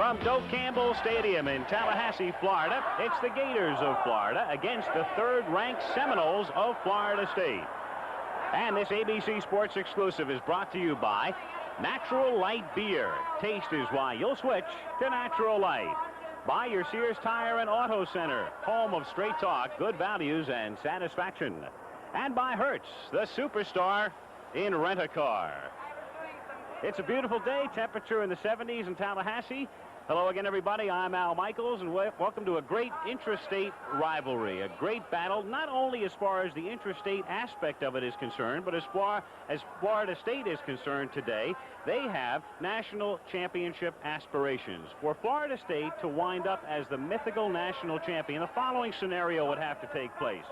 From Doak Campbell Stadium in Tallahassee, Florida, it's the Gators of Florida against the third-ranked Seminoles of Florida State. And this ABC Sports exclusive is brought to you by Natural Light Beer. Taste is why you'll switch to Natural Light. By your Sears Tire and Auto Center, home of straight talk, good values, and satisfaction. And by Hertz, the superstar in rent-a-car. It's a beautiful day, temperature in the 70s in Tallahassee. Hello again, everybody. I'm Al Michaels, and welcome to a great intrastate rivalry, a great battle, not only as far as the intrastate aspect of it is concerned, but as far as Florida State is concerned today, they have national championship aspirations. For Florida State to wind up as the mythical national champion, the following scenario would have to take place.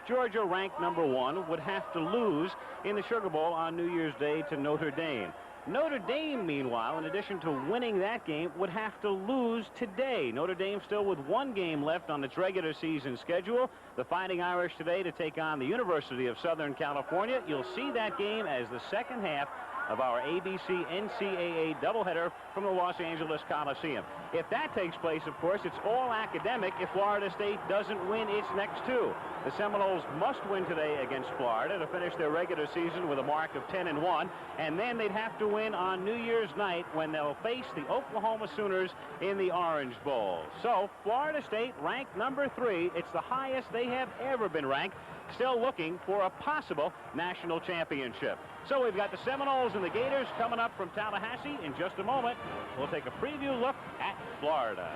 Georgia, ranked #1, would have to lose in the Sugar Bowl on New Year's Day to Notre Dame. Notre Dame, meanwhile, in addition to winning that game, would have to lose today. Notre Dame still with one game left on its regular season schedule. The Fighting Irish today to take on the University of Southern California. You'll see that game as the second half of our ABC NCAA doubleheader from the Los Angeles Coliseum. If that takes place, of course, it's all academic if Florida State doesn't win its next two. The Seminoles must win today against Florida to finish their regular season with a mark of 10-1, and then they'd have to win on New Year's night when they'll face the Oklahoma Sooners in the Orange Bowl. So Florida State ranked #3. It's the highest they have ever been ranked, still looking for a possible national championship. So we've got the Seminoles and the Gators coming up from Tallahassee. In just a moment, we'll take a preview look at Florida.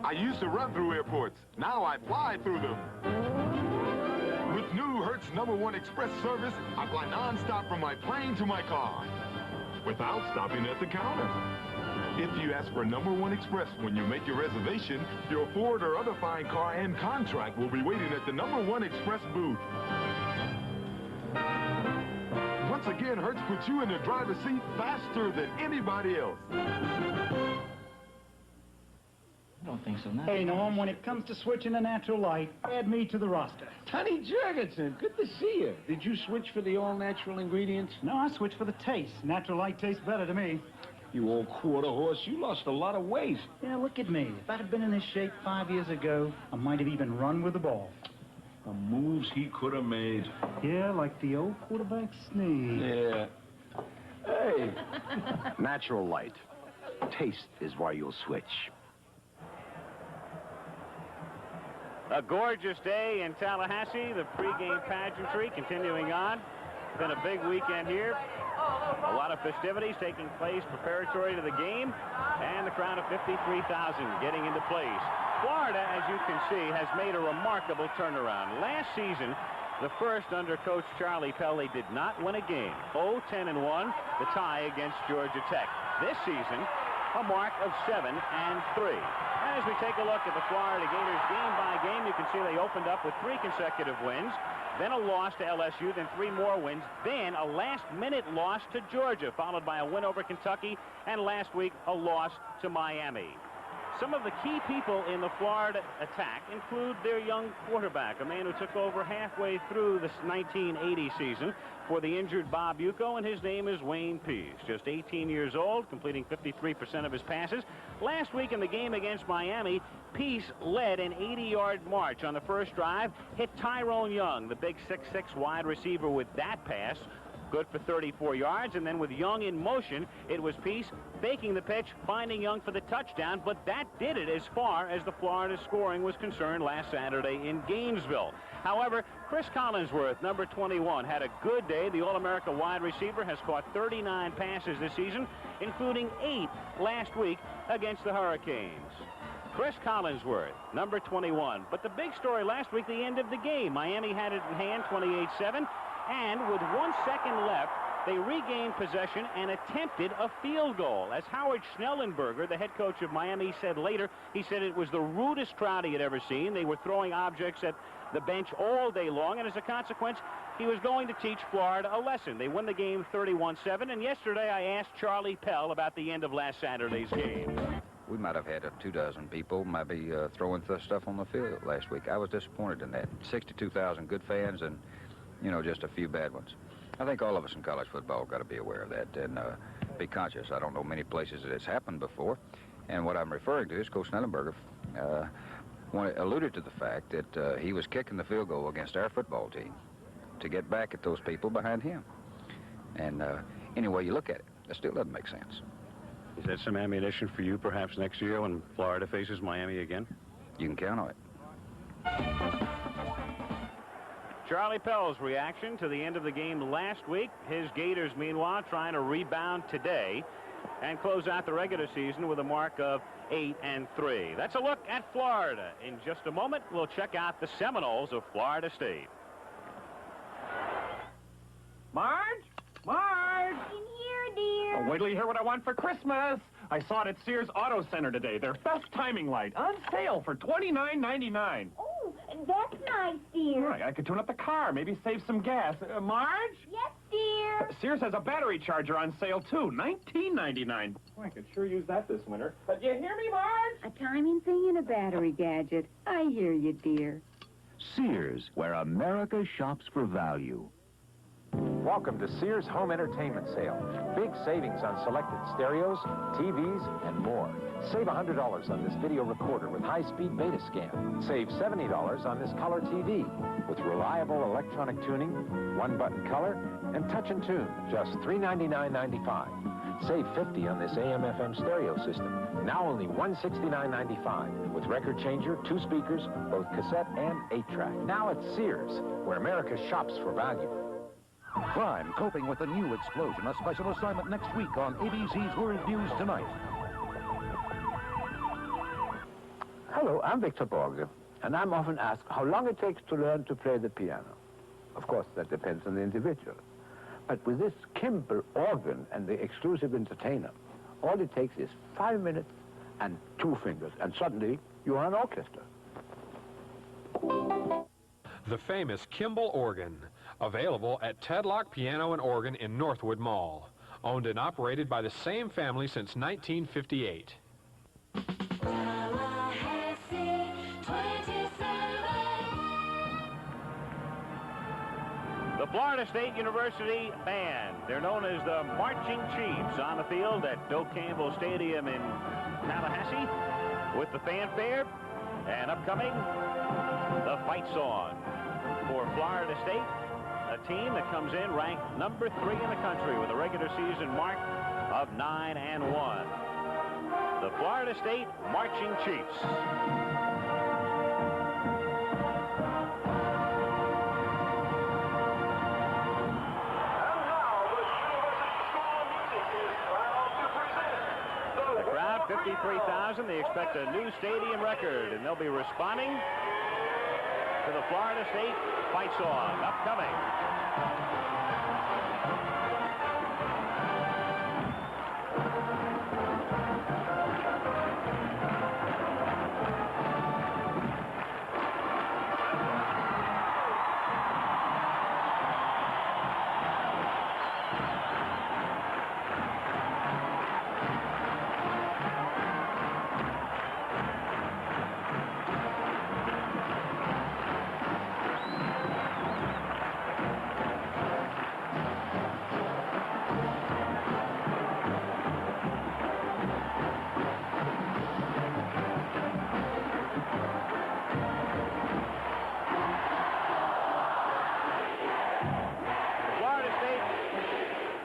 I used to run through airports. Now I fly through them. With new Hertz #1 Express service, I fly nonstop from my plane to my car without stopping at the counter. If you ask for #1 Express when you make your reservation, your Ford or other fine car and contract will be waiting at the #1 Express booth. Once again, Hertz puts you in the driver's seat faster than anybody else. I don't think so. Hey, Norm, when it comes to switching to Natural Light, add me to the roster. Tony Jurgensen, good to see you. Did you switch for the all-natural ingredients? No, I switched for the taste. Natural Light tastes better to me. You old quarter horse, you lost a lot of weight. Yeah, look at me. If I'd have been in this shape 5 years ago, I might have even run with the ball. The moves he could have made. Yeah, like the old quarterback sneeze. Yeah. Hey. Natural Light. Taste is why you'll switch. A gorgeous day in Tallahassee. The pregame pageantry continuing on. It's been a big weekend here. A lot of festivities taking place preparatory to the game, and the crowd of 53,000 getting into place. Florida, as you can see, has made a remarkable turnaround. Last season, the first under Coach Charlie Pell, they did not win a game. 0-10-1, the tie against Georgia Tech. This season, a mark of 7-3. And as we take a look at the Florida Gators game by game, you can see they opened up with 3 consecutive wins, then a loss to LSU, then 3 more wins, then a last-minute loss to Georgia, followed by a win over Kentucky, and last week a loss to Miami. Some of the key people in the Florida attack include their young quarterback, a man who took over halfway through the 1980 season for the injured Bob Yuko, and his name is Wayne Pease. Just 18 years old, completing 53% of his passes. Last week in the game against Miami, Pease led an 80-yard march on the first drive, hit Tyrone Young, the big 6'6" wide receiver, with that pass. Good for 34 yards, and then with Young in motion, it was Pease faking the pitch, finding Young for the touchdown, but that did it as far as the Florida scoring was concerned last Saturday in Gainesville. However, Chris Collinsworth, #21, had a good day. The All-America wide receiver has caught 39 passes this season, including 8 last week against the Hurricanes. Chris Collinsworth, #21. But the big story last week, the end of the game. Miami had it in hand, 28-7. And with 1 second left, they regained possession and attempted a field goal. As Howard Schnellenberger, the head coach of Miami, said later, he said it was the rudest crowd he had ever seen. They were throwing objects at the bench all day long, and as a consequence, he was going to teach Florida a lesson. They won the game 31-7, and yesterday I asked Charlie Pell about the end of last Saturday's game. We might have had 24 people maybe throwing stuff on the field last week. I was disappointed in that. 62,000 good fans and, you know, just a few bad ones. I think all of us in college football got to be aware of that. And be conscious. I don't know many places that it's happened before. And what I'm referring to is Coach Snellenberger alluded to the fact that he was kicking the field goal against our football team to get back at those people behind him. And any way you look at it, that still doesn't make sense. Is that some ammunition for you perhaps next year when Florida faces Miami again? You can count on it. Charlie Pell's reaction to the end of the game last week. His Gators, meanwhile, trying to rebound today and close out the regular season with a mark of 8-3. That's a look at Florida. In just a moment, we'll check out the Seminoles of Florida State. Marge? Marge! In here, dear. Oh, wait till you hear what I want for Christmas. I saw it at Sears Auto Center today. Their best timing light on sale for $29.99. Oh, that's nice, dear. Right, I could tune up the car, maybe save some gas. Marge? Yes, dear. Sears has a battery charger on sale, too. $19.99. Oh, I could sure use that this winter. Do you hear me, Marge? A timing thing and a battery gadget. I hear you, dear. Sears, where America shops for value. Welcome to Sears Home Entertainment Sale. Big savings on selected stereos, TVs, and more. Save $100 on this video recorder with high-speed beta scan. Save $70 on this color TV with reliable electronic tuning, one-button color, and touch and tune, just $399.95. Save $50 on this AM/FM stereo system, now only $169.95, with record changer, 2 speakers, both cassette and 8-track. Now at Sears, where America shops for value. Crime coping with a new explosion. A special assignment next week on ABC's World News Tonight. Hello, I'm Victor Borge, and I'm often asked how long it takes to learn to play the piano. Of course, that depends on the individual. But with this Kimball organ and the exclusive entertainer, all it takes is 5 minutes and 2 fingers, and suddenly you are an orchestra. The famous Kimball organ, available at Tedlock Piano and Organ in Northwood Mall. Owned and operated by the same family since 1958. The Florida State University Band. They're known as the Marching Chiefs on the field at Doak Campbell Stadium in Tallahassee with the fanfare and upcoming the fight song for Florida State, a team that comes in ranked number 3 in the country with a regular season mark of 9-1. The Florida State Marching Chiefs. The crowd, 53,000. They expect a new stadium record, and they'll be responding to the Florida State fight song upcoming.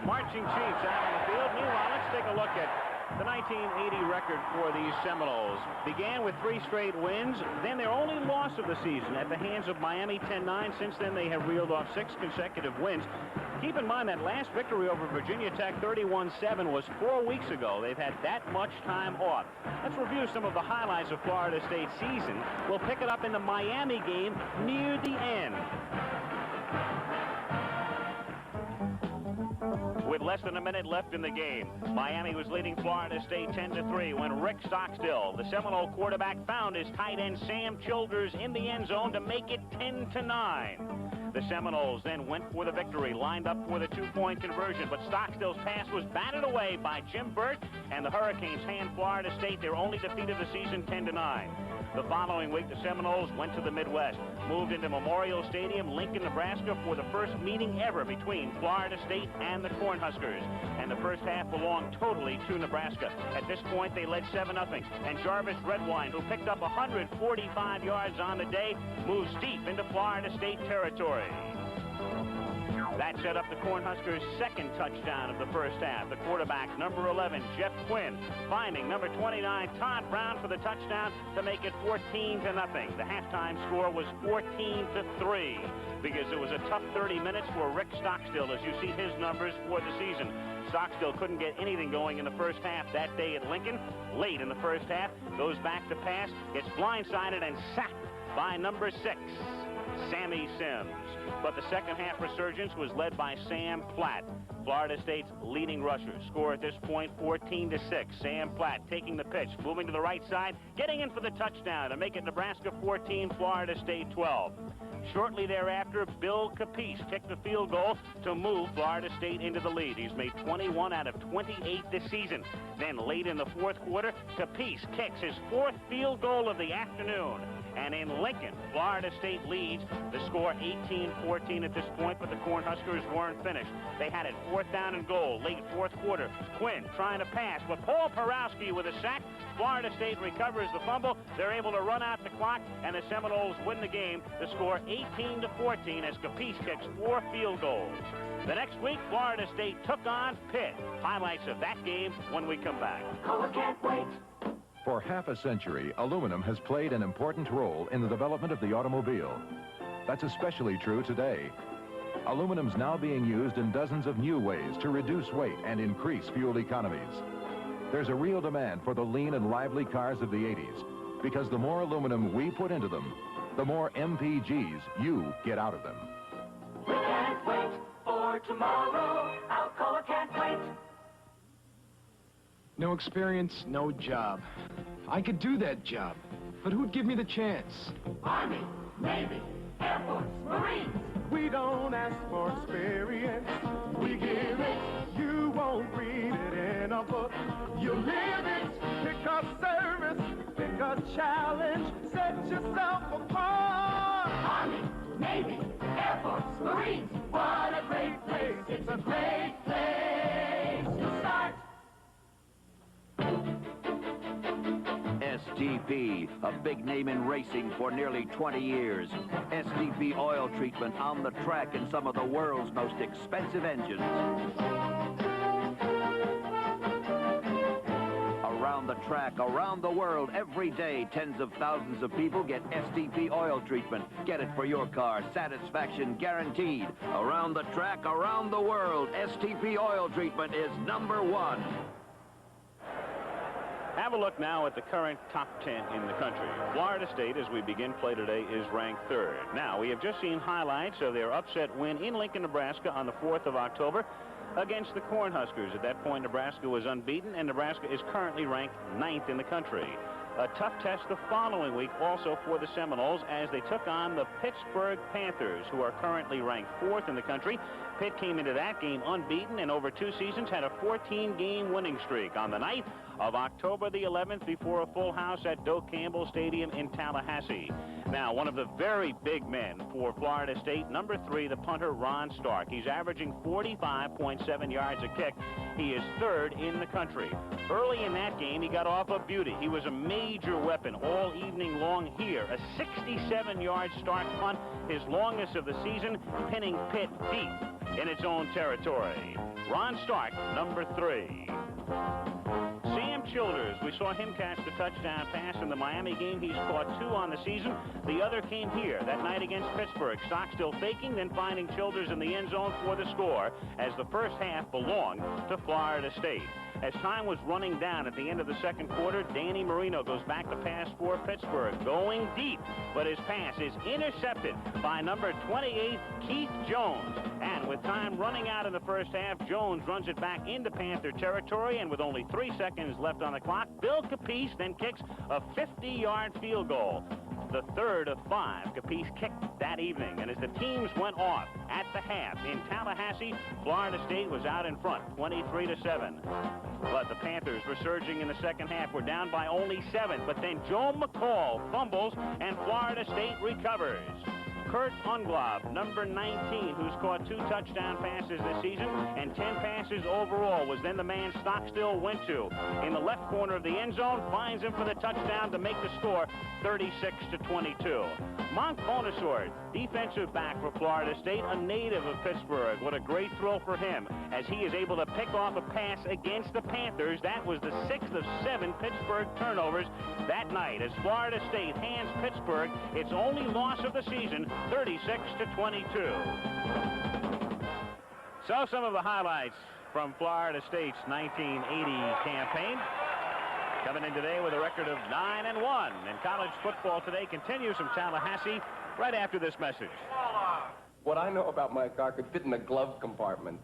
Marching Chiefs out on the field. Meanwhile, let's take a look at the 1980 record for these Seminoles. Began with 3 straight wins, then their only loss of the season at the hands of Miami 10-9. Since then, they have reeled off 6 consecutive wins. Keep in mind that last victory over Virginia Tech 31-7 was 4 weeks ago. They've had that much time off. Let's review some of the highlights of Florida State's season. We'll pick it up in the Miami game near the end. With less than a minute left in the game, Miami was leading Florida State 10-3 when Rick Stockstill, the Seminole quarterback, found his tight end Sam Childers in the end zone to make it 10-9. The Seminoles then went for the victory, lined up for the 2-point conversion, but Stockstill's pass was batted away by Jim Burt, and the Hurricanes hand Florida State their only defeat of the season, 10-9. The following week, the Seminoles went to the Midwest, moved into Memorial Stadium, Lincoln, Nebraska, for the first meeting ever between Florida State and the Cornhuskers. And the first half belonged totally to Nebraska. At this point, they led 7-0, and Jarvis Redwine, who picked up 145 yards on the day, moves deep into Florida State territory. That set up the Cornhuskers' second touchdown of the first half. The quarterback, number 11, Jeff Quinn, finding number 29, Todd Brown, for the touchdown to make it 14-0. The halftime score was 14-3 because it was a tough 30 minutes for Rick Stockstill, as you see his numbers for the season. Stockstill couldn't get anything going in the first half that day at Lincoln. Late in the first half, goes back to pass, gets blindsided and sacked by number 6, Sammy Sims. But the second half resurgence was led by Sam Platt, Florida State's leading rusher. Score at this point, 14-6. Sam Platt taking the pitch, moving to the right side, getting in for the touchdown to make it Nebraska 14, Florida State 12. Shortly thereafter, Bill Capice kicked the field goal to move Florida State into the lead. He's made 21 out of 28 this season. Then late in the fourth quarter, Capice kicks his 4th field goal of the afternoon. And in Lincoln, Florida State leads the score 18-14 at this point, but the Cornhuskers weren't finished. They had it 4th down and goal, late fourth quarter. Quinn trying to pass, but Paul Porowski with a sack. Florida State recovers the fumble. They're able to run out the clock, and the Seminoles win the game. The score 18-14 as Capice kicks 4 field goals. The next week, Florida State took on Pitt. Highlights of that game when we come back. Oh, I can't wait. For half a century, aluminum has played an important role in the development of the automobile. That's especially true today. Aluminum's now being used in dozens of new ways to reduce weight and increase fuel economies. There's a real demand for the lean and lively cars of the 80s, because the more aluminum we put into them, the more MPGs you get out of them. We can't wait for tomorrow. Alcoa can't wait. No experience, no job. I could do that job, but who'd give me the chance? Army, Navy, Air Force, Marines. We don't ask for experience, we give it. You won't read it in a book, you live it. Pick a service, pick a challenge, set yourself apart. Army, Navy, Air Force, Marines. What a great place, it's a great place to start. STP, a big name in racing for nearly 20 years. STP oil treatment on the track in some of the world's most expensive engines. Around the track, around the world, every day, tens of thousands of people get STP oil treatment. Get it for your car. Satisfaction guaranteed. Around the track, around the world, STP oil treatment is #1. Have a look now at the current top 10 in the country. Florida State, as we begin play today, is ranked 3rd. Now, we have just seen highlights of their upset win in Lincoln, Nebraska on the 4th of October against the Cornhuskers. At that point, Nebraska was unbeaten, and Nebraska is currently ranked 9th in the country. A tough test the following week also for the Seminoles as they took on the Pittsburgh Panthers, who are currently ranked 4th in the country. Pitt came into that game unbeaten and over 2 seasons had a 14-game winning streak on the night of October the 11th before a full house at Doak Campbell Stadium in Tallahassee. Now, one of the very big men for Florida State, number 3, the punter Ron Stark. He's averaging 45.7 yards a kick. He is 3rd in the country. Early in that game, he got off a beauty. He was a major weapon all evening long here. A 67-yard Stark punt, his longest of the season, pinning Pitt deep in its own territory. Ron Stark, number 3. Sam Childers, we saw him catch the touchdown pass in the Miami game. He's caught 2 on the season. The other came here that night against Pittsburgh. Stock still faking, then finding Childers in the end zone for the score as the first half belonged to Florida State. As time was running down at the end of the second quarter, Danny Marino goes back to pass for Pittsburgh, going deep, but his pass is intercepted by number 28, Keith Jones. And with time running out in the first half, Jones runs it back into Panther territory, and with only 3 seconds left on the clock, Bill Capice then kicks a 50-yard field goal. The 3rd of 5 Capice kicked that evening, and as the teams went off at the half in Tallahassee, Florida State was out in front, 23-7. But the Panthers were surging in the second half. We're down by only 7. But then Joe McCall fumbles, and Florida State recovers. Kurt Unglaub, number 19, who's caught 2 touchdown passes this season and 10 passes overall, was then the man Stockstill went to. In the left corner of the end zone, finds him for the touchdown to make the score 36-22. Monk Bonassort, defensive back for Florida State, a native of Pittsburgh. What a great thrill for him as he is able to pick off a pass against the Panthers. That was the 6th of 7 Pittsburgh turnovers that night as Florida State hands Pittsburgh its only loss of the season, 36-22. So some of the highlights from Florida State's 1980 campaign. Coming in today with a record of 9-1. And college football today continues from Tallahassee right after this message. What I know about my car could fit in the glove compartment.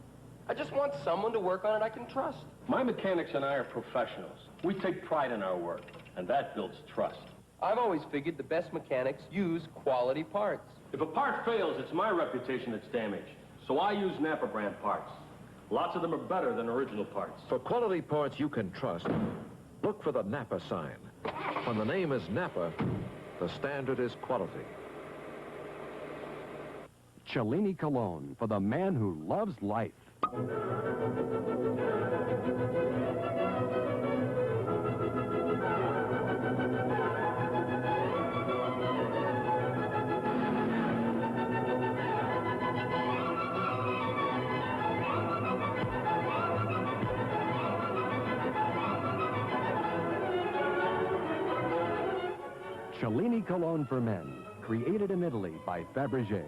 I just want someone to work on it I can trust. My mechanics and I are professionals. We take pride in our work, and that builds trust. I've always figured the best mechanics use quality parts. If a part fails, it's my reputation that's damaged. So I use Napa brand parts. Lots of them are better than original parts. For quality parts you can trust, look for the Napa sign. When the name is Napa, the standard is quality. Cellini Cologne for the man who loves life. Cellini Cologne for men, created in Italy by Fabergé.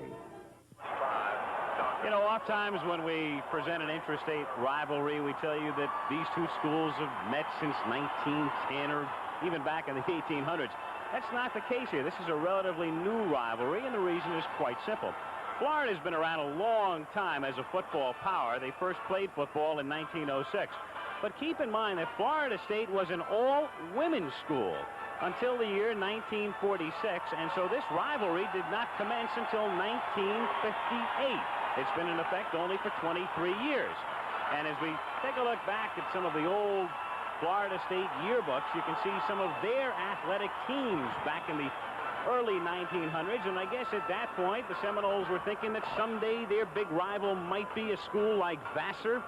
You know, oftentimes when we present an interstate rivalry, we tell you that these two schools have met since 1910 or even back in the 1800s. That's not the case here. This is a relatively new rivalry, and the reason is quite simple. Florida's been around a long time as a football power. They first played football in 1906. But keep in mind that Florida State was an all-women's school until the year 1946, and so this rivalry did not commence until 1958. It's been in effect only for 23 years. And as we take a look back at some of the old Florida State yearbooks, you can see some of their athletic teams back in the early 1900s, and I guess at that point the Seminoles were thinking that someday their big rival might be a school like Vassar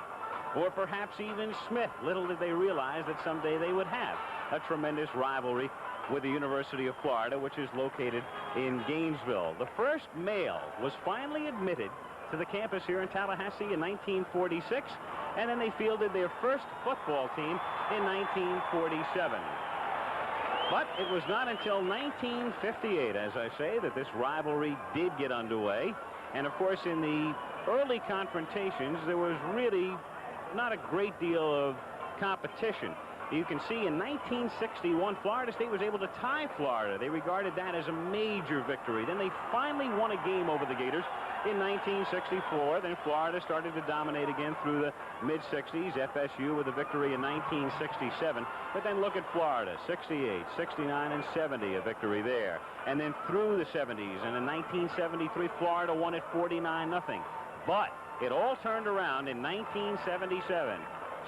or perhaps even Smith. Little did they realize that someday they would have a tremendous rivalry with the University of Florida, which is located in Gainesville. The first male was finally admitted to the campus here in Tallahassee in 1946, and then they fielded their first football team in 1947. But it was not until 1958, as I say, that this rivalry did get underway. And of course, in the early confrontations, there was really not a great deal of competition. You can see in 1961, Florida State was able to tie Florida. They regarded that as a major victory. Then they finally won a game over the Gators in 1964. Then Florida started to dominate again through the mid-60s. FSU with a victory in 1967. But then look at Florida, 68, 69, and 70, a victory there. And then through the 70s, and in 1973, Florida won it 49-0. But it all turned around in 1977.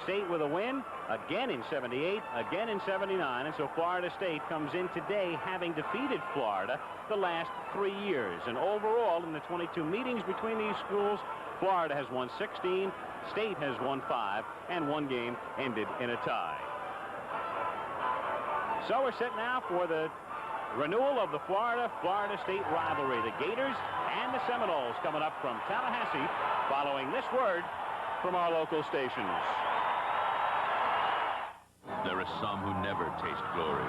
State with a win, again in 78, again in 79, and so Florida State comes in today having defeated Florida the last 3 years. And overall, in the 22 meetings between these schools, Florida has won 16, State has won 5, and one game ended in a tie. So we're set now for the renewal of the Florida State rivalry. The Gators and the Seminoles coming up from Tallahassee following this word from our local stations. There are some who never taste glory.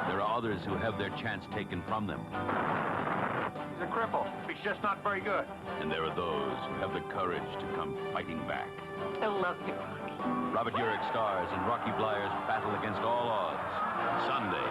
There are others who have their chance taken from them. He's a cripple. He's just not very good. And there are those who have the courage to come fighting back. I love you, Rocky. Robert Urich stars in Rocky Blyer's Battle Against All Odds, Sunday.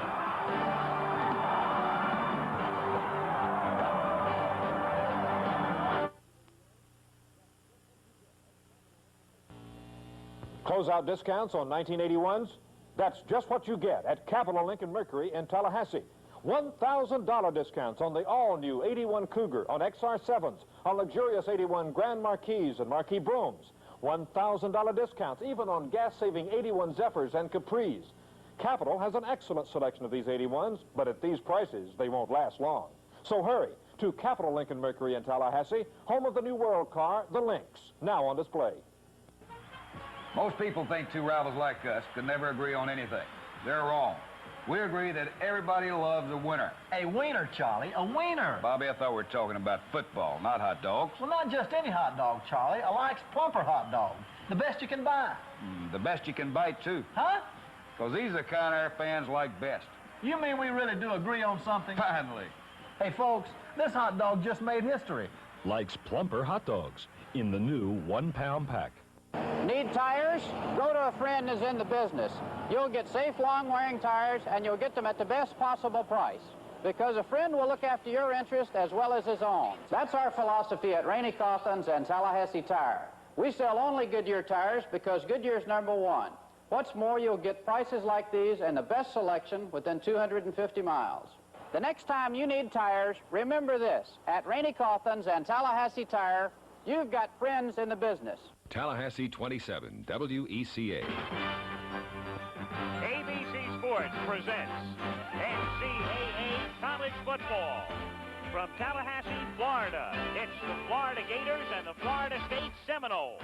Closeout discounts on 1981s? That's just what you get at Capital Lincoln Mercury in Tallahassee. $1,000 discounts on the all-new 81 Cougar, on XR7s, on luxurious 81 Grand Marquis and Marquis Brooms. $1,000 discounts, even on gas-saving 81 Zephyrs and Capris. Capital has an excellent selection of these 81s, but at these prices, they won't last long. So hurry to Capital Lincoln Mercury in Tallahassee, home of the new world car, the Lynx, now on display. Most people think two rivals like us could never agree on anything. They're wrong. We agree that everybody loves a winner. A wiener, Charlie, a wiener. Bobby, I thought we were talking about football, not hot dogs. Well, not just any hot dog, Charlie. A Like's Plumper hot dog. The best you can buy. The best you can bite, too. Huh? Because these are the kind our fans like best. You mean we really do agree on something? Finally. Hey, folks, this hot dog just made history. Like's Plumper hot dogs in the new 1-pound pack. Need tires? Go to a friend who's in the business. You'll get safe, long-wearing tires, and you'll get them at the best possible price. Because a friend will look after your interest as well as his own. That's our philosophy at Rainey Cawthon's and Tallahassee Tire. We sell only Goodyear tires because Goodyear's #1. What's more, you'll get prices like these and the best selection within 250 miles. The next time you need tires, remember this. At Rainey Cawthon's and Tallahassee Tire, you've got friends in the business. Tallahassee 27, WECA. ABC Sports presents NCAA College Football. From Tallahassee, Florida, it's the Florida Gators and the Florida State Seminoles.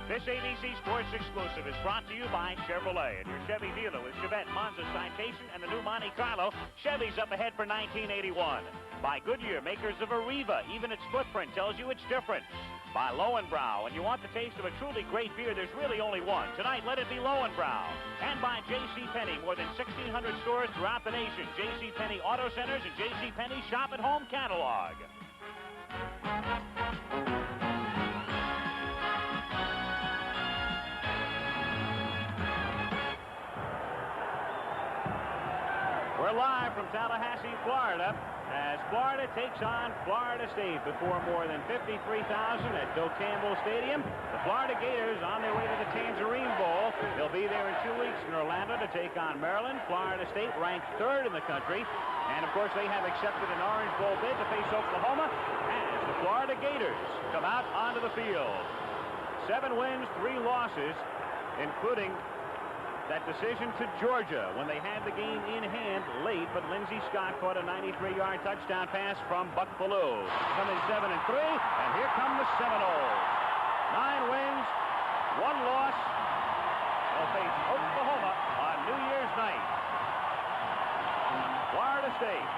This ABC Sports exclusive is brought to you by Chevrolet and your Chevy dealer with Chevette, Monza, Citation, and the new Monte Carlo. Chevy's up ahead for 1981. By Goodyear, makers of Arriva. Even its footprint tells you it's different. By Lowenbrow. When you want the taste of a truly great beer, there's really only one. Tonight, let it be Lowenbrow. And by JCPenney. More than 1,600 stores throughout the nation. JCPenney Auto Centers and JCPenney Shop at Home catalog. We're live from Tallahassee, Florida, as Florida takes on Florida State before more than 53,000 at Joe Campbell Stadium. The Florida Gators on their way to the Tangerine Bowl. They'll be there in 2 weeks in Orlando to take on Maryland. Florida State ranked 3rd in the country. And, of course, they have accepted an Orange Bowl bid to face Oklahoma as the Florida Gators come out onto the field. 7 wins, 3 losses, including that decision to Georgia when they had the game in hand late, but Lindsey Scott caught a 93-yard touchdown pass from Buck Bellew. Coming 7-3, and here come the Seminoles. 9 wins, 1 loss. They'll face Oklahoma on New Year's night. Florida State.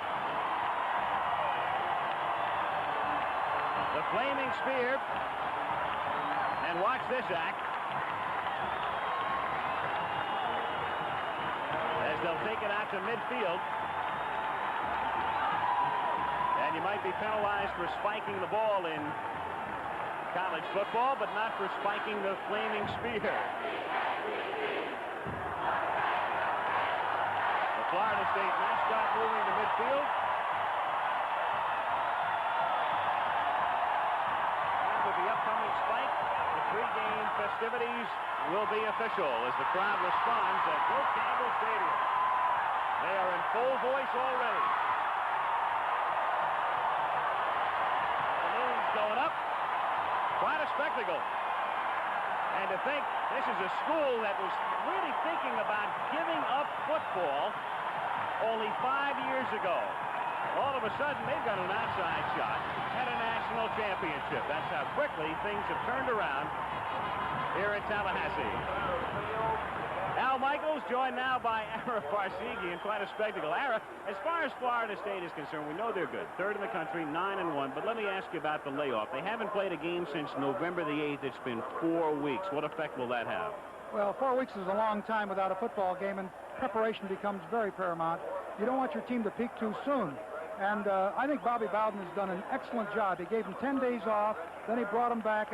The flaming spear. And watch this act. As they'll take it out to midfield. And you might be penalized for spiking the ball in college football, but not for spiking the flaming spear. The Florida State mascot moving to midfield. And with the upcoming spike, the pregame festivities will be official as the crowd responds at Joe Campbell Stadium. They are in full voice already. The balloons going up. Quite a spectacle. And to think this is a school that was really thinking about giving up football only 5 years ago. All of a sudden, they've got an outside shot at a national championship. That's how quickly things have turned around here in Tallahassee. Al Michaels joined now by Ara Farseghi in quite a spectacle. Ara, as far as Florida State is concerned, we know they're good. 3rd in the country, 9-1. But let me ask you about the layoff. They haven't played a game since November the 8th. It's been 4 weeks. What effect will that have? Well, 4 weeks is a long time without a football game, and preparation becomes very paramount. You don't want your team to peak too soon. And I think Bobby Bowden has done an excellent job. He gave them 10 days off, then he brought them back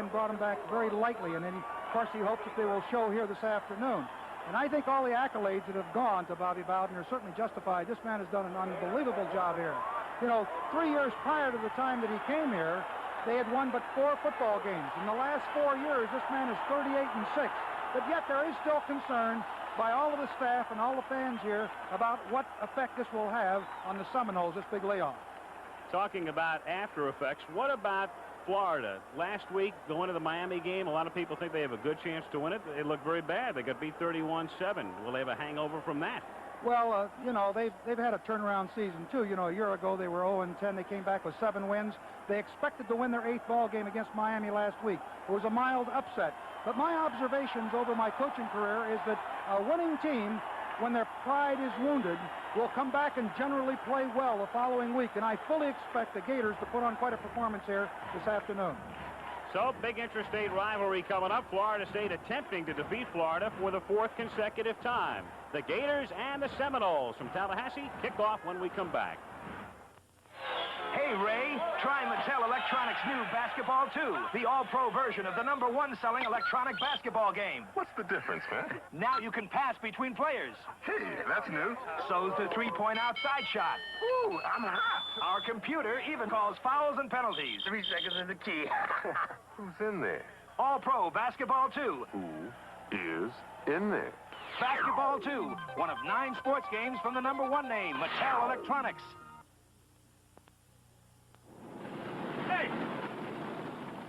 very lightly. And then, of course, he hopes that they will show here this afternoon. And I think all the accolades that have gone to Bobby Bowden are certainly justified. This man has done an unbelievable job here. You know, 3 years prior to the time that he came here, they had won but 4 football games. In the last 4 years, this man is 38-6. But yet there is still concern by all of the staff and all the fans here about what effect this will have on the Seminoles, this big layoff. Talking about after effects, what about Florida. Last week, going to the Miami game, a lot of people think they have a good chance to win it. They look very bad. They got beat 31-7. Will they have a hangover from that? Well, you know, they've had a turnaround season, too. You know, a year ago they were 0-10. They came back with 7 wins. They expected to win their 8th ball game against Miami last week. It was a mild upset. But my observations over my coaching career is that a winning team, when their pride is wounded, will come back and generally play well the following week. And I fully expect the Gators to put on quite a performance here this afternoon. So, big interstate rivalry coming up. Florida State attempting to defeat Florida for the 4th consecutive time. The Gators and the Seminoles from Tallahassee kick off when we come back. Hey, Ray, try Mattel Electronics' new Basketball 2, the all-pro version of the #1 selling electronic basketball game. What's the difference, man? Now you can pass between players. Hey, that's new. So's the three-point outside shot. Ooh, I'm hot. Our computer even calls fouls and penalties. 3 seconds is the key. Who's in there? All-pro Basketball 2. Who is in there? Basketball 2, one of 9 sports games from the #1 name, Mattel Electronics. Hey,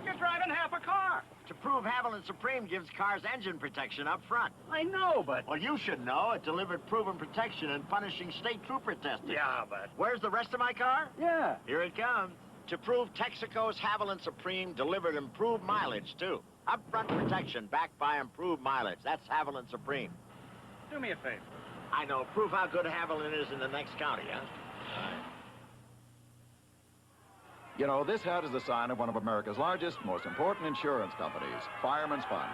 you're driving half a car. To prove Haviland Supreme gives cars engine protection up front. I know, but... Well, you should know. It delivered proven protection in punishing state trooper testing. Yeah, but... Where's the rest of my car? Yeah. Here it comes. To prove Texaco's Haviland Supreme delivered improved mileage, too. Upfront protection backed by improved mileage. That's Haviland Supreme. Do me a favor. I know. Prove how good Haviland is in the next county, huh? You know, this hat is the sign of one of America's largest, most important insurance companies, Fireman's Fund.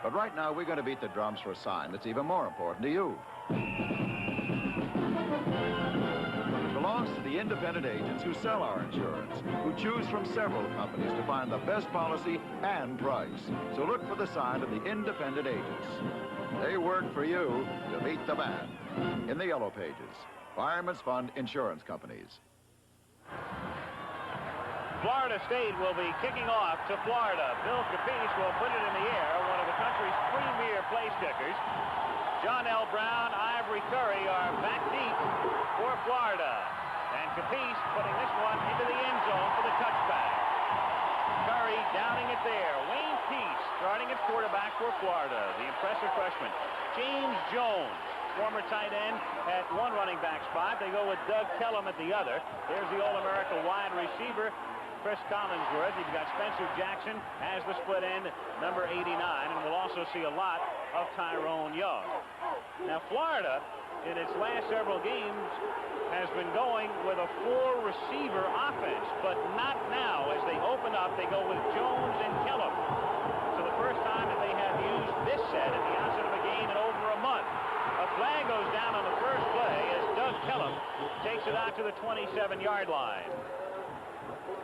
But right now, we're going to beat the drums for a sign that's even more important to you. It belongs to the independent agents who sell our insurance, who choose from several companies to find the best policy and price. So look for the sign of the independent agents. They work for you to beat the band. In the yellow pages, Fireman's Fund Insurance Companies. Florida State will be kicking off to Florida. Bill Capice will put it in the air, one of the country's premier place kickers. John L. Brown, Ivory Curry are back deep for Florida. And Capice putting this one into the end zone for the touchback. Curry downing it there. Wayne Peace starting at quarterback for Florida. The impressive freshman. James Jones, former tight end, at one running back spot. They go with Doug Kellum at the other. There's the All-America wide receiver, Chris Collinsworth. You've got Spencer Jackson as the split end, number 89, and we'll also see a lot of Tyrone Young. Now, Florida, in its last several games, has been going with a 4-receiver offense, but not now. As they open up, they go with Jones and Kellum. So the first time that they have used this set at the outset of a game in over a month. A flag goes down on the first play as Doug Kellum takes it out to the 27-yard line.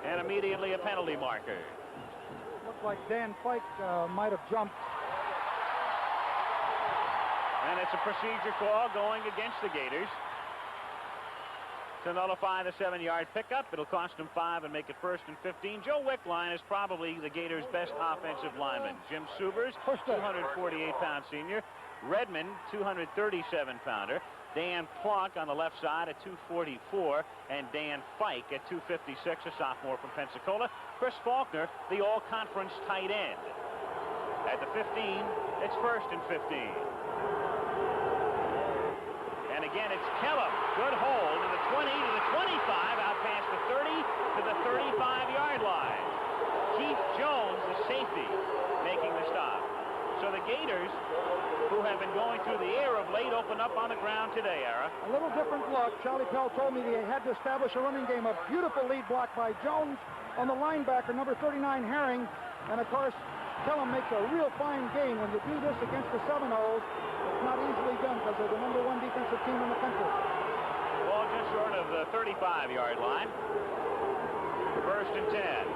And immediately a penalty marker. Looked like Dan Fike might have jumped. And it's a procedure call going against the Gators to nullify the 7-yard pickup. It'll cost them 5 and make it 1st and 15. Joe Wickline is probably the Gators' best offensive lineman. Jim Subers, 248-pound senior. Redmond, 237-pounder. Dan Plonk on the left side at 244, and Dan Fike at 256, a sophomore from Pensacola. Chris Faulkner, the all-conference tight end. At the 15, it's 1st and 15. And again, it's Kellum. Good hold to the 20, to the 25, out past the 30, to the 35-yard line. Keith Jones, the safety, making the stop. So the Gators, who have been going through the air of late, open up on the ground today, Ara. A little different look. Charlie Pell told me they had to establish a running game. A beautiful lead block by Jones on the linebacker, number 39, Herring. And, of course, Kellum makes a real fine game. When you do this against the Seminoles, it's not easily done because they're the #1 defensive team in the country. Ball just short of the 35-yard line. 1st and 10.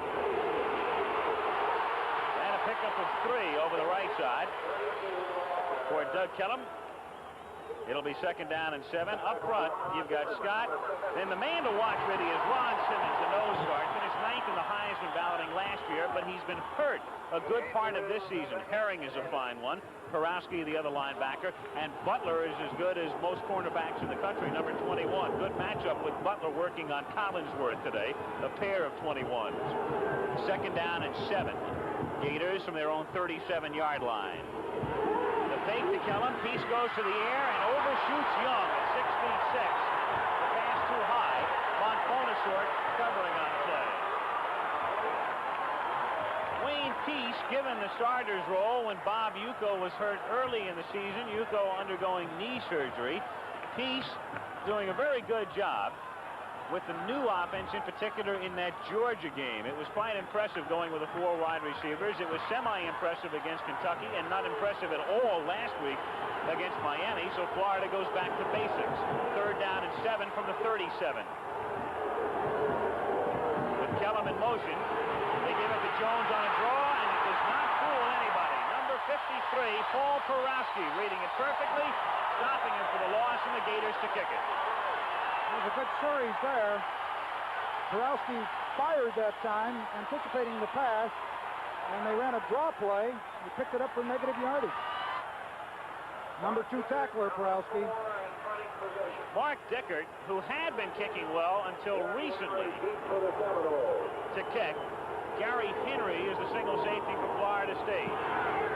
Pickup of 3 over the right side for Doug Kellum. It'll be 2nd down and 7. Up front, you've got Scott. Then the man to watch really is Ron Simmons, the nose guard. Finished 9th in the Heisman balloting last year, but he's been hurt a good part of this season. Herring is a fine one. Karowski, the other linebacker. And Butler is as good as most cornerbacks in the country, number 21. Good matchup with Butler working on Collinsworth today, a pair of 21s. 2nd down and 7. Gators from their own 37-yard line. The fake to Kellum. Peace goes to the air and overshoots Young at 6'6". The pass too high. Monfonasort covering on the play. Wayne Peace given the starter's role when Bob Yuko was hurt early in the season. Yuko undergoing knee surgery. Peace doing a very good job with the new offense, in particular in that Georgia game. It was quite impressive going with the 4 wide receivers. It was semi-impressive against Kentucky and not impressive at all last week against Miami, so Florida goes back to basics. 3rd down and 7 from the 37. With Kellum in motion, they give it to Jones on a draw, and it does not fool anybody. Number 53, Paul Karowski, reading it perfectly, stopping him for the loss, and the Gators to kick it. There's a good series there. Karowski fired that time, anticipating the pass, and they ran a draw play. He picked it up for negative yardage. Number 2 tackler, Karowski. Mark Dickert, who had been kicking well until recently, to kick. Gary Henry is the single safety for Florida State.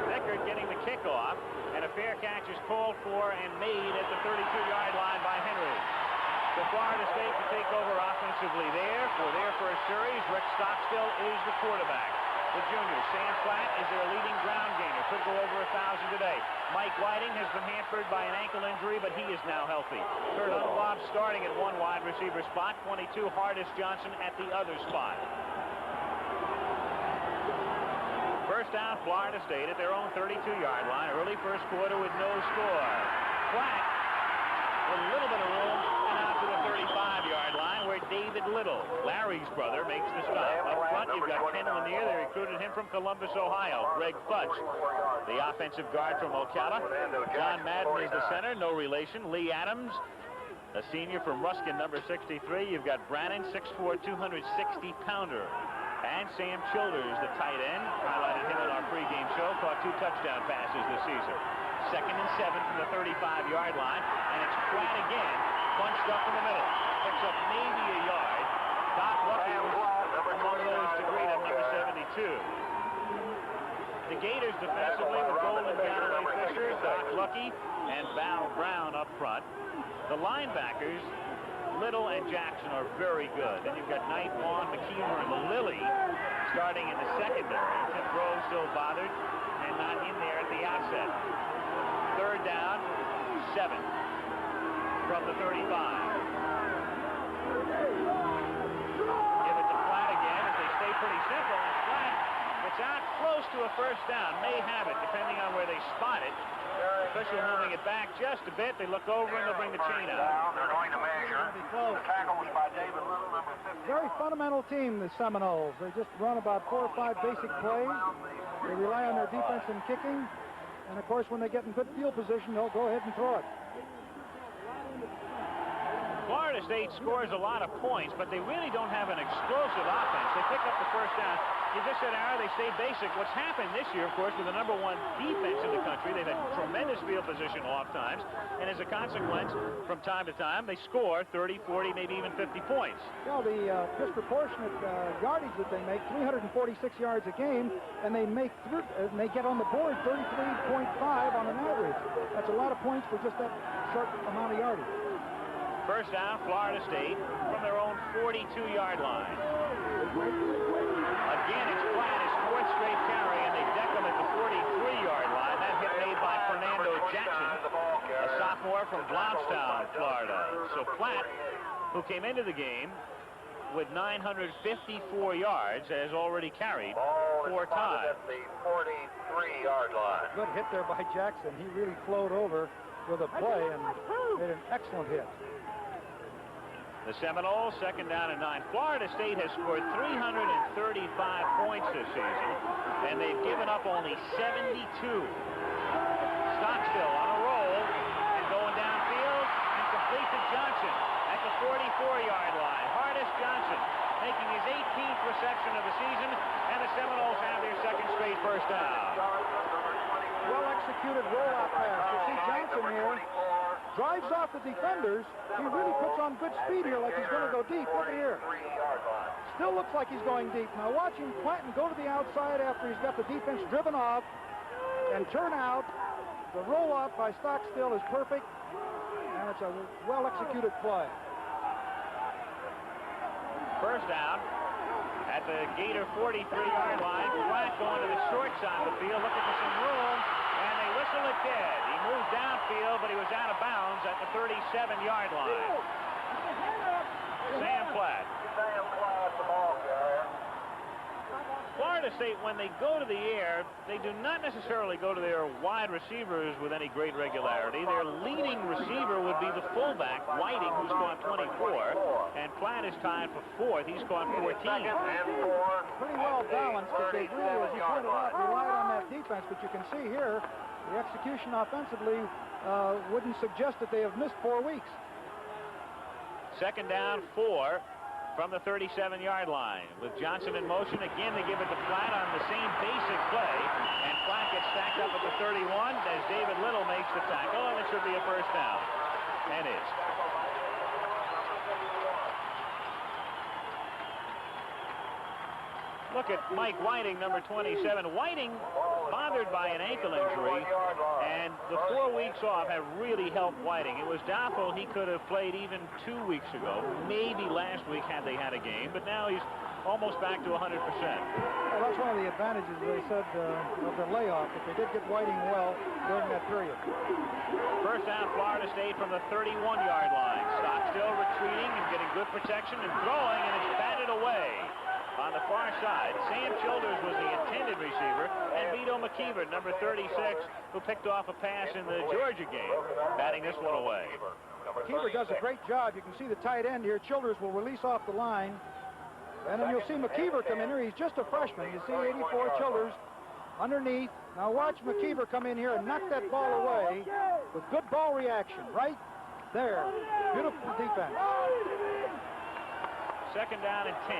Dickert getting the kickoff, and a fair catch is called for and made at the 32-yard line by Henry. So Florida State to take over offensively there for their first series. Rick Stockstill is the quarterback. The junior, Sam Platt, is their leading ground gainer. Could go over 1,000 today. Mike Whiting has been hampered by an ankle injury, but he is now healthy. Kurt Unwab starting at 1 wide receiver spot. 22, Hardis Johnson at the other spot. First down, Florida State at their own 32-yard line. Early first quarter with no score. Platt with a little bit of room and out to the 35-yard line where David Little, Larry's brother, makes the stop. Up front, you've got Ken Lanier. They recruited him from Columbus, Ohio. Greg Fudge, the offensive guard from Ocala. John Madden is the center, no relation. Lee Adams, a senior from Ruskin, number 63. You've got Brannon, 6'4", 260-pounder. And Sam Childers, the tight end, highlighted him in our pregame show, caught 2 touchdown passes this season. 2nd and 7 from the 35-yard line, and it's Pratt again, bunched up in the middle. Picks up maybe a yard. Doc Lucky was among those to greet him, number 72. The Gators defensively with Golden, Galloway, Fisher, Doc Lucky, and Val Brown up front. The linebackers, Little and Jackson, are very good. Then you've got Knight, Vaughn, McKeever, and Lilly starting in the secondary. Tim Grove still bothered and not in there at the outset. 3rd down, 7 from the 35. Give it to Platt again as they stay pretty simple. And Platt gets out close to a first down. May have it, depending on where they spot it. Official moving it back just a bit. They look over and they'll bring the chain out. They're going to measure. The tackle was by David Little, number 50. Very fundamental team, the Seminoles. They just run about 4 or 5 basic plays. They rely on their defense and kicking. And, of course, when they get in good field position, they'll go ahead and throw it. Florida State scores a lot of points, but they really don't have an explosive offense. They pick up the first down. You just said, Ara, they stay basic. What's happened this year, of course, with the number 1 defense in the country, they've had tremendous field position off times, and as a consequence, from time to time, they score 30, 40, maybe even 50 points. Well, the disproportionate yardage that they make, 346 yards a game, and they make they get on the board 33.5 on an average. That's a lot of points for just that short amount of yardage. First down, Florida State from their own 42-yard line. Again, it's Platt, his 4th straight carry, and they deck him at the 43-yard line. That hit made by Fernando Jackson, a sophomore from Blountstown, Florida. So Platt, who came into the game with 954 yards, has already carried 4 times. At the 43-yard line. Good hit there by Jackson. He really flowed over with a play and made an excellent hit. The Seminoles, 2nd down and 9. Florida State has scored 335 points this season, and they've given up only 72. Stockstill on a roll and going down 34-yard line. Hardest Johnson making his 18th reception of the season, and the Seminoles have their second straight first down. Well-executed rollout pass. You see Johnson here drives off the defenders. He really puts on good speed here like he's going to go deep. Look at here. Still looks like he's going deep. Now watch him plant and go to the outside after he's got the defense driven off and turn out. The roll-up by Stockstill is perfect, and it's a well-executed play. First down at the Gator 43-yard line. Flat going to the short side of the field, looking for some room, and they whistle it dead. He moved downfield, but he was out of bounds at the 37-yard line. Sam Platt. Florida State, when they go to the air, they do not necessarily go to their wide receivers with any great regularity. Their leading receiver would be the fullback, Whiting, who's caught 24, and Platt is tied for fourth. He's caught 14. Pretty well balanced, but they really, as you pointed out, relied on that defense. But you can see here, the execution offensively wouldn't suggest that they have missed 4 weeks. Second down, 4 from the 37-yard line. With Johnson in motion, again they give it to Platt on the same basic play, and Platt gets stacked up at the 31 as David Little makes the tackle, and it should be a first down. And is. Look at Mike Whiting, number 27. Whiting, bothered by an ankle injury, and the 4 weeks off have really helped Whiting. It was doubtful he could have played even 2 weeks ago, maybe last week had they had a game, but now he's almost back to 100%. Well, that's one of the advantages, they said, of the layoff, if they did get Whiting well during that period. First down, Florida State from the 31-yard line. Stockstill retreating and getting good protection and throwing, and it's batted away. On the far side, Sam Childers was the intended receiver, and Vito McKeever, number 36, who picked off a pass in the Georgia game, batting this one away. McKeever does a great job. You can see the tight end here. Childers will release off the line, and then you'll see McKeever come in here. He's just a freshman. You see 84 Childers underneath. Now watch McKeever come in here and knock that ball away with good ball reaction. Right there. Beautiful defense. Second down and 10.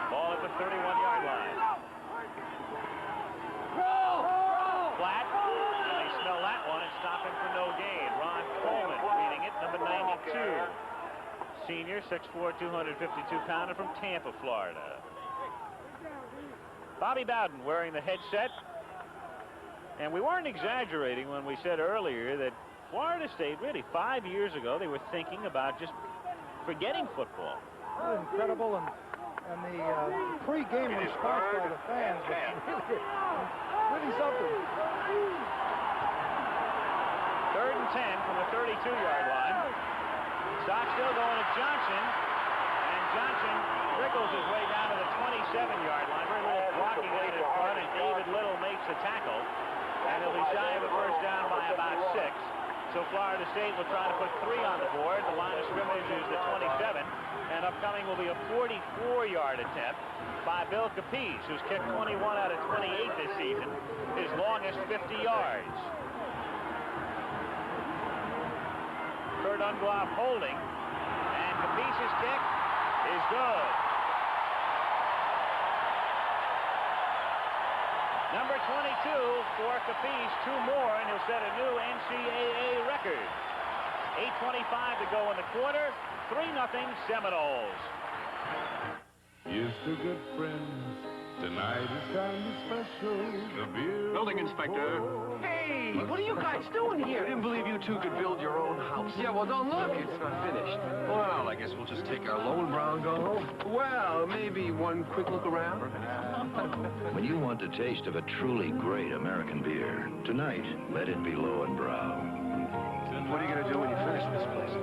Ball at the 31-yard line. Flat. And they smell that one and stop him for no gain. Ron Coleman reading it, number 92. Senior, 6'4", 252-pounder from Tampa, Florida. Bobby Bowden wearing the headset. And we weren't exaggerating when we said earlier that Florida State, really 5 years ago, they were thinking about just forgetting football. Incredible, and the pre-game response by the fans was really something. Third and 10 from the 32-yard line. Stockstill going to Johnson, and Johnson wriggles his way down to the 27-yard line. Very little blocking late in front, and David Little makes the tackle, and they'll be shy of a first down by about 6. So Florida State will try to put 3 on the board. The line of scrimmage is the 27. And upcoming will be a 44-yard attempt by Bill Capiz, who's kicked 21 out of 28 this season, his longest 50 yards. Kurt Unglaub holding, and Capiz's kick is good. Number 22 for Capiz, 2 more, and he'll set a new NCAA record. 8:25 to go in the quarter. 3-0 Seminoles. Here's to good friends. Tonight is kind of special. The beer. Building inspector. Hey, what are you guys doing here? I didn't believe you two could build your own house. Yeah, well, don't look. It's not finished. Well, I guess we'll just take our low and brown go. Well, maybe one quick look around. When you want the taste of a truly great American beer, tonight, let it be Low and Brow. What are you going to do when you finish this place?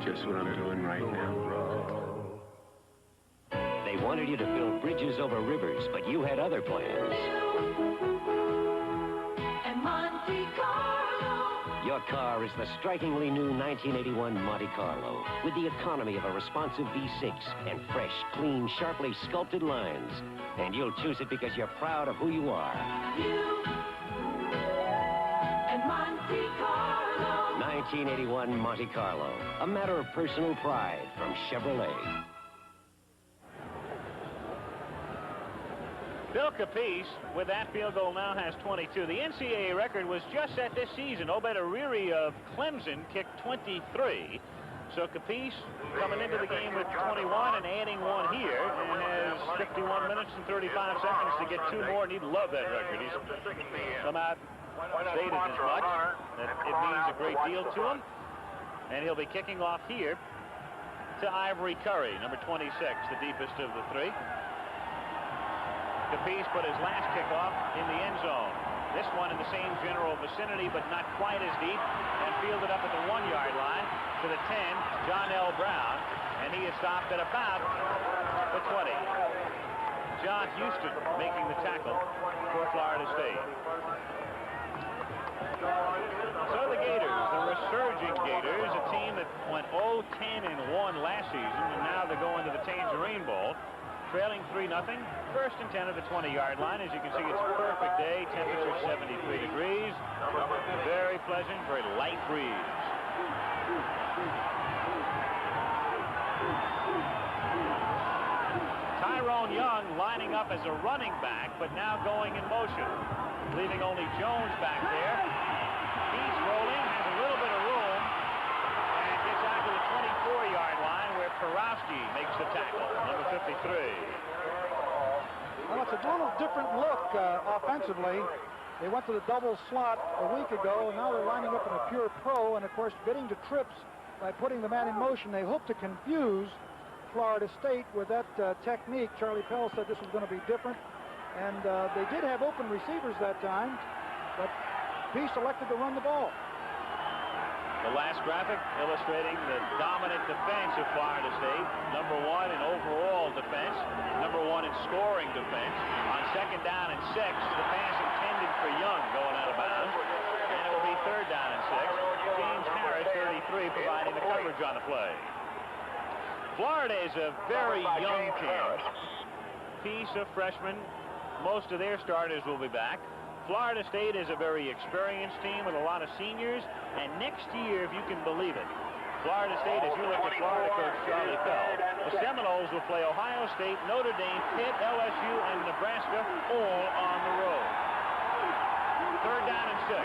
Just what I'm doing right now. They wanted you to build bridges over rivers, but you had other plans. And Monte Carlo. Your car is the strikingly new 1981 Monte Carlo, with the economy of a responsive V6 and fresh, clean, sharply sculpted lines. And you'll choose it because you're proud of who you are. You and Monte Carlo. 1981 Monte Carlo, a matter of personal pride from Chevrolet. Bill Capice, with that field goal, now has 22. The NCAA record was just set this season. Obed Ariri of Clemson kicked 23. So Capice coming into the game with 21 and adding one here, and has 51 minutes and 35 seconds to get two more, and he'd love that record. He's come out stated as much, that it means a great deal to him. And he'll be kicking off here to Ivory Curry, number 26, the deepest of the three. Capice put his last kickoff in the end zone. This one in the same general vicinity, but not quite as deep, and fielded up at the 1-yard line to the 10, John L. Brown, and he is stopped at about the 20. John Houston making the tackle for Florida State. So the Gators, the resurging Gators, a team that went 0-10-1 last season, and now they go into the Tangerine Bowl, trailing 3-0, first and 10 at the 20-yard line. As you can see, it's a perfect day, temperature 73 degrees, very pleasant, very light breeze. Tyrone Young lining up as a running back, but now going in motion, leaving only Jones back there. He's rolling, has a little bit of room, and gets out to the 24-yard line where Karowski makes the tackle, number 53. Well, it's a little different look offensively. They went to the double slot a week ago, and now they're lining up in a pure pro, and of course getting to trips by putting the man in motion. They hope to confuse Florida State with that technique. Charlie Pell said this was going to be different, and they did have open receivers that time, but Peace elected to run the ball. The last graphic illustrating the dominant defense of Florida State. Number 1 in overall defense, number 1 in scoring defense. On second down and 6, the pass intended for Young going out of bounds, and it will be third down and 6. James Harris, 33, providing the coverage on the play. Florida is a very young team. Peace, a freshman. Most of their starters will be back. Florida State is a very experienced team with a lot of seniors, and next year, if you can believe it, Florida State, as you look at Florida coach Charlie Pell, the Seminoles will play Ohio State, Notre Dame, Pitt, LSU, and Nebraska all on the road. Third down and 6.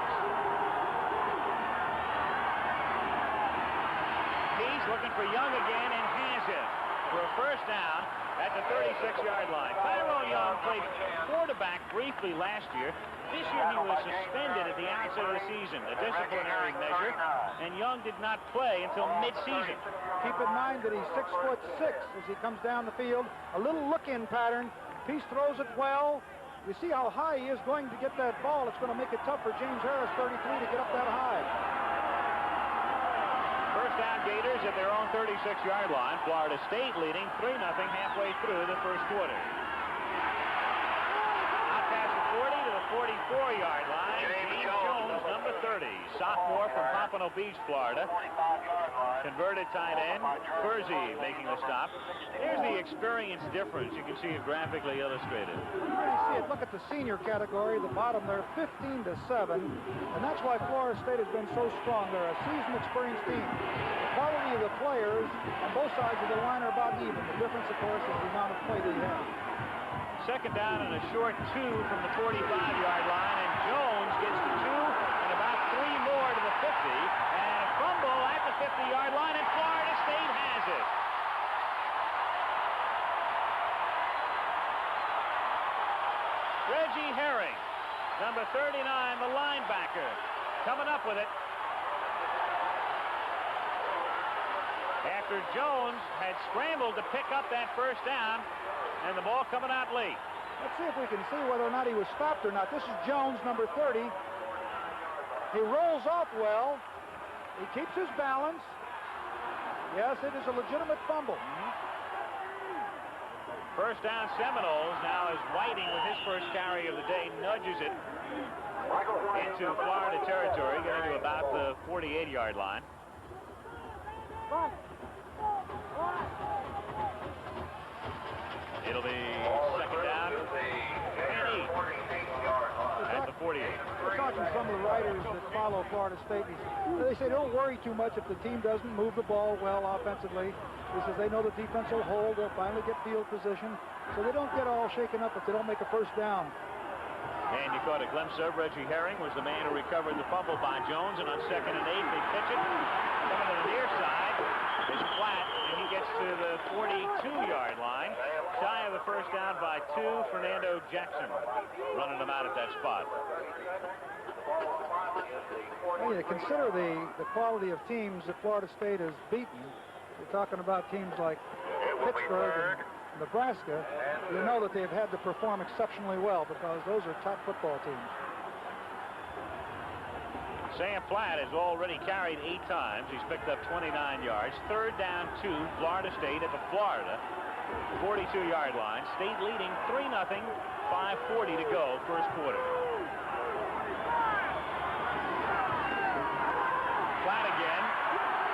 Peace looking for Young again and has it for a first down at the 36-yard line. Tyrone Young played quarterback briefly last year. This year he was suspended at the outset of the season, a disciplinary measure, and Young did not play until mid-season. Keep in mind that he's 6'6" as he comes down the field. A little look-in pattern. Peace throws it well. You see how high he is going to get that ball. It's going to make it tough for James Harris, 33, to get up that high. First down Gators at their own 36-yard line. Florida State leading 3-0 halfway through the first quarter. 44-yard line. James Jones, number 30, sophomore from Pompano Beach, Florida. Converted tight end. Kersey making the stop. Here's the experience difference. You can see it graphically illustrated. You really see it. Look at the senior category, the bottom there, 15-7, and that's why Florida State has been so strong. They're a seasoned, experienced team. The quality of the players on both sides of the line are about even. The difference, of course, is the amount of play they have. Second down and a short 2 from the 45-yard line, and Jones gets to 2 and about 3 more to the 50, and a fumble at the 50-yard line, and Florida State has it. Reggie Herring, number 39, the linebacker, coming up with it. After Jones had scrambled to pick up that first down, and the ball coming out late. Let's see if we can see whether or not he was stopped or not. This is Jones, number 30. He rolls off well. He keeps his balance. Yes, it is a legitimate fumble. First down Seminoles now as Whiting, with his first carry of the day, nudges it into Florida territory, getting to about the 48-yard line. It'll be second down and 8 at the 48. We're talking to some of the writers that follow Florida State. They say don't worry too much if the team doesn't move the ball well offensively. He says they know the defense will hold. They'll finally get field position. So they don't get all shaken up if they don't make a first down. And you caught a glimpse of Reggie Herring was the man who recovered the fumble by Jones. And on 2nd and 8, they pitch it. Coming to the near side is Platt, and he gets to the 42-yard line. Shy of the first down by 2, Fernando Jackson running them out at that spot. Well, you consider the quality of teams that Florida State has beaten. You're talking about teams like Pittsburgh and Nebraska. You know that they've had to perform exceptionally well because those are top football teams. Sam Platt has already carried 8 times. He's picked up 29 yards. 3rd down 2, Florida State at the Florida 42-yard line. State leading 3-0, 5:40 to go, first quarter. Platt again,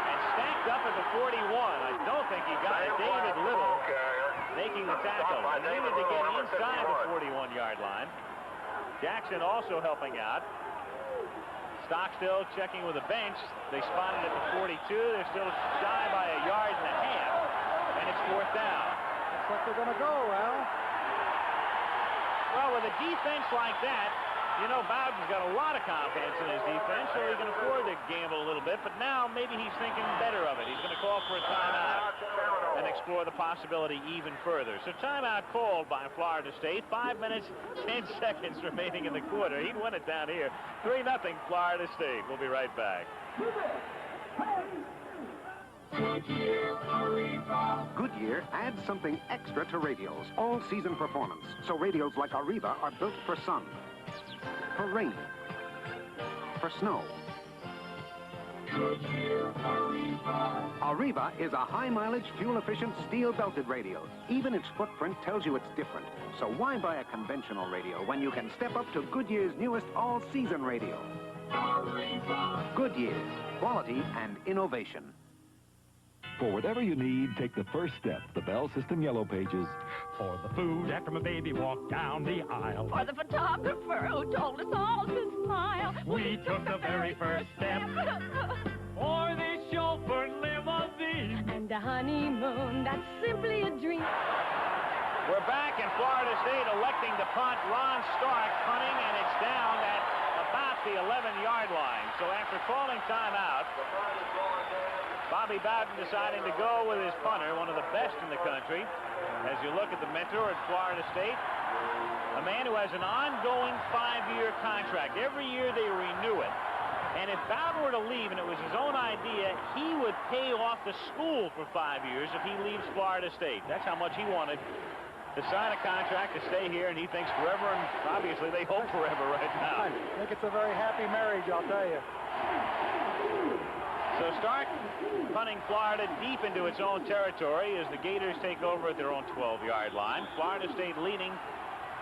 and stacked up at the 41. I don't think he got it. David Little making the tackle. He needed to get inside the 41-yard line. Jackson also helping out. Stockstill checking with the bench. They spotted at the 42. They're still shy by 1.5 yards, and it's 4th down. Looks like they're going to go, Al. Well, with a defense like that, you know, Bowden's got a lot of confidence in his defense, so he can afford to gamble a little bit, but now maybe he's thinking better of it. He's going to call for a timeout and explore the possibility even further. So timeout called by Florida State. 5 minutes, 10 seconds remaining in the quarter. He'd win it down here. 3-0 Florida State. We'll be right back. Goodyear adds something extra to radials. All-season performance. So radials like Arriva are built for sun, for rain, for snow. Arriva is a high-mileage, fuel-efficient, steel-belted radial. Even its footprint tells you it's different. So why buy a conventional radial when you can step up to Goodyear's newest all-season radial? Goodyear, quality and innovation. For whatever you need, take the first step. The Bell System Yellow Pages. For the food after my baby walked down the aisle. For the photographer who told us all to smile. We took the very first step. For this chauffeur limousine. And a honeymoon that's simply a dream. We're back, and Florida State electing to punt. Ron Stark punting, and it's down at about the 11-yard line. So after calling timeout, Bobby Bowden deciding to go with his punter, one of the best in the country. As you look at the mentor at Florida State, a man who has an ongoing 5-year contract. Every year they renew it. And if Bowden were to leave, and it was his own idea, he would pay off the school for 5 years if he leaves Florida State. That's how much he wanted to sign a contract to stay here, and he thinks forever, and obviously they hope forever right now. I think it's a very happy marriage, I'll tell you. So Stark punting Florida deep into its own territory as the Gators take over at their own 12-yard line. Florida State leading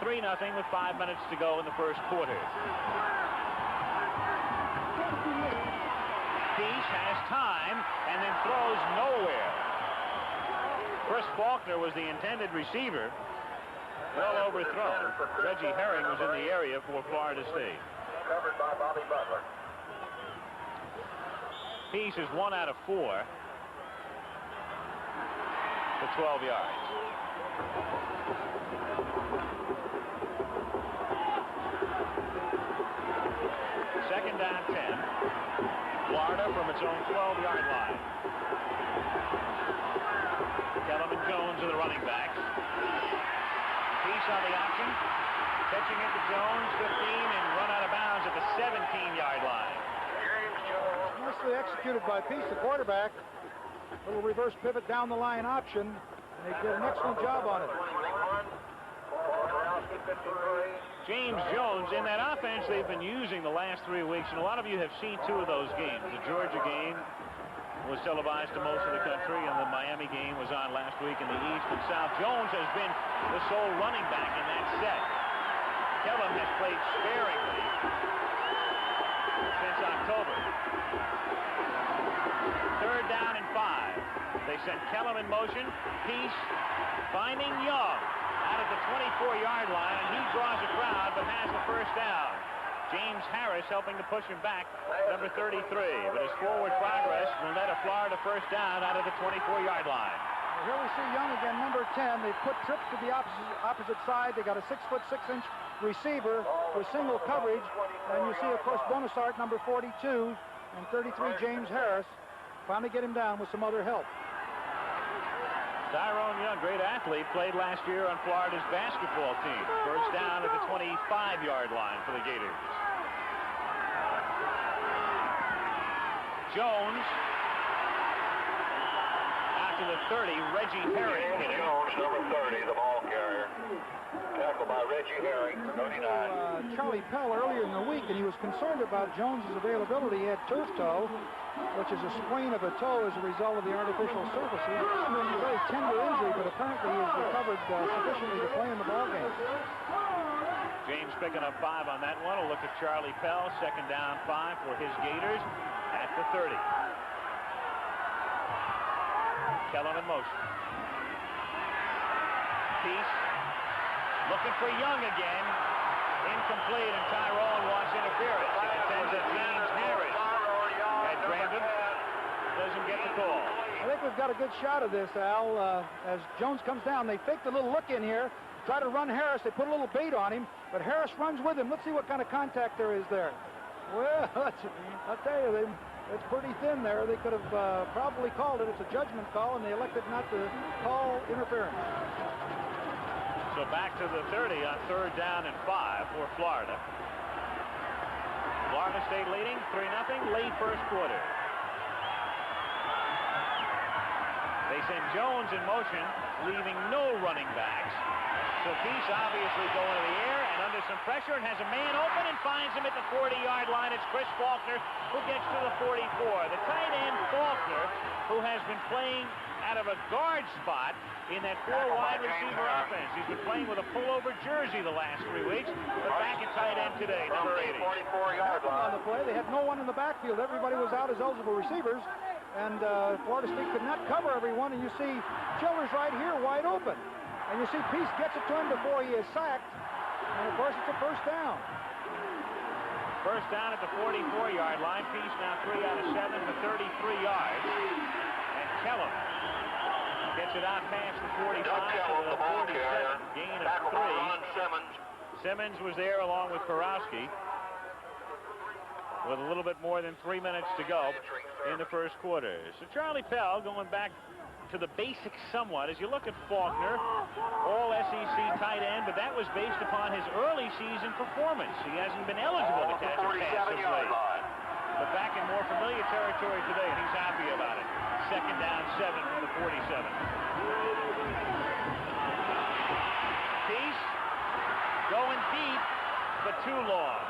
3-0 with 5 minutes to go in the first quarter. Peace has time and then throws nowhere. Chris Faulkner was the intended receiver. Well overthrown. Reggie Herring was in the area for Florida State. Covered by Bobby Butler. Peace is 1 out of 4 for 12 yards. Second down 10. Florida from its own 12-yard line. Kellerman Jones are the running backs. Peace on the option. Catching it to Jones, 15, and run out of bounds at the 17-yard line. Nicely executed by Peace, the quarterback. Little reverse pivot down the line option, and they did an excellent job on it. James Jones, in that offense they've been using the last 3 weeks, and a lot of you have seen 2 of those games. The Georgia game was televised to most of the country, and the Miami game was on last week in the East and South. Jones has been the sole running back in that set. Kellum has played sparingly since October. Third down and 5. They sent Kellum in motion. Peace finding Young out at the 24-yard line, and he draws a crowd but has the first down. James Harris helping to push him back, number 33. But his forward progress will net a Florida first down out of the 24-yard line. Here we see Young again, number 10. They put trips to the opposite side. They got a 6'6" receiver with single coverage. And you see, of course, Bonasart, number 42, and 33, James Harris, finally get him down with some other help. Tyrone Young, great athlete, played last year on Florida's basketball team. First down at the 25-yard line for the Gators. Jones out to the 30. Reggie Herring hit him. Jones, number 30, the ball carrier. Tackled by Reggie Herring, 39. Charlie Pell earlier in the week, and he was concerned about Jones's availability. He had turf toe, which is a sprain of a toe as a result of the artificial surface. It's a very tender injury, but apparently he's recovered sufficiently to play in the ballgame. James picking up 5 on that one. A look at Charlie Pell. Second down 5 for his Gators at the 30. Kellum in motion. Peace looking for Young again. Incomplete, and Tyrone wants interference. He contends that James Harris at Brandon doesn't get the call. I think we've got a good shot of this, Al. As Jones comes down, they faked a little look in here, try to run Harris. They put a little bait on him, but Harris runs with him. Let's see what kind of contact there is there. Well, I'll tell you, it's pretty thin there. They could have probably called it. It's a judgment call, and they elected not to call interference. So back to the 30 on third down and 5 for Florida. Florida State leading 3-0 late first quarter. They send Jones in motion, leaving no running backs. So Peace obviously going to the air and under some pressure and has a man open and finds him at the 40-yard line. It's Chris Faulkner who gets to the 44. The tight end Faulkner, who has been playing out of a guard spot in that 4-wide receiver offense. He's been playing with a pullover jersey the last 3 weeks, but back at tight end today, number 80. 44-yard line. On the play, they had no one in the backfield. Everybody was out as eligible receivers, and Florida State could not cover everyone, and you see Childers right here wide open. And you see Peace gets it to him before he is sacked, and of course it's a first down. First down at the 44-yard line. Peace now 3 out of 7 for 33 yards. And Kellum gets it out past the 45 to the 47. Gain of 3. Simmons was there along with Karowski with a little bit more than 3 minutes to go in the first quarter. So Charlie Pell going back to the basics somewhat as you look at Faulkner, all SEC tight end, but that was based upon his early season performance. He hasn't been eligible to catch a pass of late. But back in more familiar territory today, and he's happy about it. Second down 7 from the 47. Peace going deep, but too long.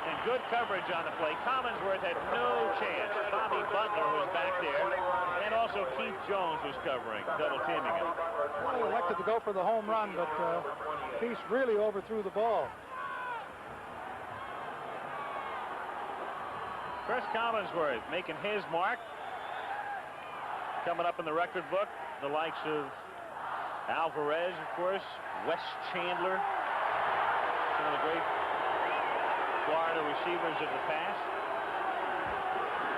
And good coverage on the play. Collinsworth had no chance. Bobby Butler was back there. And also Keith Jones was covering, double teaming him. Well, he elected to go for the home run, but Peace really overthrew the ball. Chris Collinsworth making his mark. Coming up in the record book, the likes of Alvarez, of course, Wes Chandler, some of the great Florida receivers of the past.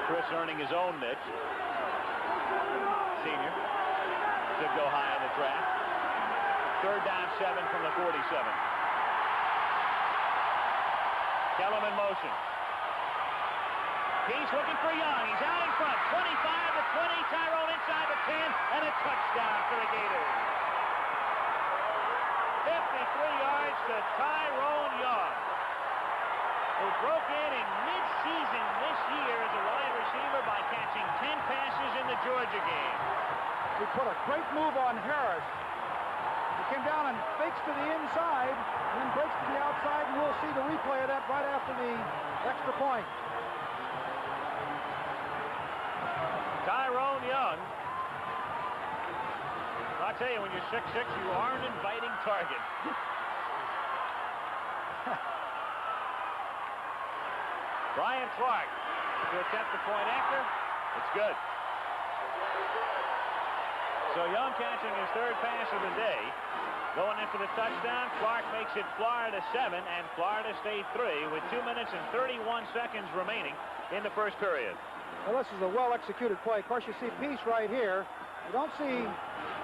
Chris earning his own niche. Senior. Should go high in the draft. Third down 7 from the 47. Kellum in motion. Peace looking for Young. He's out in front. 25 to 20. Tyrone inside the 10. And a touchdown for the Gators. 53 yards to Tyrone Young, who broke in mid-season this year as a wide receiver by catching 10 passes in the Georgia game. He put a great move on Harris. He came down and fakes to the inside, and then breaks to the outside, and we'll see the replay of that right after the extra point. Tyrone Young. I'll tell you, when you're 6'6", you are an inviting target. Brian Clark to attempt the point after. It's good. So Young catching his third pass of the day. Going in for the touchdown. Clark makes it Florida 7 and Florida State 3 with 2 minutes and 31 seconds remaining in the first period. Well, this is a well-executed play. Of course, you see Peace right here. You don't see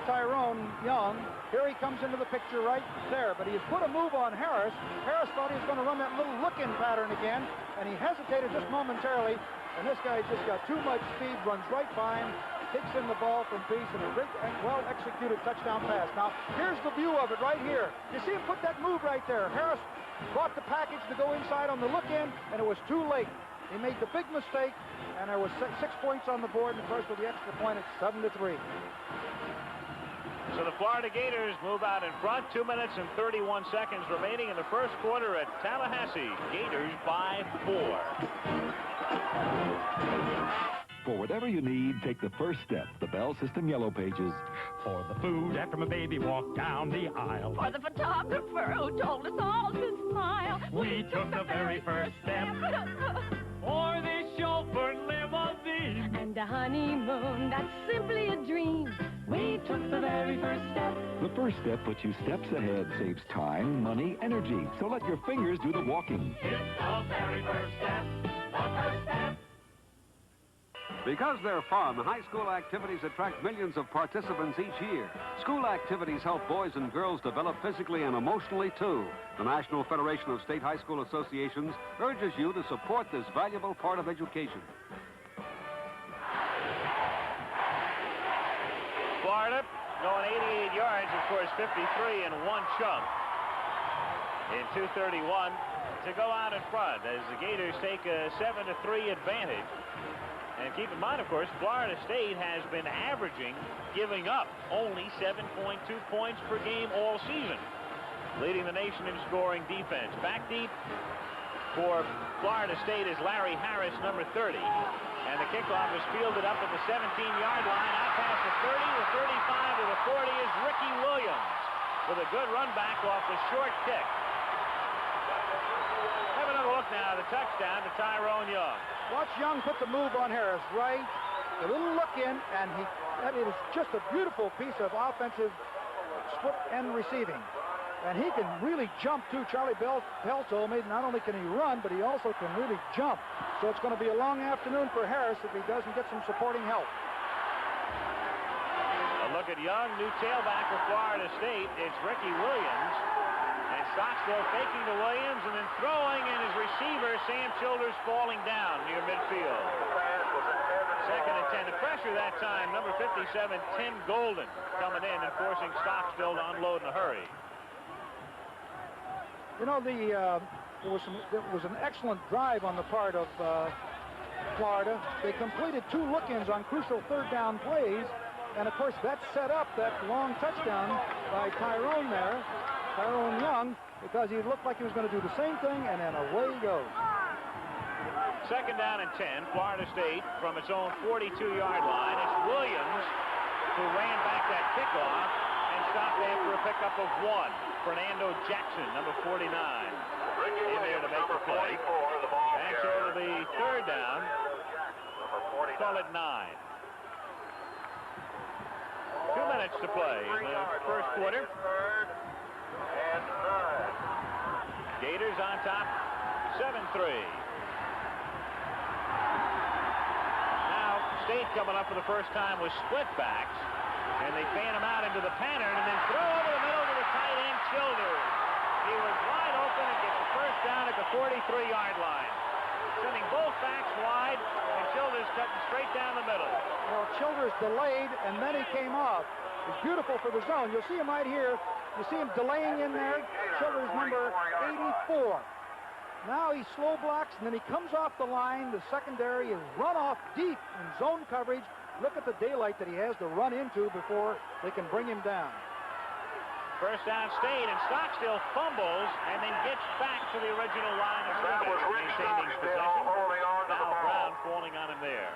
Tyrone Young. Here he comes into the picture right there, but he has put a move on Harris. Harris thought he was going to run that little look-in pattern again, and he hesitated just momentarily, and this guy just got too much speed, runs right by him, takes in the ball from Peace, and a great and well-executed touchdown pass. Now, here's the view of it right here. You see him put that move right there. Harris brought the package to go inside on the look-in, and it was too late. He made the big mistake, and there was 6 points on the board, and of course, with the extra point, it's 7-3. So the Florida Gators move out in front. 2 minutes and 31 seconds remaining in the first quarter at Tallahassee. Gators by 4. For whatever you need, take the first step. The Bell System Yellow Pages. For the food after my baby walked down the aisle. For the photographer who told us all to smile. We took the very first step. For this chauffeur limousine. And a honeymoon, that's simply a dream. We took the very first step. The first step puts you steps ahead, saves time, money, energy. So let your fingers do the walking. It's the very first step. The first step. Because they're fun, high school activities attract millions of participants each year. School activities help boys and girls develop physically and emotionally, too. The National Federation of State High School Associations urges you to support this valuable part of education. Florida going 88 yards, of course, 53 in one chunk in 2:31 to go out in front as the Gators take a 7-3 advantage. And keep in mind, of course, Florida State has been averaging giving up only 7.2 points per game all season, leading the nation in scoring defense. Back deep for Florida State is Larry Harris, number 30. And the kickoff is fielded up at the 17-yard line. Out past the 30, the 35, to the 40 is Ricky Williams with a good run back off the short kick. Have another look now, the touchdown to Tyrone Young. Watch Young put the move on Harris, right? A little look in, and it is just a beautiful piece of offensive split end receiving. And he can really jump, too. Charlie Bell told me not only can he run, but he also can really jump. So it's going to be a long afternoon for Harris if he doesn't get some supporting help. A look at Young, new tailback for Florida State. It's Ricky Williams. And Stockstill faking to Williams and then throwing, and his receiver, Sam Childers, falling down near midfield. Second and 10. The pressure that time, number 57, Tim Golden, coming in and forcing Stockstill to unload in a hurry. You know, there was an excellent drive on the part of Florida. They completed 2 look-ins on crucial third down plays, and of course that set up that long touchdown by Tyrone Young, because he looked like he was going to do the same thing, and then away he goes. Second down and 10, Florida State from its own 42-yard line. It's Williams who ran back that kickoff and stopped there for a pickup of 1. Fernando Jackson, number 49, in there to make the play. And so it'll be third down. Call it 9. 2 minutes to play in the first quarter. Gators on top, 7-3. Now, State coming up for the first time with split backs, and they fan him out into the pattern and then throw over the middle to the tight end, Childers. He was wide open and gets the first down at the 43-yard line. Sending both backs wide, and Childers cutting straight down the middle. Well, Childers delayed, and then he came off. It's beautiful for the zone. You'll see him right here. You see him delaying in there. Childers number 84. Now he slow blocks, and then he comes off the line. The secondary is run off deep in zone coverage. Look at the daylight that he has to run into before they can bring him down. First down State, and Stockstill fumbles and then gets back to the original line of scrimmage, maintaining possession. Val Brown falling on him there.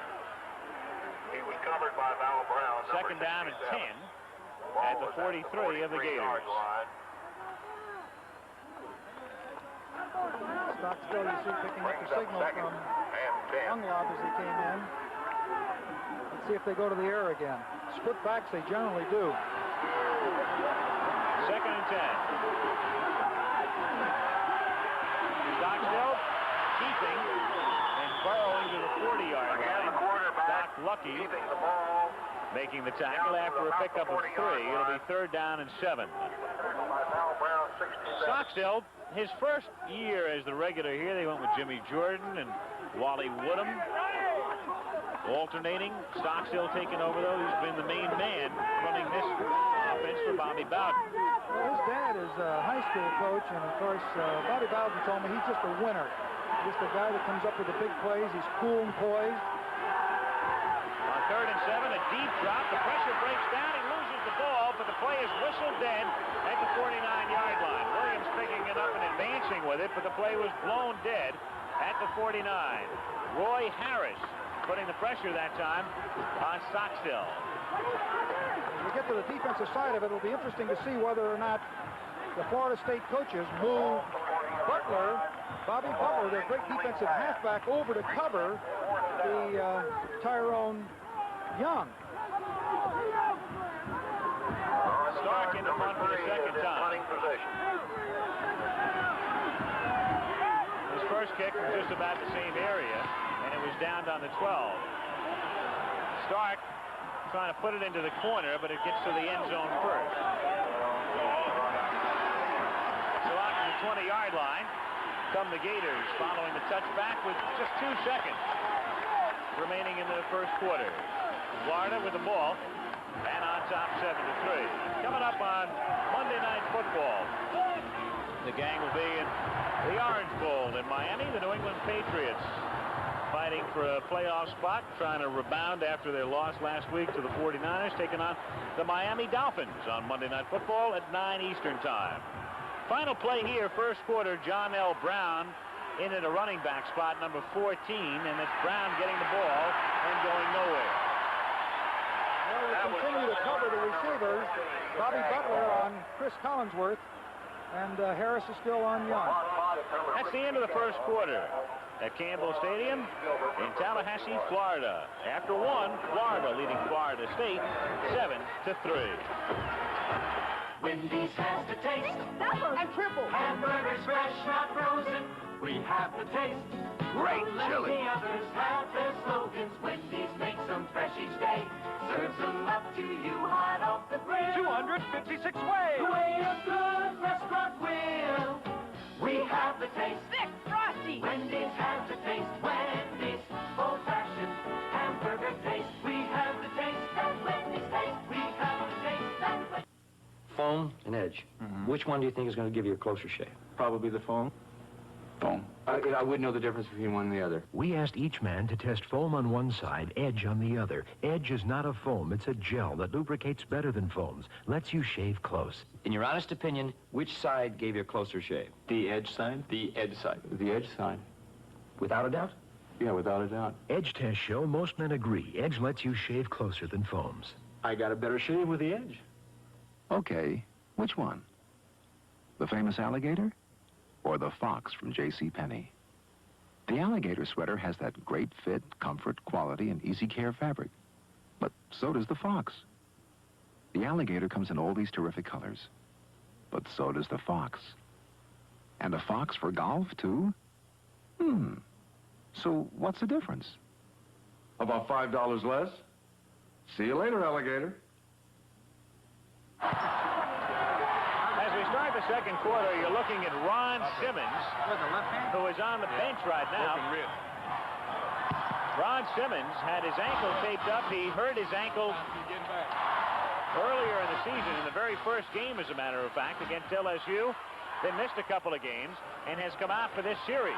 He was covered by Val Brown. Second down and 10 at the 43 of the Gators. Stockstill, you see, picking up the signal from Younglob as he came in. Let's see if they go to the air again. Split backs, they generally do. 2nd and 10. Stockstill keeping and burrowing to the 40-yard line. Doc Lucky making the tackle after a pickup of 3. It'll be 3rd down and 7. Stockstill, his first year as the regular here, they went with Jimmy Jordan and Wally Woodham alternating. Stockstill taking over, though. He's been the main man running this offense for Bobby Bowden. Well, his dad is a high school coach, and of course, Bobby Bowden told me he's just a winner. Just a guy that comes up with the big plays. He's cool and poised. On 3rd and 7, a deep drop. The pressure breaks down. He loses the ball, but the play is whistled dead at the 49-yard line. Williams picking it up and advancing with it, but the play was blown dead at the 49. Roy Harris putting the pressure that time on Stockstill. When we get to the defensive side of it, it'll be interesting to see whether or not the Florida State coaches move Bobby Butler, their great defensive halfback, over to cover the Tyrone Young. Stark in the front for the 2nd time. His first kick was just about the same area, and it was downed on the 12. Stark trying to put it into the corner, but it gets to the end zone first. So out to the 20-yard line come the Gators, following the touchback with just 2 seconds remaining in the first quarter. Florida with the ball, and on top 7-3. Coming up on Monday Night Football, the gang will be in the Orange Bowl in Miami. The New England Patriots fighting for a playoff spot, trying to rebound after their loss last week to the 49ers, taking on the Miami Dolphins on Monday Night Football at 9 Eastern time. Final play here, first quarter, John L. Brown in at a running back spot, number 14, and it's Brown getting the ball and going nowhere. Well, they continue to cover the receivers. Bobby Butler on Chris Collinsworth, and Harris is still on Young. That's the end of the first quarter at Campbell Stadium in Tallahassee, Florida. After 1, Florida leading Florida State 7-3. Wendy's has the taste. Double and triple. Hamburgers fresh, not frozen. We have the taste. Great chili. The others have their slogans. Wendy's makes them fresh each day. Serves them up to you hot off the grill. 256 ways. The way a good restaurant will. We have the taste. Thick, frosty. Wendy's has the taste. Wendy's old-fashioned hamburger taste. We have the taste that Wendy's taste. We have the taste that Wendy's. Foam and edge. Which one do you think is going to give you a closer shave? Probably the foam. Foam. I wouldn't know the difference between one and the other. We asked each man to test foam on one side, edge on the other. Edge is not a foam, it's a gel that lubricates better than foams, lets you shave close. In your honest opinion, which side gave you a closer shave? The edge side? The edge side. The edge side. Without a doubt? Yeah, without a doubt. Edge tests show most men agree. Edge lets you shave closer than foams. I got a better shave with the edge. Okay, which one? The famous alligator or the fox from J.C.Penney? The alligator sweater has that great fit, comfort, quality, and easy care fabric. But so does the fox. The alligator comes in all these terrific colors. But so does the fox. And a fox for golf, too? So what's the difference? About $5 less. See you later, alligator. As we start the second quarter, you're looking at Ron Simmons, who is on the bench right now. Ron Simmons had his ankle taped up. He hurt his ankle earlier in the season, in the very first game, as a matter of fact, against LSU. Then missed a couple of games and has come out for this series.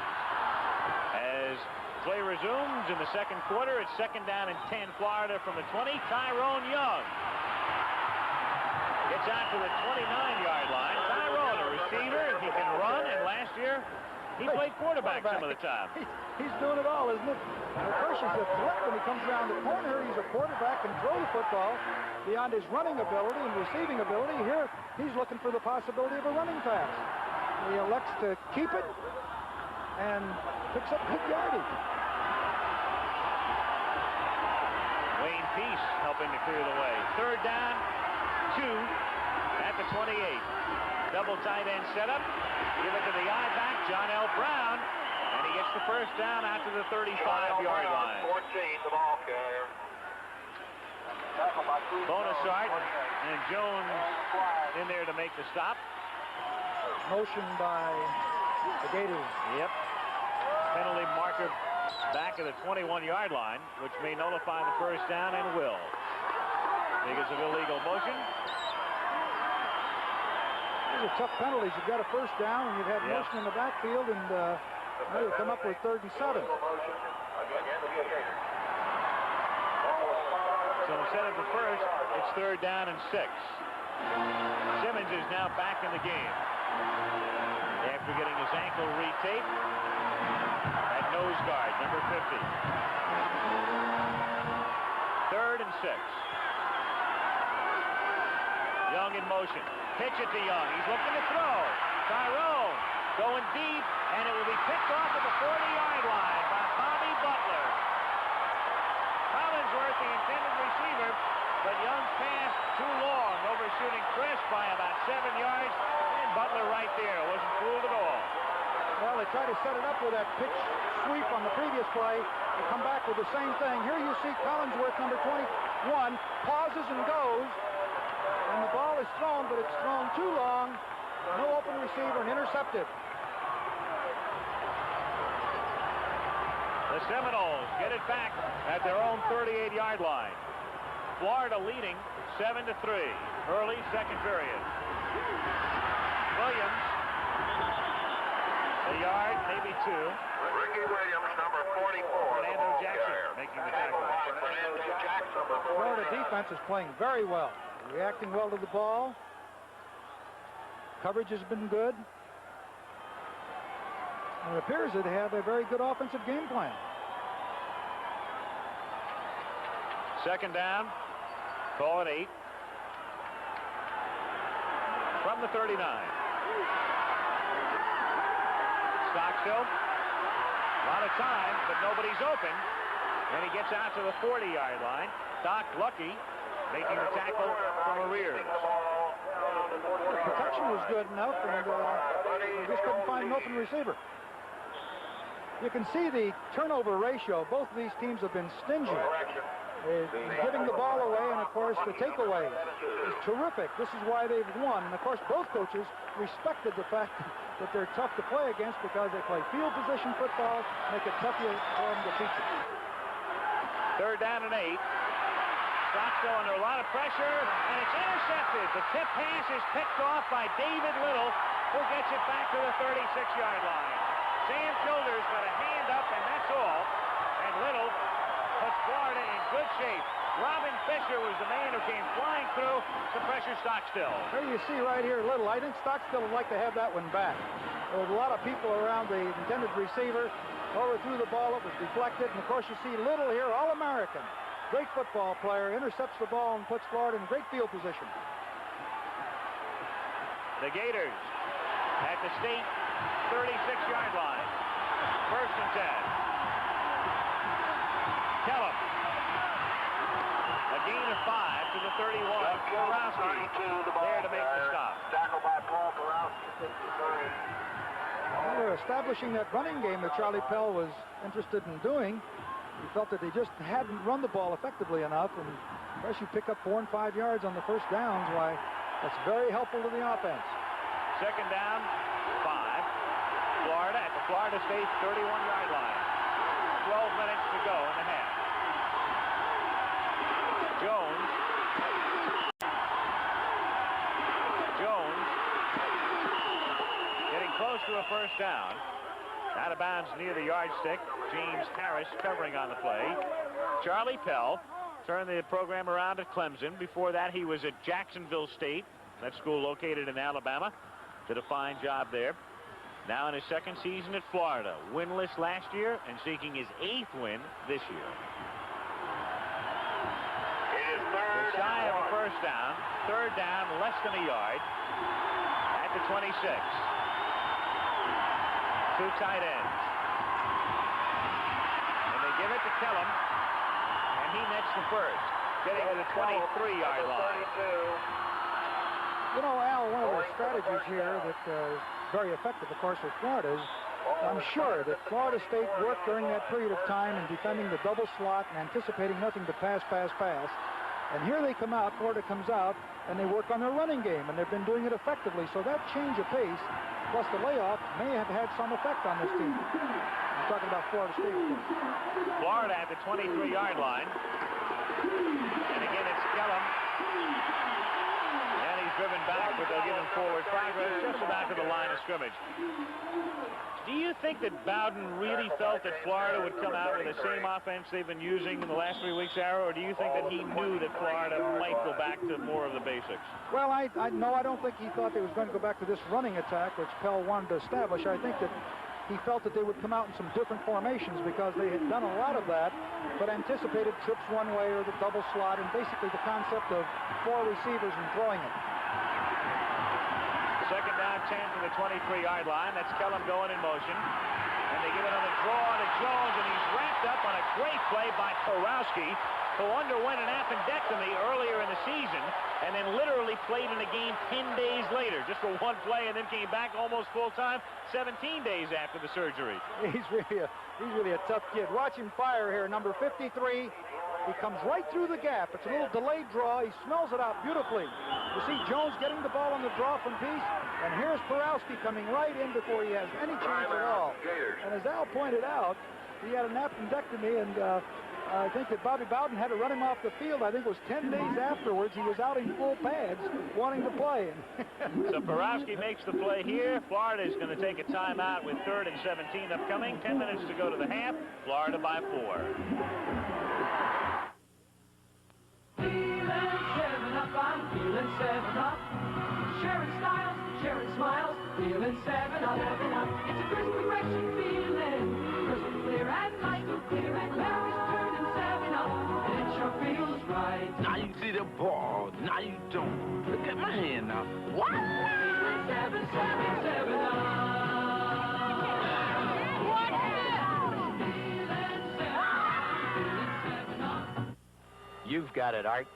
As play resumes in the second quarter, it's 2nd down and 10, Florida from the 20. Tyrone Young gets out to the 29-yard line. Tyrone, a receiver, he can run, and last year he played quarterback some of the time. He's doing it all, isn't it? First he's a threat when he comes around the corner. He's a quarterback and throw the football beyond his running ability and receiving ability. Here, he's looking for the possibility of a running pass. He elects to keep it and picks up good yardage. Wayne Peace helping to clear the way. 3rd down, 2. at the 28. Double tight end setup. Give it to the I-back, John L. Brown. And he gets the first down out to the 35-yard line. 14, the ball carrier. Bonasart and Jones in there to make the stop. Motion by the Gators. Yep. Penalty marker back at the 21-yard line, which may nullify the first down and will. Because of illegal motion. These are tough penalties. You've got a first down, and you've had motion in the backfield, and now you come up with 3rd and 7. So instead of the first, it's 3rd down and 6. Simmons is now back in the game after getting his ankle retaped at nose guard, number 50. 3rd and 6. Young in motion. Pitch it to Young. He's looking to throw. Tyrone going deep, and it will be picked off at the 40-yard line by Bobby Butler. Collinsworth, the intended receiver, but Young's pass too long, overshooting Chris by about 7 yards, and Butler right there. Wasn't fooled at all. Well, they tried to set it up with that pitch sweep on the previous play. They come back with the same thing. Here you see Collinsworth, number 21, pauses and goes. And the ball is thrown, but it's thrown too long. No open receiver and intercepted. The Seminoles get it back at their own 38-yard line. Florida leading 7-3. Early second period. Williams, a yard, maybe 2. Ricky Williams, number 44. Fernando Jackson making the tackle. Fernando Jackson, number 49. Florida defense is playing very well. Reacting well to the ball. Coverage has been good. And it appears that they have a very good offensive game plan. Second down. Call it 8. From the 39. Stockstill. A lot of time, but nobody's open. And he gets out to the 40-yard line. Doc Lucky making the tackle from the rear. The protection was good enough, and they just couldn't find an open receiver. You can see the turnover ratio. Both of these teams have been stingy. Giving the ball away, and of course the takeaway is terrific. This is why they've won. And of course both coaches respected the fact that they're tough to play against because they play field position football, make it tough for them to teach it. 3rd down and 8. Stockstill under a lot of pressure, and it's intercepted. The tip pass is picked off by David Little, who gets it back to the 36-yard line. Sam Childers got a hand up, and that's all. And Little puts Florida in good shape. Robin Fisher was the man who came flying through to pressure Stockstill. There you see right here, Little. I think Stockstill would like to have that one back. There was a lot of people around the intended receiver. Overthrew the ball, it was deflected, and of course you see Little here, All-American. Great football player, intercepts the ball and puts Florida in great field position. The Gators at the state 36-yard line. 1st and 10. Kellum. A gain of 5 to the 31. Borowski there to make the stop. Tackled by Paul Borowski. Well, they're establishing that running game that Charlie Pell was interested in doing. He felt that they just hadn't run the ball effectively enough, and unless you pick up 4 and 5 yards on the first downs, why, that's very helpful to the offense. Second down, 5. Florida at the Florida State 31-yard line. 12 minutes to go in the half. Jones. Getting close to a first down. Out of bounds near the yardstick. James Harris covering on the play. Charlie Pell turned the program around at Clemson. Before that, he was at Jacksonville State, that school located in Alabama. Did a fine job there. Now in his second season at Florida. Winless last year and seeking his 8th win this year. They're shy of a first down. 3rd down, less than a yard. At the 26. 2 tight ends. And they give it to Kellum, and he nets the first, getting to the 23-yard line. You know, Al, one of the strategies here that is very effective, of course, with Florida is I'm sure that Florida State worked during that period of time in defending the double slot and anticipating nothing but pass, pass, pass. And here they come out, Florida comes out, and they work on their running game, and they've been doing it effectively. So that change of pace, plus the layoff, may have had some effect on this team. I'm talking about Florida State. Florida at the 23-yard line. And again, it's Kellum. And he's driven back, but they'll give him forward progress just about to the line of scrimmage. Do you think that Bowden really felt that Florida would come out with the same offense they've been using in the last 3 weeks, Arrow, or do you think that he knew that Florida might go back to more of the basics? Well, no, I don't think he thought they was going to go back to this running attack, which Pell wanted to establish. I think that he felt that they would come out in some different formations because they had done a lot of that, but anticipated trips one way or the double slot, and basically the concept of 4 receivers and throwing it. Second down, 10 to the 23-yard line. That's Kellum going in motion. And they give it on the draw to Jones, and he's wrapped up on a great play by Porowski, who underwent an appendectomy earlier in the season, and then literally played in a game 10 days later, just for one play, and then came back almost full-time 17 days after the surgery. He's really a tough kid. Watch him fire here, number 53. He comes right through the gap. It's a little delayed draw. He smells it out beautifully. You see Jones getting the ball on the draw from Peace, and here's Porowski coming right in before he has any chance at all. And as Al pointed out, he had an appendectomy, and I think that Bobby Bowden had to run him off the field. I think it was 10 days afterwards. He was out in full pads wanting to play. So Porowski makes the play here. Florida is going to take a timeout with 3rd and 17 upcoming. 10 minutes to go to the half. Florida by 4. I'm feeling 7-Up. Sharing styles, sharing smiles, feeling 7-Up. It's a crisp, refreshing feeling. Crisp, clear, and light, so clear, and memories turning 7-Up. And it sure feels right. Now you see the ball, now you don't. Look at my hand now. What? Feeling 7-Up. You've got it, Art.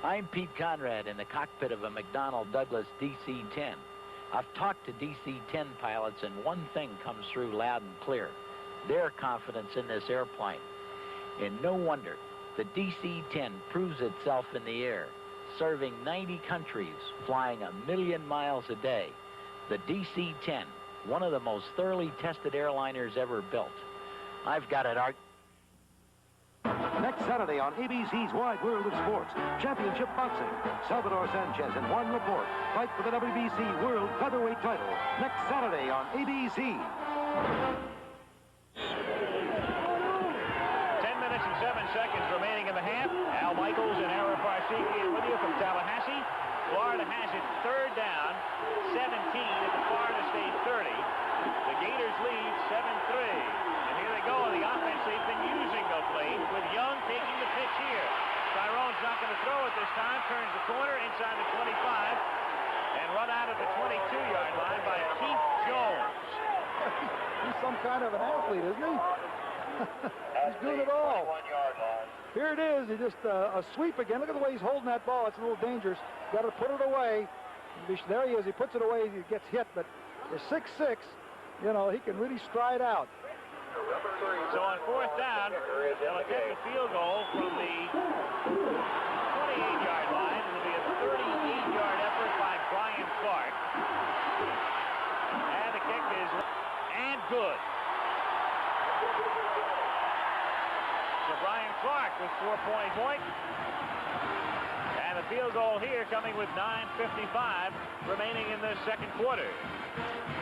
I'm Pete Conrad in the cockpit of a McDonnell Douglas DC-10. I've talked to DC-10 pilots, and one thing comes through loud and clear: their confidence in this airplane. And no wonder. The DC-10 proves itself in the air, serving 90 countries, flying 1 million miles a day. The DC-10, one of the most thoroughly tested airliners ever built. I've got it, Art. Next Saturday on ABC's Wide World of Sports, championship boxing. Salvador Sanchez and Juan Laporte fight for the WBC World Featherweight title. Next Saturday on ABC. 10 minutes and 7 seconds remaining in the half. Al Michaels and Ara Farsikian with you from Tallahassee. Florida has it 3rd down, 17 at the Florida State 30. The Gators lead 7-3. Go the offense they've been using of late, with Young taking the pitch here. Tyrone's not going to throw it this time. Turns the corner inside the 25 and run out of the 22-yard line by Keith Jones. He's some kind of an athlete, isn't he? He's doing it all. Here it is. He just a sweep again. Look at the way he's holding that ball. It's a little dangerous. Got to put it away. There he is. He puts it away. He gets hit, but for 6'6", you know, he can really stride out. So on 4th down, they'll attempt a field goal from the 28-yard line. It'll be a 38-yard effort by Brian Clark. And the kick is and good. So Brian Clark with 4-point. And the field goal here coming with 9:55 remaining in the second quarter.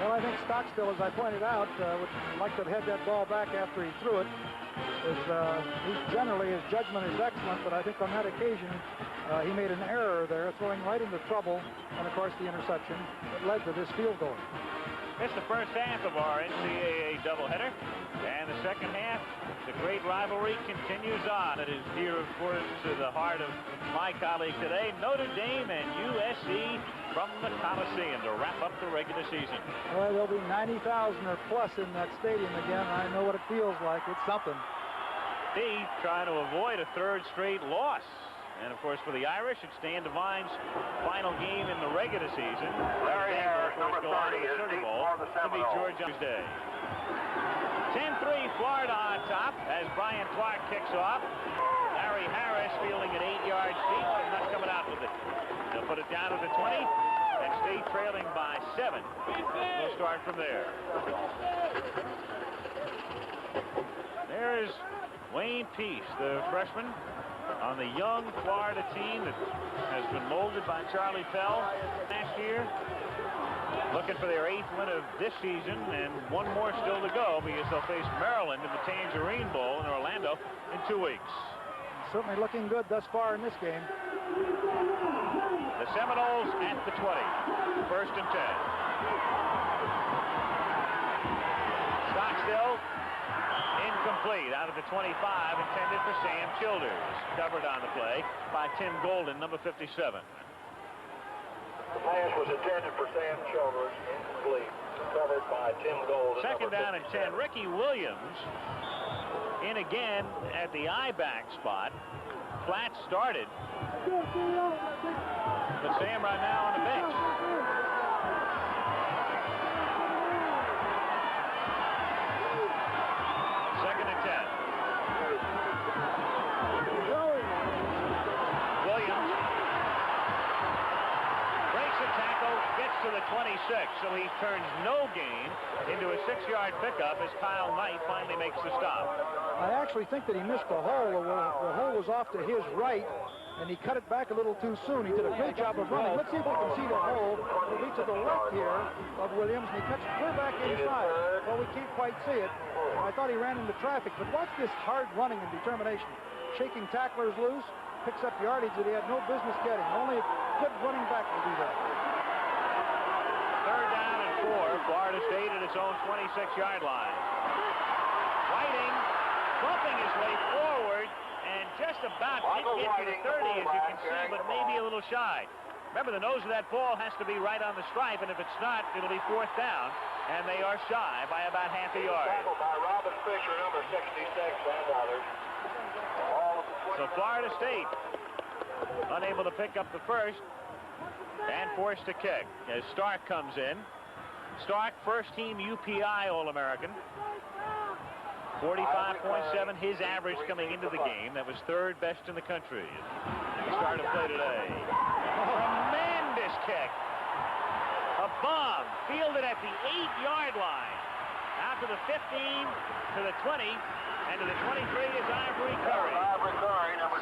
Well, I think Stockstill, as I pointed out, would like to have had that ball back after he threw it. Generally, his judgment is excellent, but I think on that occasion, he made an error there, throwing right into trouble, and, of course, the interception that led to this field goal. It's the first half of our NCAA doubleheader, and the second half, the great rivalry continues on. It is dear, of course, to the heart of my colleague today, Notre Dame and USC from the Coliseum to wrap up the regular season. Well, there'll be 90,000 or plus in that stadium again. I know what it feels like. It's something. Steve trying to avoid a 3rd straight loss. And, of course, for the Irish, it's Dan Devine's final game in the regular season. Larry Harris, number go on to 30, the is Sugar deep Bowl for the to beat Seminoles. Georgia Day. 10-3 Florida on top as Brian Clark kicks off. Larry Harris fielding it 8 yards deep and not coming out with it. They'll put it down to the 20 and stay trailing by 7. We'll start from there. There's Wayne Peace, the freshman, on the young Florida team that has been molded by Charlie Pell last year. Looking for their 8th win of this season, and one more still to go because they'll face Maryland in the Tangerine Bowl in Orlando in 2 weeks. Certainly looking good thus far in this game. The Seminoles at the 20. 1st and 10. Stockstill incomplete out of the 25, intended for Sam Childers. Covered on the play by Tim Golden, number 57. The pass was intended for Sam Childers, incomplete, covered by Tim Golden. 2nd down and 10. Ricky Williams in again at the I-back spot. Flat started, but Sam right now on the bench. Second and 10. Williams breaks a tackle, gets to the 26, so he turns no gain into a 6-yard pickup as Kyle Knight finally makes the stop. I actually think that he missed the hole. The hole was off to his right, and he cut it back a little too soon. He did a great job of running. Let's see if we can see the hole. It'll be to the left here of Williams, and he cuts clear back inside. Well, we can't quite see it. I thought he ran into traffic, but watch this hard running and determination. Shaking tacklers loose, picks up yardage that he had no business getting. Only a good running back will do that. 3rd down and 4. Florida State at its own 26-yard line. Whiting bumping his way forward and just about didn't get to the 30, as you can see, but maybe a little shy. Remember, the nose of that ball has to be right on the stripe, and if it's not, it'll be 4th down, and they are shy by about half a yard. Tackled by Robin Fisher, number 66, and others. So Florida State unable to pick up the first and forced to kick as Stark comes in. Stark, first-team UPI All-American. 45.7 his average coming into the game. That was 3rd best in the country. He started play today. Tremendous kick. A bomb fielded at the 8-yard line. Out to the 15, to the 20, and to the 23 is Ivory Curry.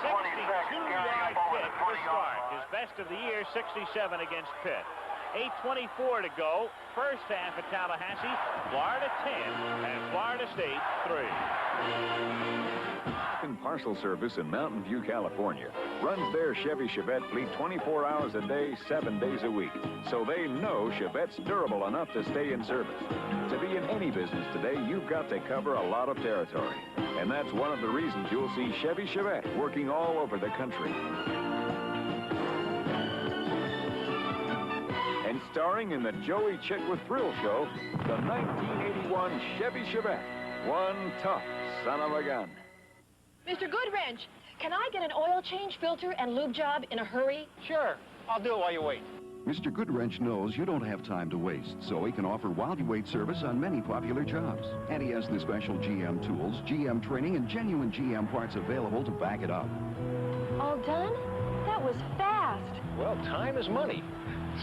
62-yard kick for Stark. His best of the year, 67 against Pitt. 8:24 to go. First half at Tallahassee. Florida 10 and Florida State 3. Parcel Service in Mountain View, California runs their Chevy Chevette fleet 24 hours a day, 7 days a week. So they know Chevette's durable enough to stay in service. To be in any business today, you've got to cover a lot of territory. And that's one of the reasons you'll see Chevy Chevette working all over the country. And starring in the Joey Chick with Thrill show, the 1981 Chevy Chevette. One tough son of a gun. Mr. Goodwrench, can I get an oil change, filter, and lube job in a hurry? Sure. I'll do it while you wait. Mr. Goodwrench knows you don't have time to waste, so he can offer while you wait service on many popular jobs. And he has the special GM tools, GM training, and genuine GM parts available to back it up. All done? That was fast. Well, time is money,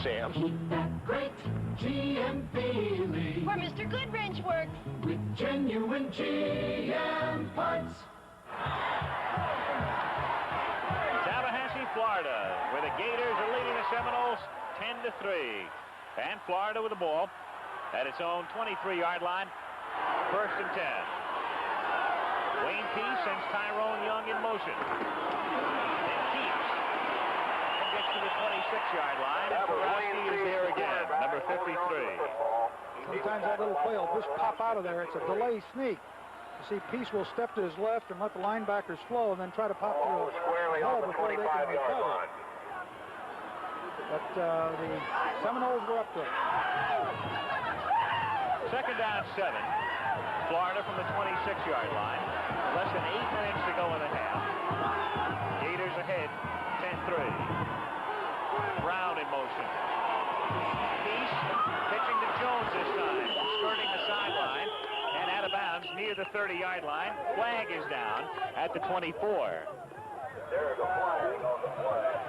Sam. Keep that great GM feeling. Where Mr. Goodwrench works. With genuine GM parts. Tallahassee, Florida, where the Gators are leading the Seminoles 10-3. And Florida with the ball at its own 23-yard line. 1st and 10. Wayne Peace sends Tyrone Young in motion. And keeps. And gets to the 26-yard line. And Borowski is there again, number 53. Sometimes that little play will just pop out of there. It's a delay sneak. You see, Peace will step to his left and let the linebackers flow and then try to pop through a hole before they can recover. But the Seminoles were up to it. 2nd down, 7. Florida from the 26-yard line. Less than 8 minutes to go in the half. Gators ahead the 30-yard line. Flag is down at the 24. There's a flag on the flag.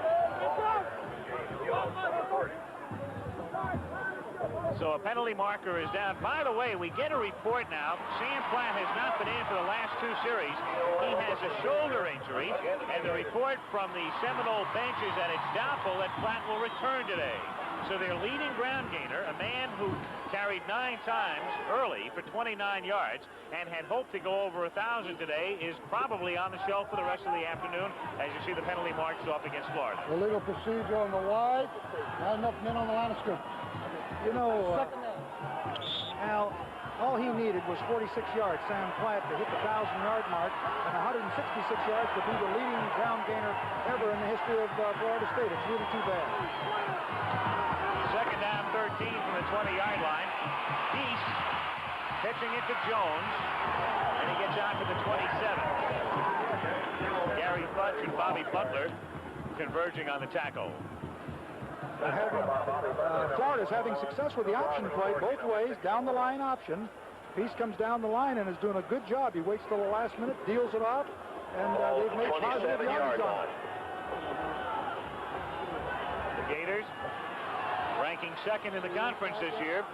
So a penalty marker is down. By the way, we get a report now. Sam Platt has not been in for the last 2 series. He has a shoulder injury, and the report from the Seminole bench is that it's doubtful that Platt will return today. So their leading ground gainer, a man who carried 9 times early for 29 yards and had hoped to go over 1,000 today, is probably on the shelf for the rest of the afternoon as you see the penalty marks off against Florida. Illegal procedure on the wide. Not enough men on the line of scrimmage. You know, Al, all he needed was 46 yards, Sam Platt, to hit the 1,000-yard mark, and 166 yards to be the leading ground gainer ever in the history of Florida State. It's really too bad. Second down, 13 from the 20-yard line. Peace pitching it to Jones, and he gets out to the 27. Gary Futch and Bobby Butler converging on the tackle. Florida's having success with the option play both ways, down the line option. Peace comes down the line and is doing a good job. He waits till the last minute, deals it off, and they've made positive yards on it. The Gators, ranking second in the conference this year,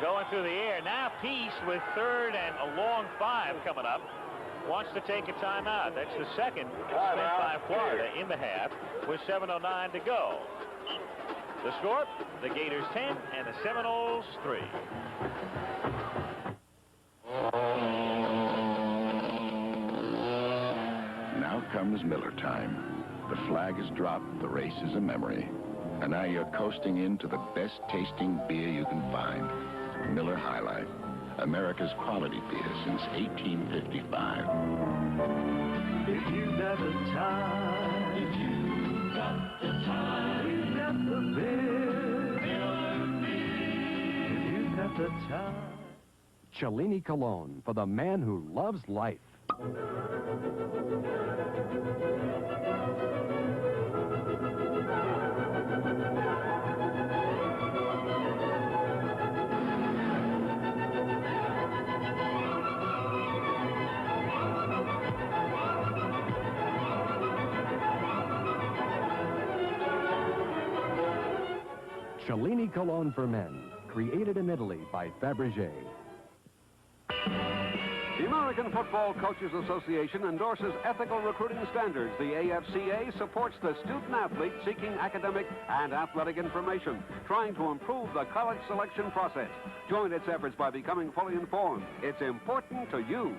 going through the air. Now Peace with third and a long 5 coming up. Wants to take a timeout. That's the second spent by Florida in the half with 7:09 to go. The score, the Gators 10 and the Seminoles 3. Now comes Miller time. The flag is dropped, the race is a memory. And now you're coasting into the best tasting beer you can find. Miller High Life, America's quality beer since 1855. If you got the time, if you got the time, you got the beer, if you got the time. Cellini Cologne for the man who loves life. Cellini Cologne for men, created in Italy by Fabergé. The American Football Coaches Association endorses ethical recruiting standards. The AFCA supports the student-athlete seeking academic and athletic information, trying to improve the college selection process. Join its efforts by becoming fully informed. It's important to you.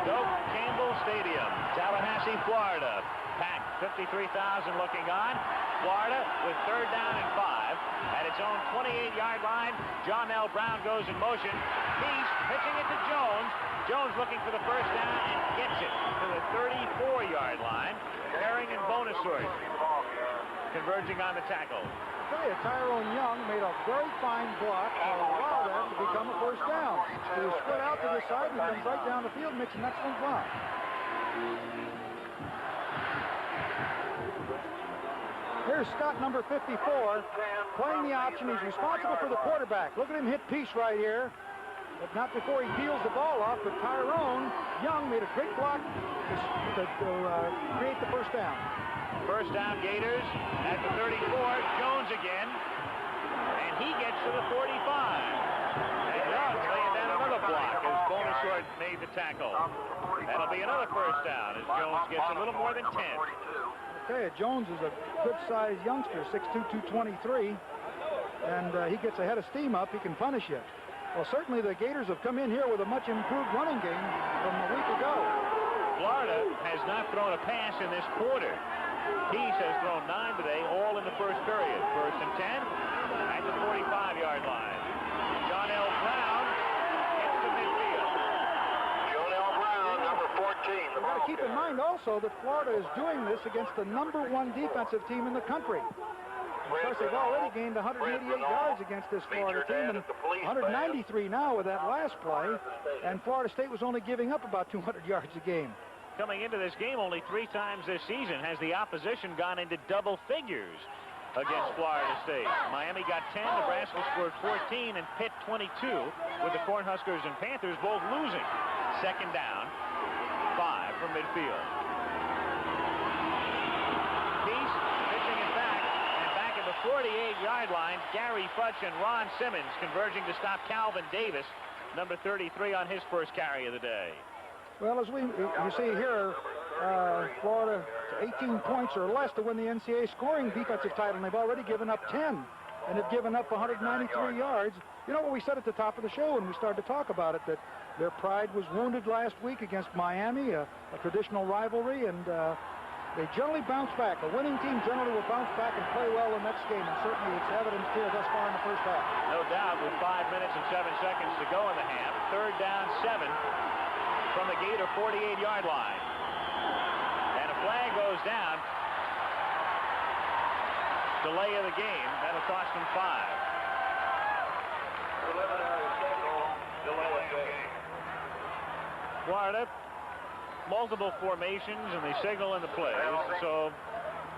Doak Campbell Stadium, Tallahassee, Florida. Packed, 53,000 looking on. Florida with third down and 5. At its own 28-yard line, John L. Brown goes in motion. Peace pitching it to Jones. Jones looking for the first down and gets it to the 34-yard line. Herring and Bonasort converging on the tackle. I'll tell you, Tyrone Young made a very fine block to allow that to become a first down. He was spread out to the side, he comes right down the field, makes an excellent block. Here's Scott, number 54, playing the option. He's responsible for the quarterback. Look at him hit Peace right here, but not before he peels the ball off. But Tyrone Young made a great block to create the first down. First down, Gators at the 34. Jones again, and he gets to the 45. And Young laying down another block as Bonasort made the tackle. That'll be another first down as Jones gets a little more than 10. Okay, Jones is a good-sized youngster, 6'2", 223, and he gets a head of steam up. He can punish it. Well, certainly the Gators have come in here with a much-improved running game from a week ago. Florida has not thrown a pass in this quarter. Peace has thrown 9 today, all in the first period. First and 10 at the 45-yard line. John L. Brown gets to midfield. John L. Brown, number 14. We've got to keep in mind also that Florida is doing this against the #1 defensive team in the country. Of course, they've already gained 188 yards against this Florida team, and 193 now with that last play, and Florida State was only giving up about 200 yards a game. Coming into this game only 3 times this season has the opposition gone into double figures against Florida State. Miami got 10, Nebraska scored 14, and Pitt 22, with the Cornhuskers and Panthers both losing. Second down, 5 from midfield. Peace pitching it back, and back at the 48-yard line, Gary Futch and Ron Simmons converging to stop Calvin Davis, number 33, on his first carry of the day. Well, as you see here, Florida 18 points or less to win the NCAA scoring defensive title, and they've already given up 10, and have given up 193 yards. You know what we said at the top of the show when we started to talk about it, that their pride was wounded last week against Miami, a traditional rivalry, and they generally bounce back. A winning team generally will bounce back and play well the next game, and certainly it's evidenced here thus far in the first half. No doubt, with 5 minutes and 7 seconds to go in the half. Third down, 7 from the Gator 48-yard line. And a flag goes down. Delay of the game. That'll cost them 5. Florida, multiple formations, and they signal in the plays, so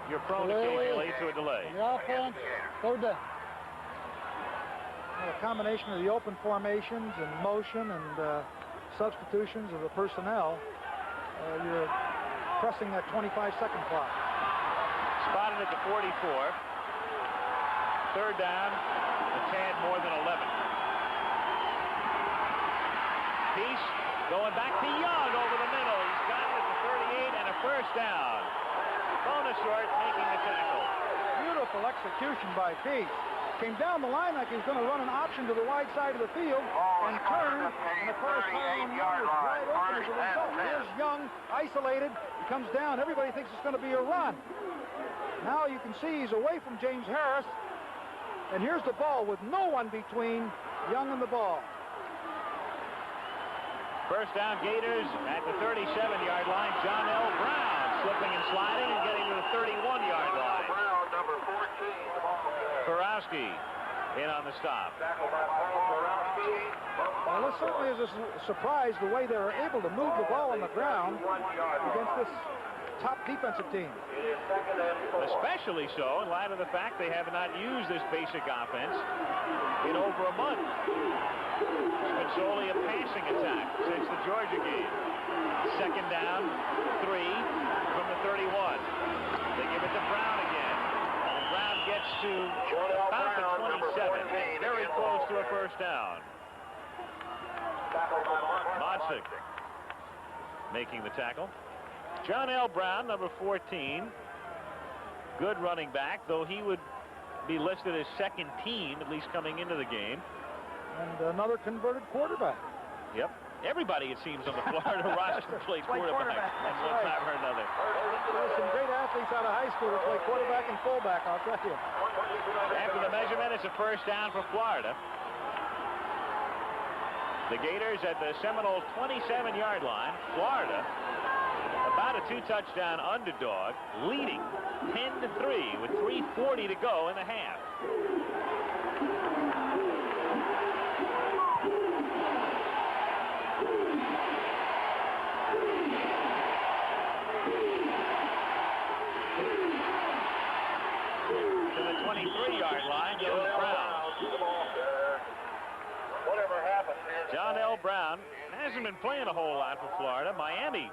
you're prone occasionally to a delay. The offense, third down. A combination of the open formations and motion and substitutions of the personnel, you're pressing that 25-second clock. Spotted at the 44. Third down, a tad more than 11. Peace going back to Young over the middle. He's got it at the 38 and a first down. Bonasort making the tackle. Beautiful execution by Peace. Came down the line like he was going to run an option to the wide side of the field and turn, and of course, Young was wide open as a result. Here's Young isolated. He comes down. Everybody thinks it's going to be a run. Now you can see he's away from James Harris, and here's the ball with no one between Young and the ball. First down, Gators at the 37-yard line. John L. Brown slipping and sliding and getting to the 31-yard line. Kurowski in on the stop. Well, this certainly is a surprise the way they're able to move the ball on the ground against this top defensive team. Especially so in light of the fact they have not used this basic offense in over a month. It's been solely a passing attack since the Georgia game. Second down, 3 from the 31. They give it to Brown again. And Brown gets to about the 27. Very close to a first down. Modsick making the tackle. John L. Brown, number 14. Good running back, though he would be listed as second team, at least coming into the game. And another converted quarterback. Yep. Everybody, it seems, on the Florida roster played quarterback at one time or another. There's some great athletes out of high school that play quarterback and fullback, I'll tell you. After the measurement, it's a first down for Florida. The Gators at the Seminoles 27-yard line. Florida, about a 2-touchdown underdog, leading 10-3 with 3:40 to go in the half. To the 23-yard line goes Brown. John L. Brown hasn't been playing a whole lot for Florida. Miami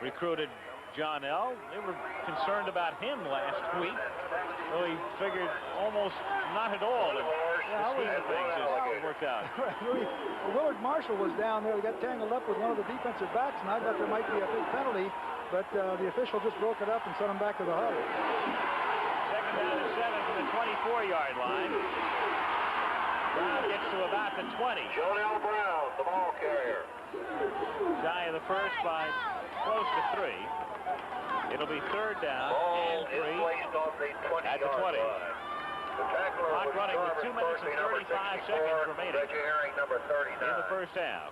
recruited John L. They were concerned about him last week. So he figured almost not at all. The scheme of things has worked out. Willard Marshall was down there. He got tangled up with one of the defensive backs, and I thought there might be a big penalty, but the official just broke it up and sent him back to the huddle. Second down and 7 from the 24-yard line. Brown gets to about the 20. John L. Brown, the ball carrier. Shy of the first by close to 3. It'll be third down and 3 at the 20. Clock running with 2 minutes and 35 seconds remaining in the first half.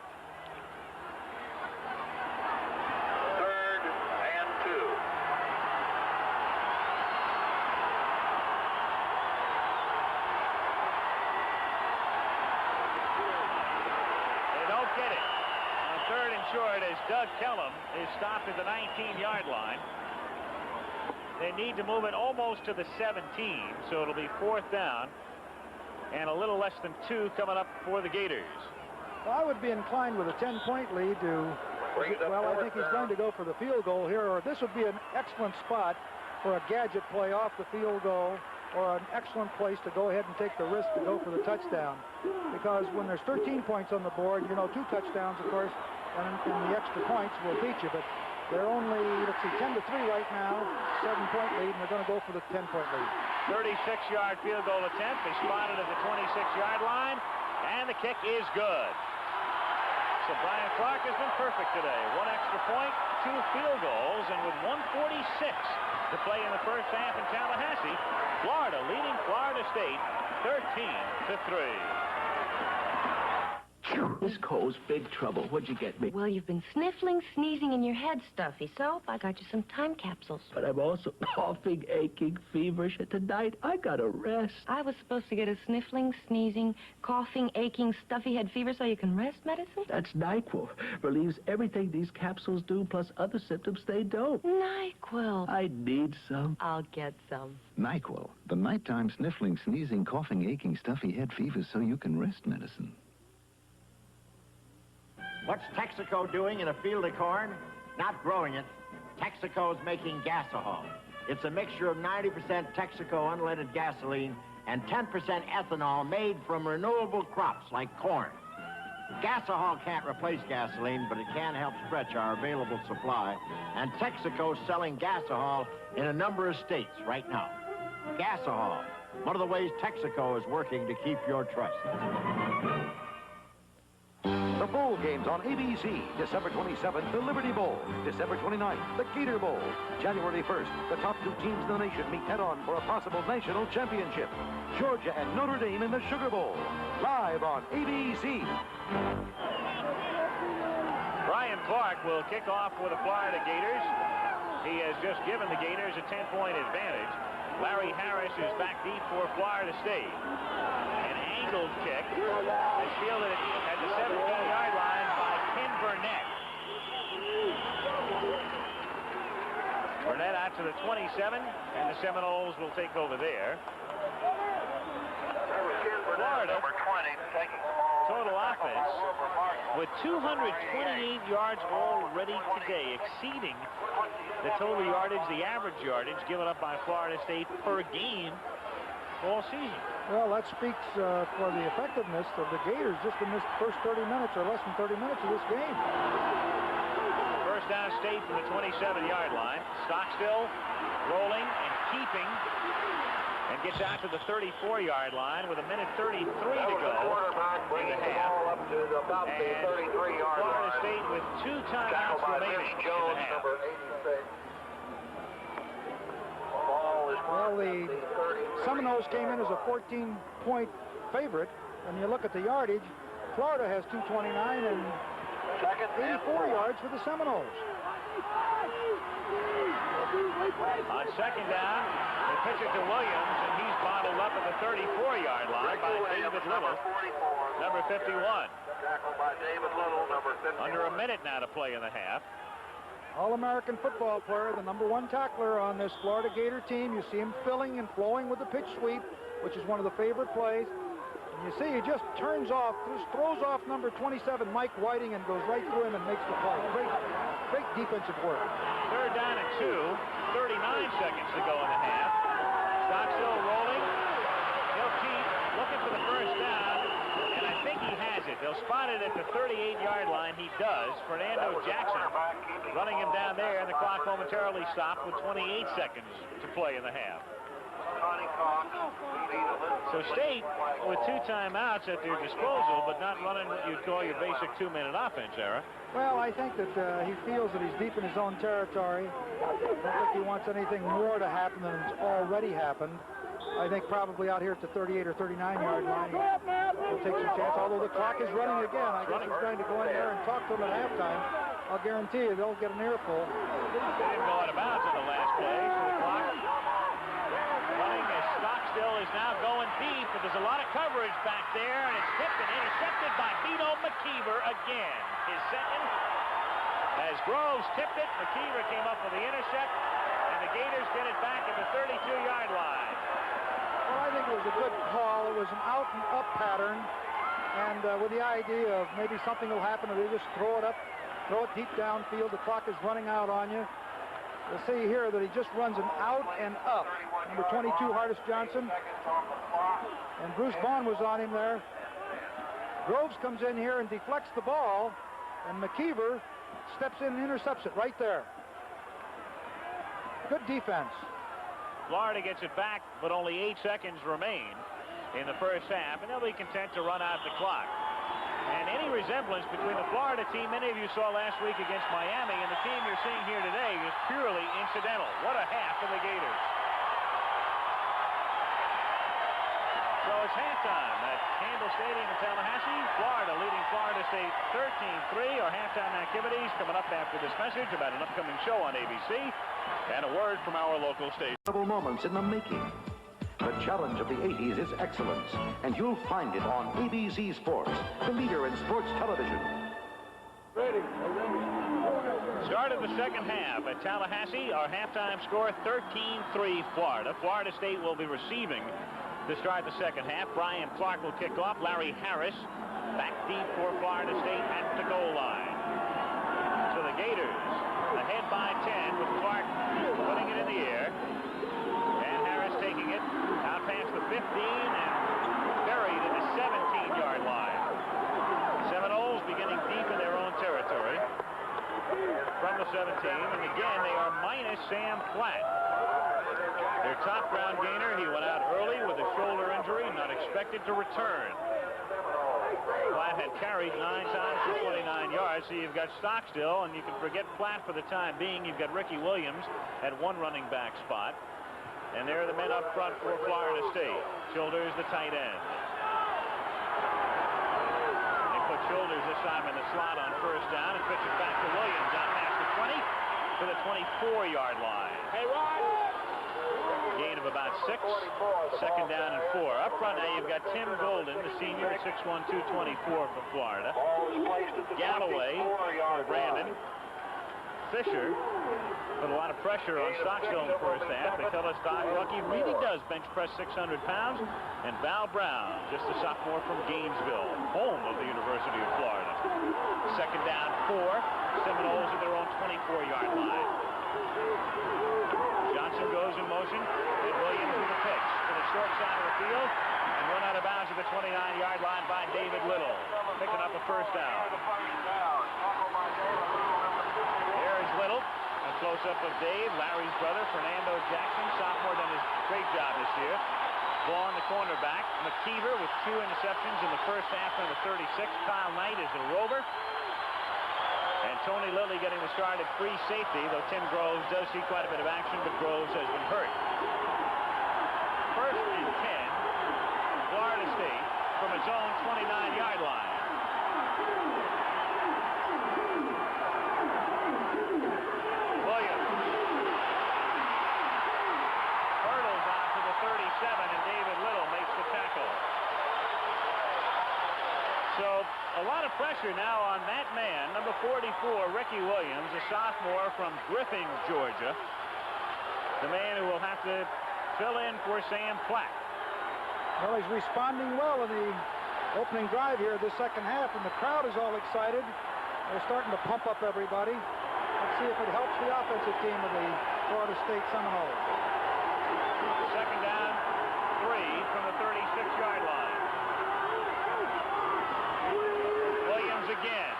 Third and 2. They don't get it. On third and short as Doug Kellum is stopped at the 19-yard line. they need to move it almost to the 17, so it'll be 4th down and a little less than 2 coming up for the Gators. Well, I would be inclined with a 10-point lead to, well, I think he's going to go for the field goal here, or this would be an excellent spot for a gadget play off the field goal, or an excellent place to go ahead and take the risk to go for the touchdown. Because when there's 13 points on the board, you know, 2 touchdowns, of course, and the extra points will beat you. But they're only, let's see, 10-3 right now, 7-point lead, and they're going to go for the 10-point lead. 36-yard field goal attempt is spotted at the 26-yard line, and the kick is good. So Brian Clark has been perfect today. 1 extra point, 2 field goals, and with 1:46 to play in the first half in Tallahassee, Florida leading Florida State 13-3. This Cole's big trouble. What'd you get me? Well, you've been sniffling, sneezing in your head, Stuffy, so I got you some time capsules. But I'm also coughing, aching, feverish. Tonight, I gotta rest. I was supposed to get a sniffling, sneezing, coughing, aching, stuffy head fever so you can rest medicine? That's NyQuil. Relieves everything these capsules do, plus other symptoms they don't. NyQuil. I need some. I'll get some. NyQuil, the nighttime sniffling, sneezing, coughing, aching, stuffy head fever so you can rest medicine. What's Texaco doing in a field of corn? Not growing it. Texaco's making gasohol. It's a mixture of 90% Texaco unleaded gasoline and 10% ethanol made from renewable crops like corn. Gasohol can't replace gasoline, but it can help stretch our available supply. And Texaco's selling gasohol in a number of states right now. Gasohol, one of the ways Texaco is working to keep your trust. The bowl games on ABC. December 27th, the Liberty Bowl. December 29th, the Gator Bowl. January 1st, the top 2 teams in the nation meet head-on for a possible national championship. Georgia and Notre Dame in the Sugar Bowl. Live on ABC. Brian Clark will kick off for the Florida Gators. He has just given the Gators a 10-point advantage. Larry Harris is back deep for Florida State. An angled kick is fielded at the 17-yard line by Ken Burnett. Burnett out to the 27, and the Seminoles will take over there. Florida, total offense with 228 yards already today, exceeding the total yardage, the average yardage given up by Florida State per game all season. Well, that speaks for the effectiveness of the Gators just in this first 30 minutes or less than 30 minutes of this game. First down State from the 27-yard line. Stockstill rolling and keeping, and gets out to the 34-yard line with 1:33 to go in the half. And Florida State with 2 timeouts remaining in the half. Well, the Seminoles came in as a 14-point favorite, and you look at the yardage, Florida has 229 and 84 yards for the Seminoles. On second down, they pitch it to Williams, and he's bottled up at the 34-yard line by David Little, number 51. Under a minute now to play in the half. All-American football player, the number 1 tackler on this Florida Gator team. You see him filling and flowing with the pitch sweep, which is one of the favorite plays. And you see he just turns off, just throws off number 27, Mike Whiting, and goes right through him and makes the play. Great defensive work. Third down and 2, 39 seconds to go in the half. Stockstill rolling. He'll keep looking for the first down, and I think he has it. They'll spot it at the 38-yard line. He does. Fernando Jackson running him down there, and the clock momentarily stopped with 28 seconds to play in the half. So State with 2 timeouts at their disposal, but not running what you'd call your basic 2-minute offense, Era. Well, I think that he feels that he's deep in his own territory. I don't think he wants anything more to happen than it's already happened. I think probably out here at the 38 or 39-yard line, he'll take some chance, although the clock is running again. I guess he's going to go in there and talk to them at halftime. I'll guarantee you they'll get an earful. They didn't go out of bounds in the last play, so the clock running as Stockstill is now going deep, but there's a lot of coverage back there, and it's tipped and intercepted by Vito McKeever again. His second. As Groves tipped it, McKeever came up with the intercept, and and the Gators get it back at the 32-yard line. Well, I think it was a good call. It was an out and up pattern, and with the idea of maybe something will happen, or they just throw it deep downfield. The clock is running out on you. You'll see here that he just runs an out and up. Number 22, Hardis Johnson. And Bruce Bond was on him there. Groves comes in here and deflects the ball, and McKeever steps in and intercepts it right there. Good defense. Florida gets it back, but only 8 seconds remain in the first half, and they'll be content to run out the clock. And any resemblance between the Florida team many of you saw last week against Miami and the team you're seeing here today is purely incidental. What a half for the Gators. So it's halftime at Campbell Stadium in Tallahassee. Florida leading Florida State 13-3. Our halftime activities coming up after this message about an upcoming show on ABC. And a word from our local station. Moments in the making. The challenge of the 80s is excellence, and you'll find it on ABC Sports, the leader in sports television. Start of the second half at Tallahassee. Our halftime score 13-3 Florida. Florida State will be receiving to start the second half. Brian Clark will kick off. Larry Harris back deep for Florida State at the goal line. So the Gators ahead by 10 with Clark putting it in the air. And Harris taking it out past the 15 and buried at the 17-yard line. Seminoles beginning deep in their own territory from the 17. And again, they are minus Sam Platt. Their top ground gainer, he went out early with a shoulder injury, not expected to return. Platt had carried 9 times for 29 yards, so you've got Stockstill, and you can forget Platt for the time being. You've got Ricky Williams at one running back spot. And there are the men up front for Florida State. Childers, the tight end. They put Childers this time in the slot on first down and pitch it back to Williams out past the 20 to the 24-yard line. Hey, Rod! Gain of about 6. Second down and 4. Up front now you've got Tim Golden, the senior at 6'1", 224 for Florida. Galloway for Brandon. Fisher put a lot of pressure on Stockstill in the first half. They tell us Doc Lucky really does bench press 600 pounds. And Val Brown, just a sophomore from Gainesville, home of the University of Florida. Second down 4. Seminoles at their own 24-yard line. Johnson goes in motion, and Williams with a pitch to the short side of the field, and run out of bounds at the 29-yard line by David Little, picking up a first down. There is Little, a close-up of Dave, Larry's brother, Fernando Jackson, sophomore, done his great job this year. Vaughn, the cornerback. McKeever with 2 interceptions in the first half from the 36. Kyle Knight is the rover. And Tony Lilly getting the start at free safety, though Tim Groves does see quite a bit of action, but Groves has been hurt. First and 10, Florida State from its own 29-yard line. Williams hurdles out to the 37, and David Little makes the tackle. So a lot of pressure now on that man, number 44, Ricky Williams, a sophomore from Griffin, Georgia. The man who will have to fill in for Sam Platt. Well, he's responding well in the opening drive here this second half, and the crowd is all excited. They're starting to pump up everybody. Let's see if it helps the offensive team of the Florida State Seminoles. Second down, 3 from the 36-yard line. Williams again.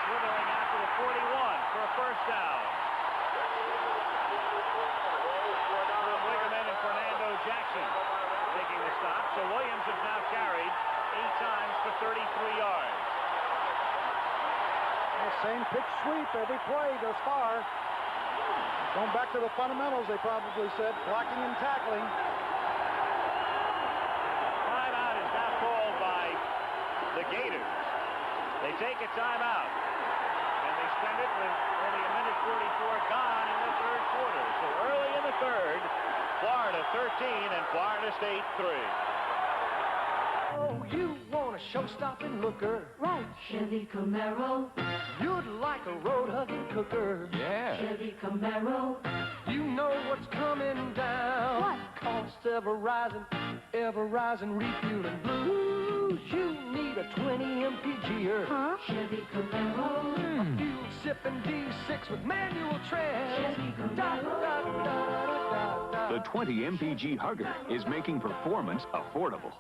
Slithering out to the 41 for a first down. Wigerman and Fernando Jackson taking the stop. So Williams has now carried 8 times for 33 yards. The same pitch sweep every play thus far. Going back to the fundamentals, they probably said, blocking and tackling. Timeout is now called by the Gators. They take a timeout, and they spend it with only a minute 44 gone in the third quarter. So early in the third, Florida 13 and Florida State 3. Oh, you want want a show-stopping looker. Right. Chevy Camaro. You'd like a road-hugging cooker. Yeah. Chevy Camaro. You know what's coming down. What? Costs ever rising, refueling blues. You need a 20 MPGer. Huh? Chevy Camaro. A fuel-sipping D6 with manual trans. Chevy Camaro. The 20 MPG Hugger is making performance affordable.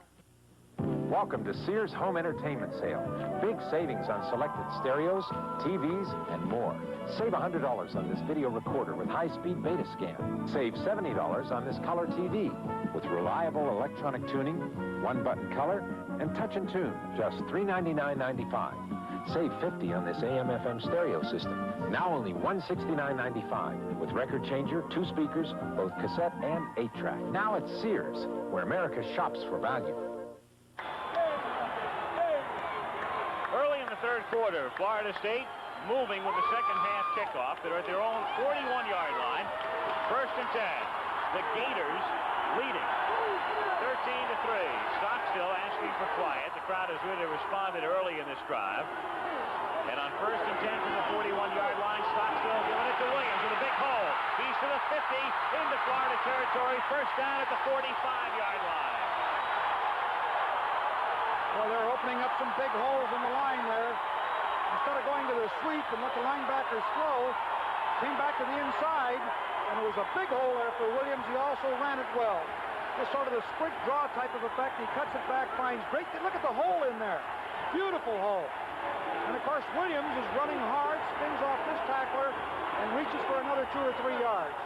Welcome to Sears Home Entertainment Sale. Big savings on selected stereos, TVs, and more. Save $100 on this video recorder with high-speed beta scan. Save $70 on this color TV with reliable electronic tuning, one-button color, and touch and tune, just $399.95. Save $50 on this AM/FM stereo system, now only $169.95, with record changer, 2 speakers, both cassette and 8-track. Now at Sears, where America shops for value. Early in the third quarter, Florida State moving with the second half kickoff. They're at their own 41-yard line. First and 10. The Gators leading 13-3. Stockstill asking for quiet. The crowd has really responded early in this drive. And on first and 10 from the 41-yard line, Stockstill giving it to Williams with a big hole. He's to the 50 into Florida territory. First down at the 45-yard line. Well, they're opening up some big holes in the line there. Instead of going to the sweep and let the linebackers flow, came back to the inside, and it was a big hole there for Williams. He also ran it well. It's sort of the sprint draw type of effect. He cuts it back, finds great. Look at the hole in there. Beautiful hole. And, of course, Williams is running hard, spins off this tackler, and reaches for another 2 or 3 yards.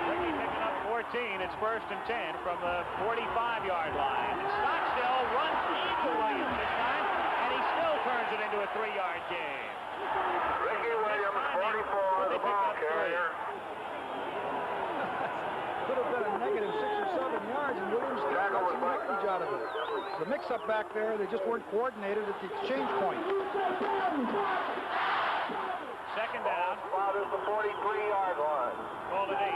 Ricky picking up 14. It's first and 10 from the 45-yard line. Stockstill runs into Williams this time, and he still turns it into a 3-yard gain. Ricky Williams, 44, the ball carrier. Could have been a negative 6 or 7 yards, and Williams got some yardage out of it. The mix-up back there, they just weren't coordinated at the exchange point. Second down. Spot is the 43-yard line. Called it 8.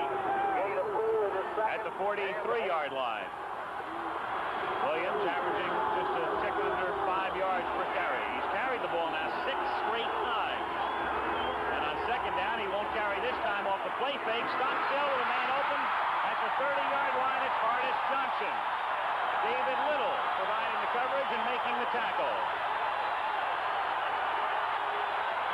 At the 43-yard line. Williams averaging just a tick under 5 yards per carry. He's carried the ball now 6 straight times. And on second down, he won't carry this time off the play fake. Stockstill with a man open at the 30-yard line. It's Hardis Johnson. David Little providing the coverage and making the tackle.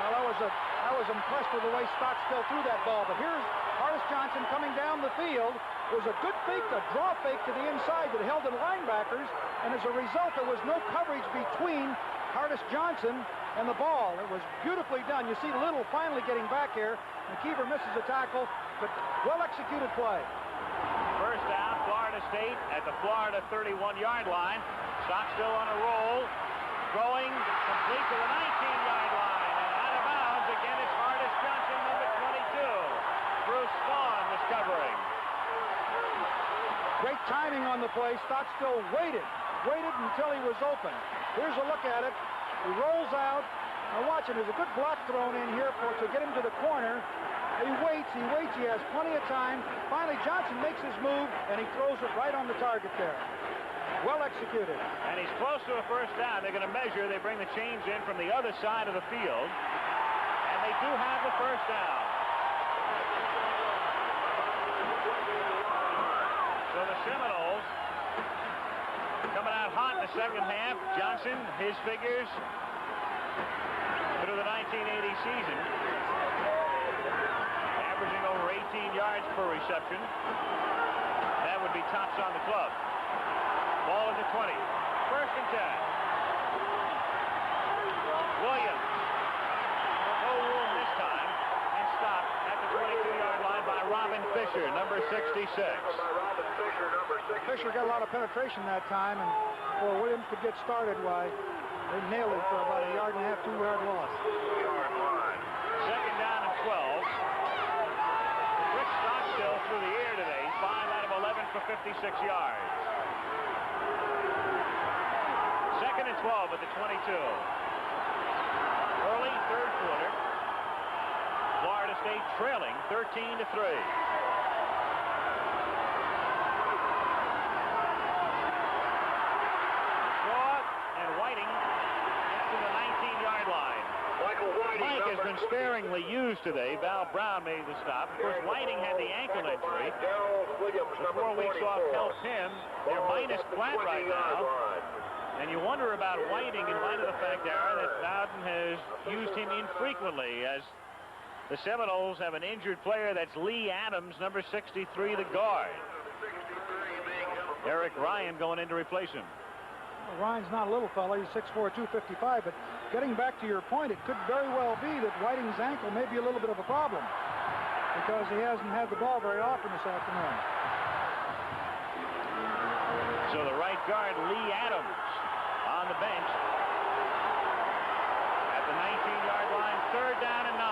Well, I was impressed with the way Stockstill threw that ball, but here's Hardis Johnson coming down the field. It was a good fake, a draw fake to the inside that held the linebackers, and as a result, there was no coverage between Hardis Johnson and the ball. It was beautifully done. You see Little finally getting back here. McKeever misses a tackle, but well-executed play. First down, Florida State at the Florida 31-yard line. Stockstill on a roll, throwing complete to the 19-yard line, and out of bounds. Again, it's Hardis Johnson, number 22. Bruce Vaughn was covering. Great timing on the play. Stockstill waited until he was open. Here's a look at it. He rolls out. Now watch it. There's a good block thrown in here to get him to the corner. He waits. He has plenty of time. Finally, Johnson makes his move, and he throws it right on the target there. Well executed. And he's close to a first down. They're going to measure. They bring the chains in from the other side of the field. And they do have the first down. So the Seminoles coming out hot in the second half. Johnson, his figures through the 1980 season, averaging over 18 yards per reception. That would be tops on the club. Ball is at 20. First and 10. Williams. No room this time. And stopped at the 22-yard line by Robin Fisher, number 66. Fisher got a lot of penetration that time, and before Williams could get started, why, they nailed it for about a 1.5 yard, 2 yard loss. Second down and 12. Rick Stockstill through the air today. 5 out of 11 for 56 yards. Second and 12 at the 22. Early third quarter. Florida State trailing 13-3. been sparingly used today. Val Brown made the stop. Of course, Whiting had the ankle injury. The 4 weeks off helped him. They're minus Platt right now. And you wonder about Whiting in light of the fact, Aaron, that Bowden has used him infrequently, as the Seminoles have an injured player. That's Lee Adams, number 63, the guard. Eric Ryan going in to replace him. Well, Ryan's not a little fella. He's 6'4", 255. But getting back to your point, it could very well be that Whiting's ankle may be a little bit of a problem because he hasn't had the ball very often this afternoon. So the right guard, Lee Adams, on the bench at the 19-yard line. 3rd down and 9.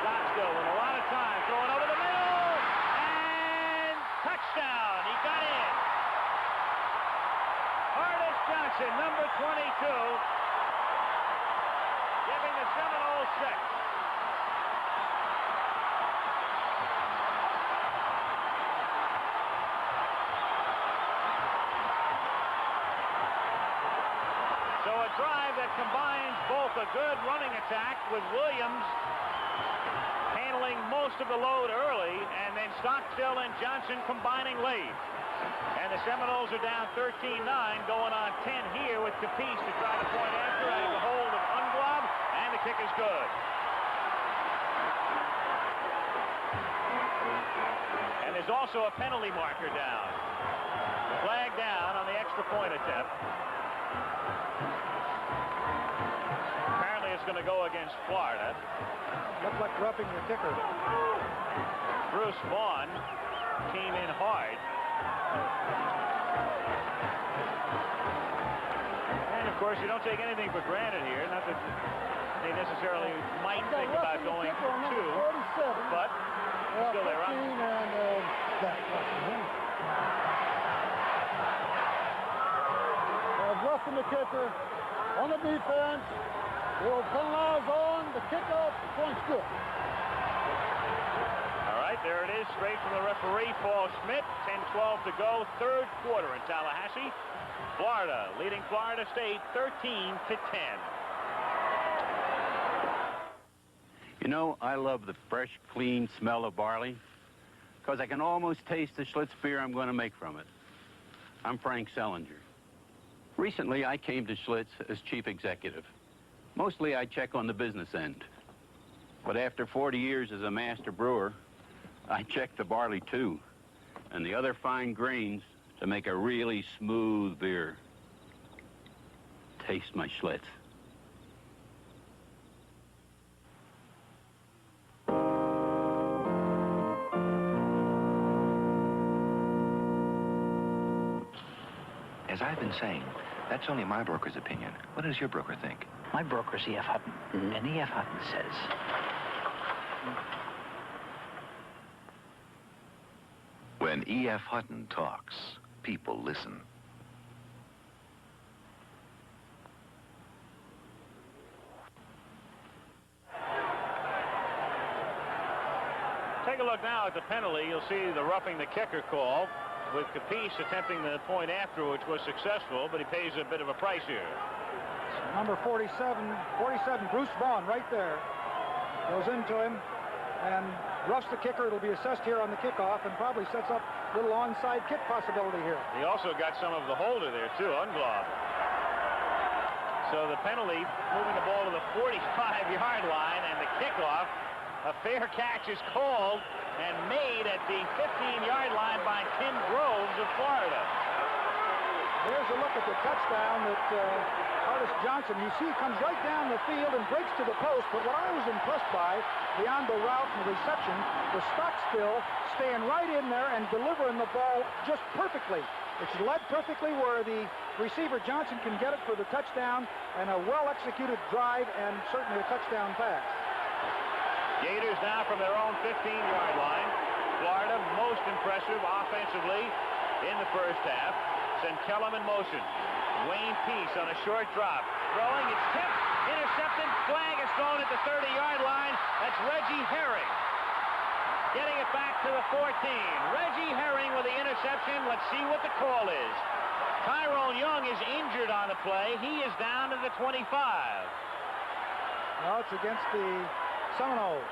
Stockstill with a lot of time, throwing over the middle, and touchdown. He got in. Artis Johnson, number 22, giving the Seminoles 6. So a drive that combines both a good running attack with Williams handling most of the load early, and then Stockstill and Johnson combining late. And the Seminoles are down 13-9, going on 10 here with Capice to try to point after out of the hold of Unglob, and the kick is good. And there's also a penalty marker down. Flag down on the extra point attempt. Apparently it's going to go against Florida. Looked like roughing the kicker. Bruce Vaughn came in hard. And of course, you don't take anything for granted here. Not that they necessarily might think about going to, but still they're on. Roughing the kicker on the defense. They'll penalize on the kickoff. The point's good. All right, there it is, straight from the referee, Paul Schmidt. 10-12 to go, 3rd quarter in Tallahassee. Florida leading Florida State 13-10. You know, I love the fresh, clean smell of barley because I can almost taste the Schlitz beer I'm going to make from it. I'm Frank Sellinger. Recently, I came to Schlitz as chief executive. Mostly, I check on the business end. But after 40 years as a master brewer, I check the barley, too, and the other fine grains to make a really smooth beer. Taste my Schlitz. As I've been saying, that's only my broker's opinion. What does your broker think? My broker's E.F. Hutton, and E.F. Hutton says... When E.F. Hutton talks, people listen. Take a look now at the penalty. You'll see the roughing the kicker call, with Capice attempting the point after, which was successful, but he pays a bit of a price here. Number 47, Bruce Vaughn, right there. Goes into him and roughs the kicker. It'll be assessed here on the kickoff and probably sets up a little onside kick possibility here. He also got some of the holder there, too, Unglob. So the penalty, moving the ball to the 45-yard line, and the kickoff, a fair catch is called and made at the 15-yard line by Tim Groves of Florida. There's a look at the touchdown that Artis Johnson, you see, comes right down the field and breaks to the post. But what I was impressed by, beyond the route and the reception, was Stockstill staying right in there and delivering the ball just perfectly. It's led perfectly where the receiver Johnson can get it for the touchdown, and a well-executed drive and certainly a touchdown pass. Gators now from their own 15-yard line. Florida most impressive offensively in the first half. Centellum in motion. Wayne Peace on a short drop. Throwing, it's tipped, intercepted, flag is thrown at the 30-yard line. That's Reggie Herring. Getting it back to the 14. Reggie Herring with the interception. Let's see what the call is. Tyrone Young is injured on the play. He is down to the 25. Well, it's against the Seminoles.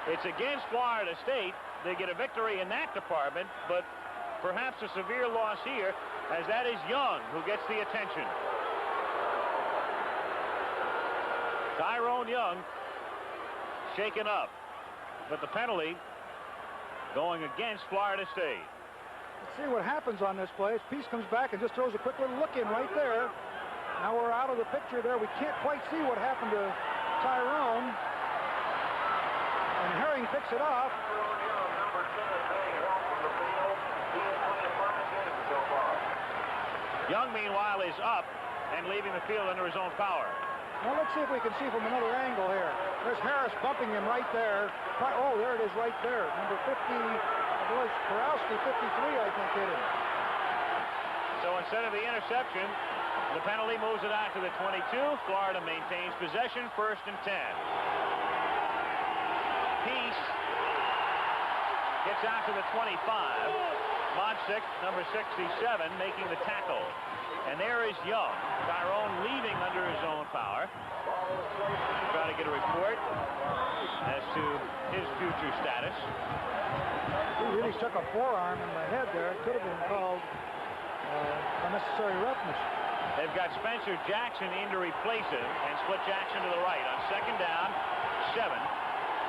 It's against Florida State. They get a victory in that department, but perhaps a severe loss here, as that is Young who gets the attention. Tyrone Young shaken up, but the penalty going against Florida State. Let's see what happens on this play. Peace comes back and just throws a quick little look in right there. Now we're out of the picture there. We can't quite see what happened to Tyrone. And Herring picks it off. Young, meanwhile, is up and leaving the field under his own power. Well, let's see if we can see from another angle here. There's Harris bumping him right there. Oh, there it is right there. Number 50, I believe Korowski, 53, I think, hit him. So instead of the interception, the penalty moves it out to the 22. Florida maintains possession, 1st and 10. Peace gets out to the 25. Modsick, number 67, making the tackle. And there is Young. Tyrone leaving under his own power. Try to get a report as to his future status. He really stuck a forearm in the head there. It could have been called unnecessary roughness. They've got Spencer Jackson in to replace him, and split Jackson to the right on 2nd down, 7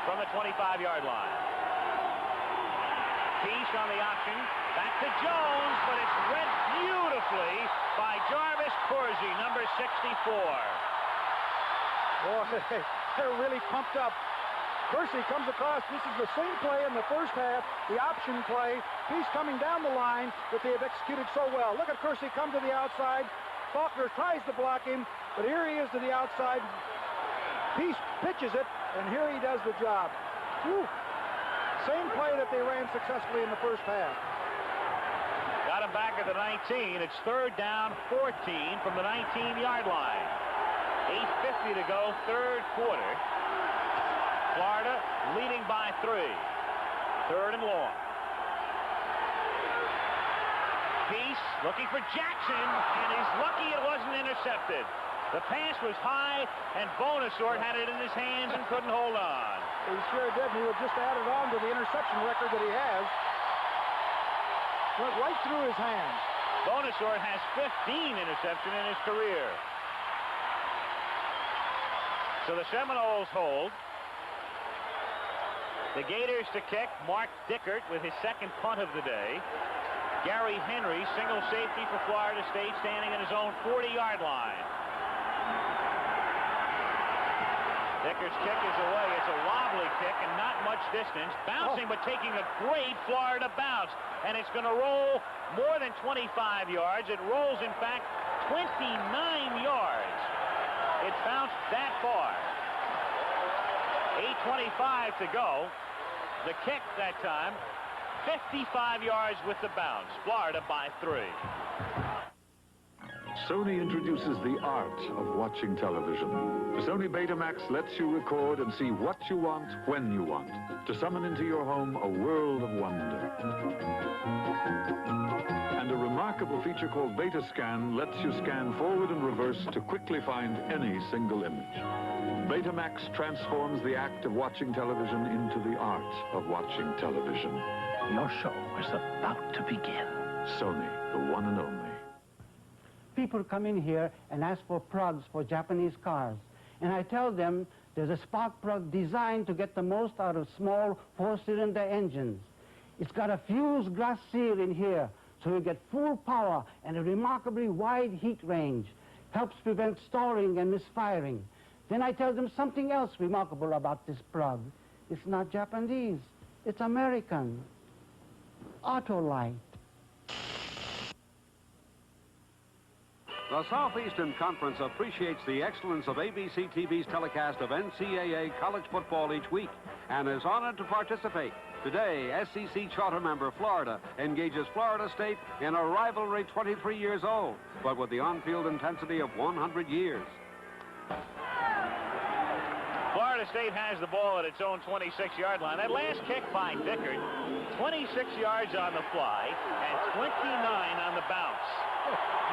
from the 25-yard line. Peace on the option. Back to Jones, but it's read beautifully by Jarvis Corsi, number 64. Boy, they're really pumped up. Corsi comes across. This is the same play in the first half, the option play. Peace coming down the line that they have executed so well. Look at Corsi come to the outside. Faulkner tries to block him, but here he is to the outside. Peace pitches it, and here he does the job. Whew. Same play that they ran successfully in the first half. Got him back at the 19. It's 3rd down, 14 from the 19-yard line. 8:50 to go, 3rd quarter. Florida leading by 3. 3rd and long. Peace looking for Jackson, and he's lucky it wasn't intercepted. The pass was high, and Bonasorte had it in his hands and couldn't hold on. He sure did, and he would just add it on to the interception record that he has. Went right through his hands. Bonasorte has 15 interceptions in his career. So the Seminoles hold. The Gators to kick. Mark Dickert with his 2nd punt of the day. Gary Henry, single safety for Florida State, standing at his own 40-yard line. Dickert's kick is away. It's a wobbly kick and not much distance. Bouncing, but taking a great Florida bounce. And it's going to roll more than 25 yards. It rolls, in fact, 29 yards. It bounced that far. 8:25 to go. The kick that time, 55 yards with the bounce. Florida by 3. Sony introduces the art of watching television. The Sony Betamax lets you record and see what you want when you want, to summon into your home a world of wonder. And a remarkable feature called Beta Scan lets you scan forward and reverse to quickly find any single image. Betamax transforms the act of watching television into the art of watching television. Your show is about to begin. Sony, the one and only. People come in here and ask for plugs for Japanese cars. And I tell them there's a spark plug designed to get the most out of small 4-cylinder engines. It's got a fused glass seal in here, so you get full power and a remarkably wide heat range. Helps prevent stalling and misfiring. Then I tell them something else remarkable about this plug. It's not Japanese, it's American. Autolite. The Southeastern Conference appreciates the excellence of ABC TV's telecast of NCAA college football each week and is honored to participate. Today, SEC charter member Florida engages Florida State in a rivalry 23 years old, but with the on-field intensity of 100 years. Florida State has the ball at its own 26-yard line. That last kick by Dickert, 26 yards on the fly and 29 on the bounce.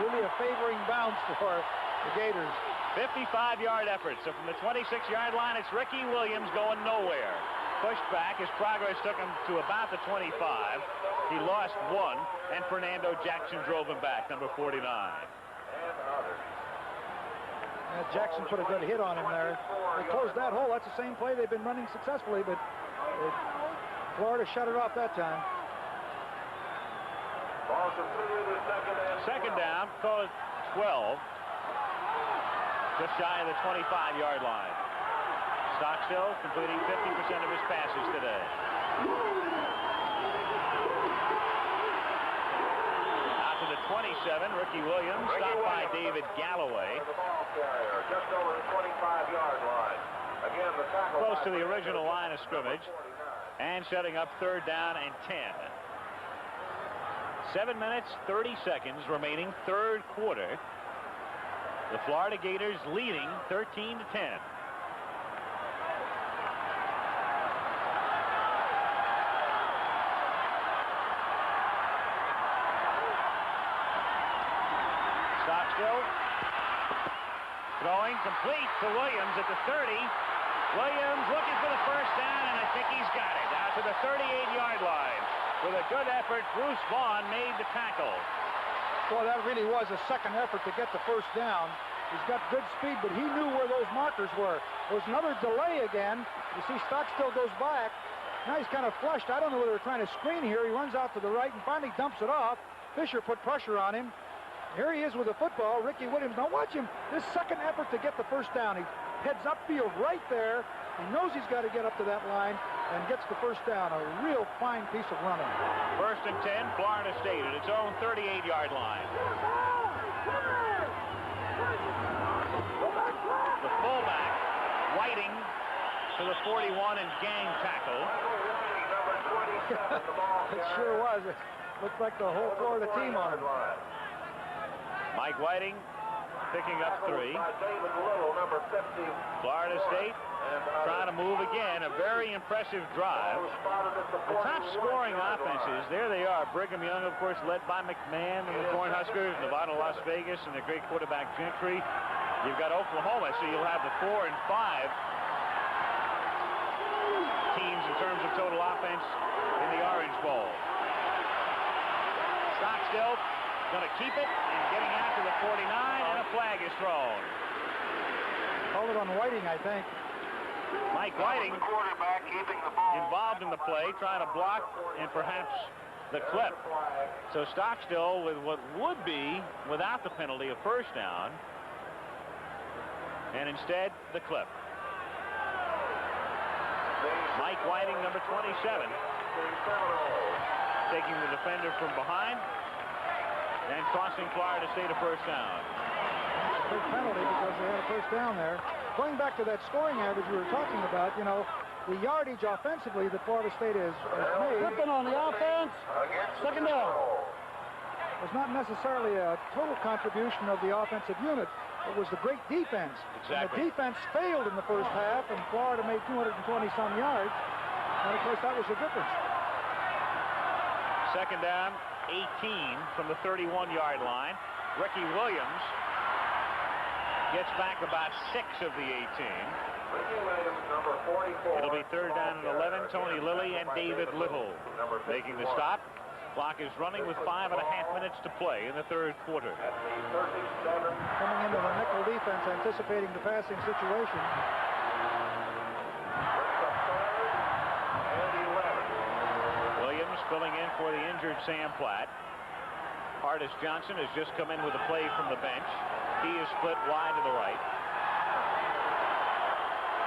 Really a favoring bounce for the Gators. 55-yard effort. So from the 26-yard line, it's Ricky Williams going nowhere. Pushed back. His progress took him to about the 25. He lost one, and Fernando Jackson drove him back, number 49. Jackson put a good hit on him there. They closed that hole. That's the same play they've been running successfully, but Florida shut it off that time. Second down, call it 12. Just shy of the 25-yard line. Stockstill completing 50% of his passes today. Out to the 27, Ricky Williams, stopped by David Galloway. Just over the 25-yard line. Again, the tackle Close to the original line of scrimmage. And setting up third down and 10. 7 minutes, 30 seconds remaining, third quarter. The Florida Gators leading 13-10. Stockstill. Throwing complete to Williams at the 30. Williams looking for the first down, and I think he's got it. Out to the 38-yard line. With a good effort, Bruce Vaughn made the tackle. Well, that really was a second effort to get the first down. He's got good speed, but he knew where those markers were. There was another delay again. You see Stockstill goes back. Now he's kind of flushed. I don't know whether they're trying to screen here. He runs out to the right and finally dumps it off. Fisher put pressure on him. Here he is with the football. Ricky Williams. Now watch him. This second effort to get the first down. He heads upfield right there. He knows he's got to get up to that line and gets the first down. A real fine piece of running. First and 10, Florida State at its own 38-yard line. The fullback, Whiting, to the 41 and gang tackle. It sure was. It looked like the whole Florida team on him. Mike Whiting picking up 3. Florida State trying to move again. A very impressive drive. The top scoring offenses, there they are. Brigham Young, of course, led by McMahon and the Cornhuskers, Nevada, Las Vegas, and their great quarterback Gentry. You've got Oklahoma, so you'll have the 4 and 5 teams in terms of total offense in the Orange Bowl. Stockstill going to keep it and getting out to the 49, and a flag is thrown. Called it on Whiting, I think. Mike Whiting involved in the play, trying to block and perhaps the clip. So Stockstill with what would be, without the penalty, a first down, and instead the clip. Mike Whiting, number 27, taking the defender from behind and costing Florida State a first down. Big penalty because they had a first down there. Going back to that scoring average we were talking about, you know, the yardage offensively that Florida State has made. Flipping on the offense. Second down. Was not necessarily a total contribution of the offensive unit. It was the great defense. Exactly. And the defense failed in the first half, and Florida made 220-some yards. And, of course, that was the difference. Second down, 18 from the 31-yard line. Ricky Williams gets back about 6 of the 18. It'll be third down and 11. Tony Lilly and David Little making the stop. Clock is running with 5.5 minutes to play in the third quarter. Coming into the nickel defense, anticipating the passing situation. Williams filling in for the injured Sam Platt. Artis Johnson has just come in with a play from the bench. He is split wide to the right.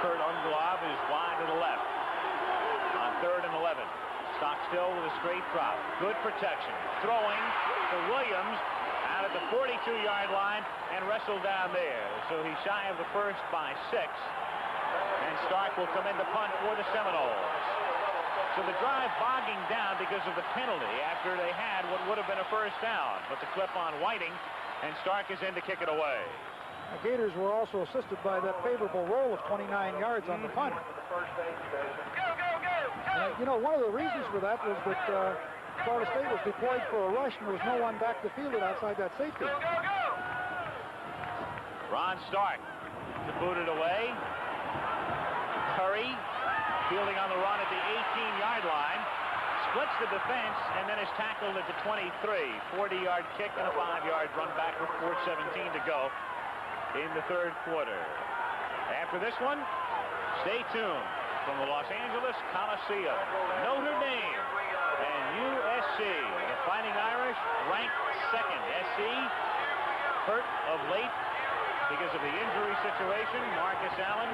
Kurt Unglav is wide to the left. On third and 11. Stockstill with a straight drop. Good protection. Throwing to Williams out at the 42-yard line and wrestled down there. So he's shy of the first by 6. And Stark will come in to punt for the Seminoles. So the drive bogging down because of the penalty after they had what would have been a first down. But the clip on Whiting, and Stark is in to kick it away. The Gators were also assisted by that favorable roll of 29 yards on the punt. You know, one of the reasons for that was that Florida State was deployed for a rush, and there was no one back to field it outside that safety. Ron Stark booted away. Curry fielding on the run at the 18-yard line. Splits the defense and then is tackled at the 23. 40-yard kick and a 5-yard run back with 4:17 to go in the third quarter. After this one, stay tuned. From the Los Angeles Coliseum, Notre Dame and USC. The Fighting Irish ranked second. SC hurt of late because of the injury situation. Marcus Allen,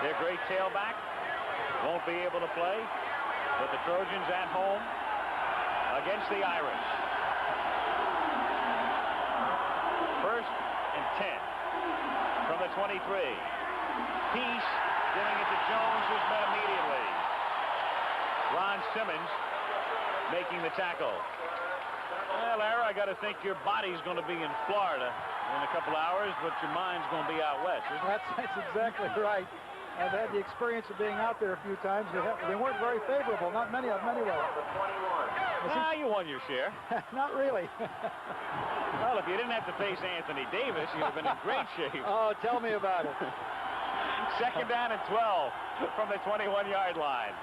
their great tailback, won't be able to play. But the Trojans at home against the Irish. 1st and 10 from the 23. Peace giving it to Jones, who's met immediately. Ron Simmons making the tackle. Well, Larry, I got to think your body's going to be in Florida in a couple hours, but your mind's going to be out west, isn't it? That's exactly right. I've had the experience of being out there a few times. They weren't very favorable, not many of them anyway. You won your share. Not really. Well, if you didn't have to face Anthony Davis, you'd have been in great shape. Oh, tell me about it. 2nd down and 12 from the 21-yard line.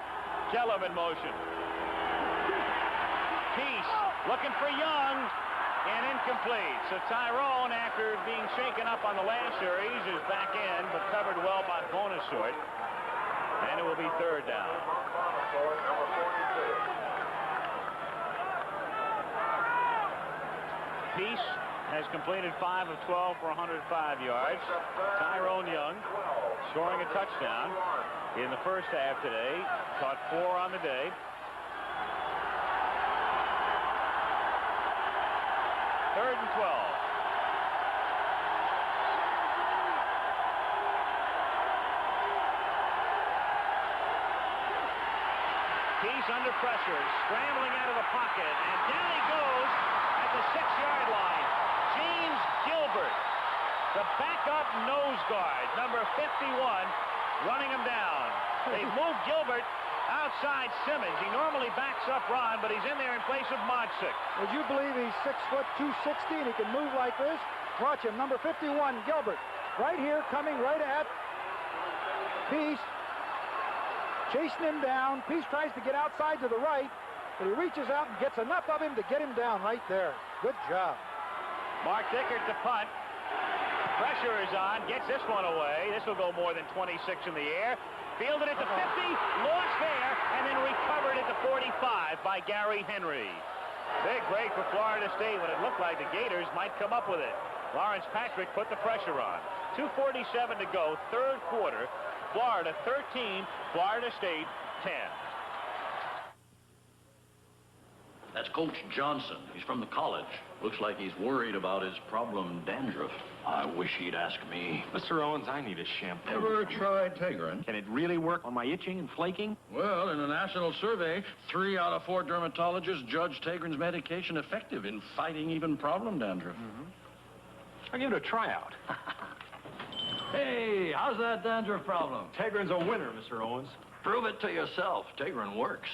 Kellum in motion. Peace looking for Young and incomplete. So Tyrone, after being shaken up on the last series, is back in, but covered well by Bonasort. And it will be 3rd down. Peace has completed 5 of 12 for 105 yards. Tyrone Young scoring a touchdown in the first half today. Caught 4 on the day. 3rd and 12. Peace under pressure, scrambling out of the pocket, and down he goes at the 6-yard line. James Gilbert, the backup nose guard, number 51, running him down. They moved Gilbert outside Simmons. He normally backs up Ron, but he's in there in place of Modsick. Would you believe he's 6 foot 260 and he can move like this? Watch him, number 51, Gilbert, right here, coming right at Peace, chasing him down. Peace tries to get outside to the right, but he reaches out and gets enough of him to get him down right there. Good job. Mark Dickert to punt. Pressure is on, gets this one away. This will go more than 26 in the air. Fielded at the 50, lost there, and then recovered at the 45 by Gary Henry. Big break for Florida State when it looked like the Gators might come up with it. Lawrence Patrick put the pressure on. 2:47 to go, third quarter. Florida 13, Florida State 10. That's Coach Johnson. He's from the college. Looks like he's worried about his problem dandruff. I wish he'd ask me. Mr. Owens, I need a shampoo. Ever tried Tegrin? Can it really work on my itching and flaking? Well, in a national survey, 3 out of 4 dermatologists judged Tegrin's medication effective in fighting even problem dandruff. I'll give it a tryout. Hey, how's that dandruff problem? Tegrin's a winner, Mr. Owens. Prove it to yourself. Tegrin works.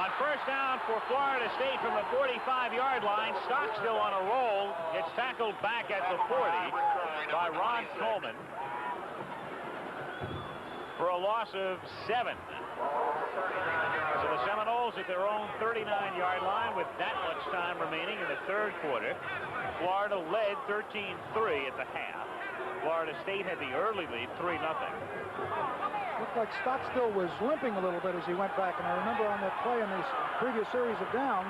On first down for Florida State from the 45-yard line, Stockstill on a roll. Gets tackled back at the 40 by Ron Coleman for a loss of 7. So the Seminoles at their own 39-yard line with that much time remaining in the third quarter. Florida led 13-3 at the half. Florida State had the early lead, 3-0. Looked like Stockstill was limping a little bit as he went back, and I remember on that play in the previous series of downs,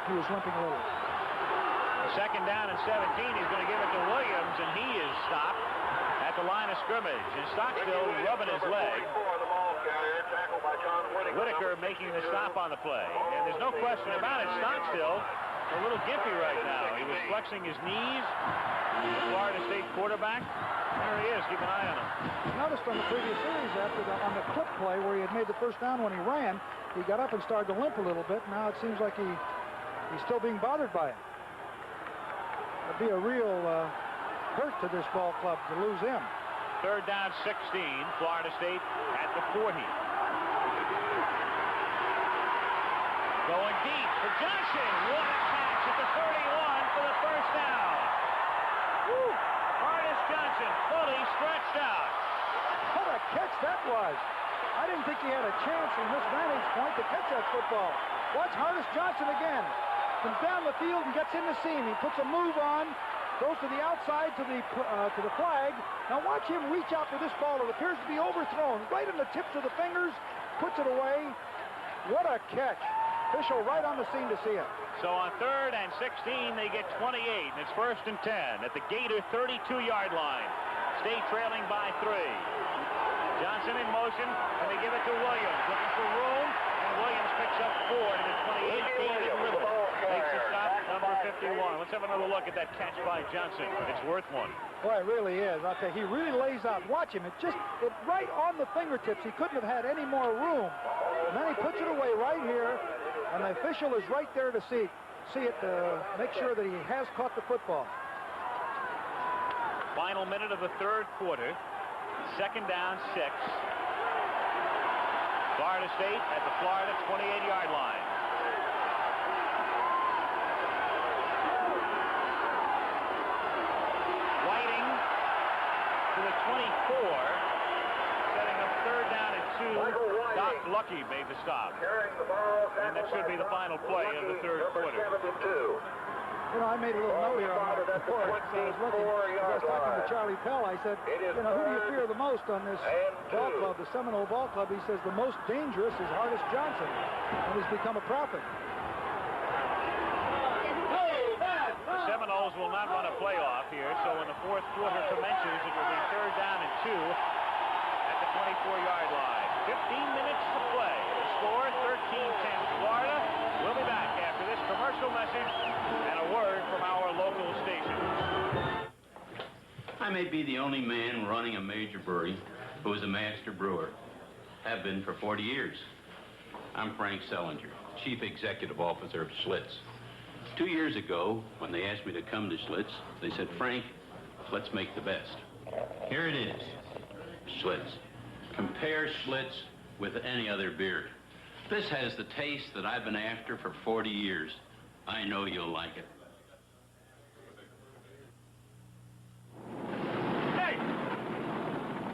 he was limping a little. Second down and 17, he's going to give it to Williams, and he is stopped at the line of scrimmage. And Stockstill rubbing his leg. Whitaker making the stop on the play. And there's no question about it, Stockstill a little gimpy right now. He was flexing his knees. The Florida State quarterback. There he is. Keep an eye on him. Noticed on the previous series on the clip play where he had made the first down when he ran, he got up and started to limp a little bit. Now it seems like he's still being bothered by it. It'd be a real hurt to this ball club to lose him. Third down, 16. Florida State at the 40. Going deep for Johnson. What a catch at the 31 for the first down. Woo. Hardis Johnson fully stretched out. What a catch that was. I didn't think he had a chance from this vantage point to catch that football. Watch Hardis Johnson again. Comes down the field and gets in the seam. He puts a move on, goes to the outside to the flag. Now watch him reach out for this ball. It appears to be overthrown. Right in the tips of the fingers, puts it away. What a catch. Official right on the scene to see it. So on 3rd and 16, they get 28, and it's 1st and 10 at the Gator 32-yard line. State trailing by 3. Johnson in motion, and they give it to Williams, looking for room, and Williams picks up 4 to the 28-yard rhythm. Makes a stop, number 51. Let's have another look at that catch by Johnson. It's worth one. Boy, it really is. I'll tell you, he really lays out. Watch him. It right on the fingertips. He couldn't have had any more room. And then he puts it away right here, and the official is right there to see it to make sure that he has caught the football. Final minute of the 3rd quarter. 2nd down, 6. Florida State at the Florida 28-yard line. Whiting to the 24, setting up 3rd down and 2. Doc Lucky made the stop. And that should be the final play of the 3rd quarter. You know, I made a little note here on my report. So I was talking to Charlie Pell. I said, you know, who do you fear the most on this ball club, the Seminole Ball Club? He says the most dangerous is Hardis Johnson, and he's become a prophet. The Seminoles will not run a playoff here, so when the 4th quarter commences, it will be 3rd down and 2 at the 24-yard line. 15 minutes to play. The score, 13-10 Florida. We'll be back after this commercial message and a word from our local station. I may be the only man running a major brewery who is a master brewer. Have been for 40 years. I'm Frank Sellinger, Chief Executive Officer of Schlitz. 2 years ago, when they asked me to come to Schlitz, they said, Frank, let's make the best. Here it is, Schlitz. Compare Schlitz with any other beer. This has the taste that I've been after for 40 years. I know you'll like it. Hey!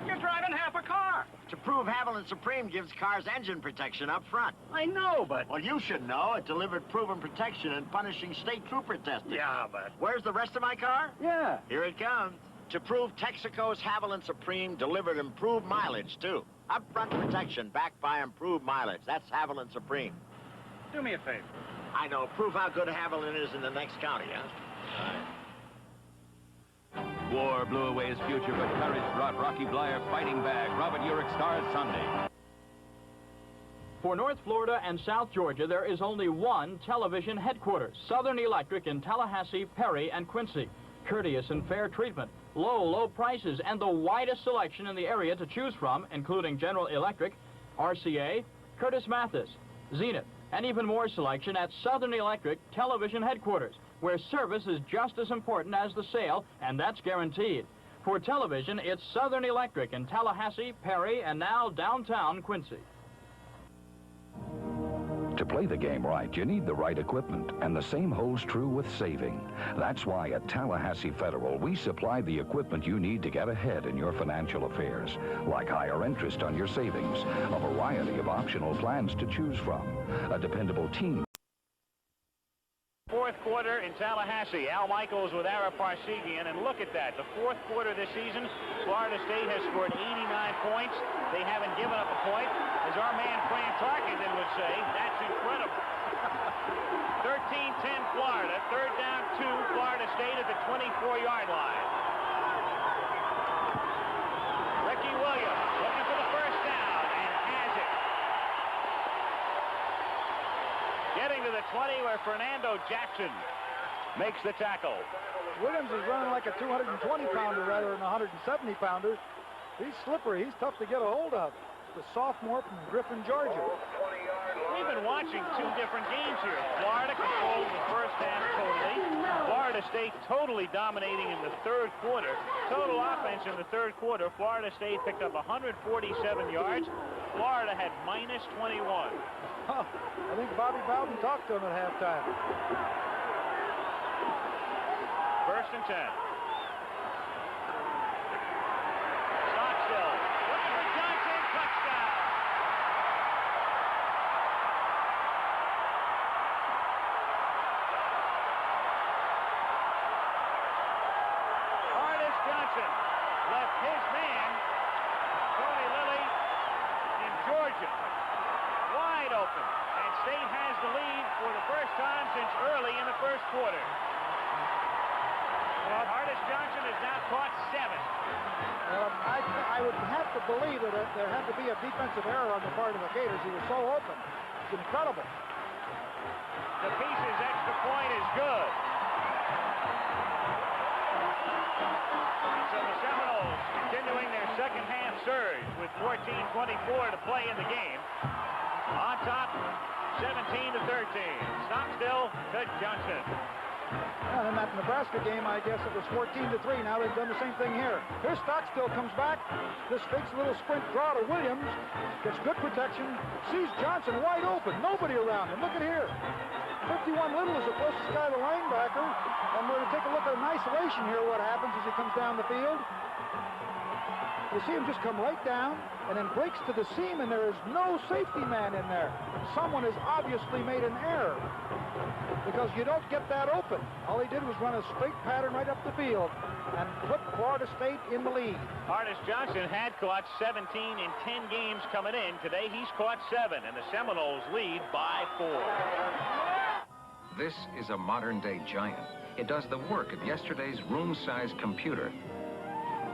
You're driving half a car. To prove Haviland Supreme gives cars engine protection up front. I know, but... Well, you should know. It delivered proven protection in punishing state trooper testing. Yeah, but... Where's the rest of my car? Yeah. Here it comes. To prove Texaco's Haviland Supreme delivered improved mileage, too. Upfront protection backed by improved mileage. That's Haviland Supreme. Do me a favor. I know. Prove how good Haviland is in the next county, huh? War blew away his future, but courage brought Rocky Blyer fighting back. Robert Urich stars Sunday. For North Florida and South Georgia, there is only one television headquarters, Southern Electric in Tallahassee, Perry, and Quincy. Courteous and fair treatment, low prices, and the widest selection in the area to choose from, including General Electric, RCA, Curtis Mathis, Zenith, and even more selection at Southern Electric Television Headquarters, where service is just as important as the sale, and that's guaranteed. For television, it's Southern Electric in Tallahassee, Perry, and now downtown Quincy. To play the game right, you need the right equipment, and the same holds true with saving. That's why at Tallahassee Federal, we supply the equipment you need to get ahead in your financial affairs, like higher interest on your savings, a variety of optional plans to choose from, a dependable team. 4th quarter in Tallahassee. Al Michaels with Ara Parsegian, and look at that. The 4th quarter this season, Florida State has scored 89 points. They haven't given up a point. As our man Fran Tarkenton would say, that's incredible. 13-10 Florida, 3rd down 2, Florida State at the 24-yard line. Ricky Williams looking for the 1st down and has it. Getting to the 20 where Fernando Jackson makes the tackle. Williams is running like a 220-pounder rather than a 170-pounder. He's slippery. He's tough to get a hold of. The sophomore from Griffin, Georgia. We've been watching 2 different games here. Florida controls the 1st half totally. Florida State totally dominating in the 3rd quarter. Total offense in the 3rd quarter. Florida State picked up 147 yards. Florida had minus 21. Huh. I think Bobby Bowden talked to him at halftime. 1st and 10. caught 7. Well, I would have to believe that there had to be a defensive error on the part of the Gators. He was so open. It's incredible. The Pieces extra point is good. And so the Seminoles continuing their second half surge with 14:24 to play in the game. On top, 17-13. Stockstill to Johnson. Well, in that Nebraska game, I guess it was 14-3. Now they've done the same thing here. Here's Stockstill comes back. This fakes a little sprint draw to Williams. Gets good protection. Sees Johnson wide open. Nobody around him. Look at here. 51 Little is the closest guy to the linebacker. And we're going to take a look at an isolation here, what happens as he comes down the field. You see him just come right down and then breaks to the seam, and there is no safety man in there. Someone has obviously made an error because you don't get that open. All he did was run a straight pattern right up the field and put Florida State in the lead. Ardis Johnson had caught 17 in 10 games coming in. Today he's caught 7, and the Seminoles lead by 4. This is a modern-day giant. It does the work of yesterday's room-sized computer.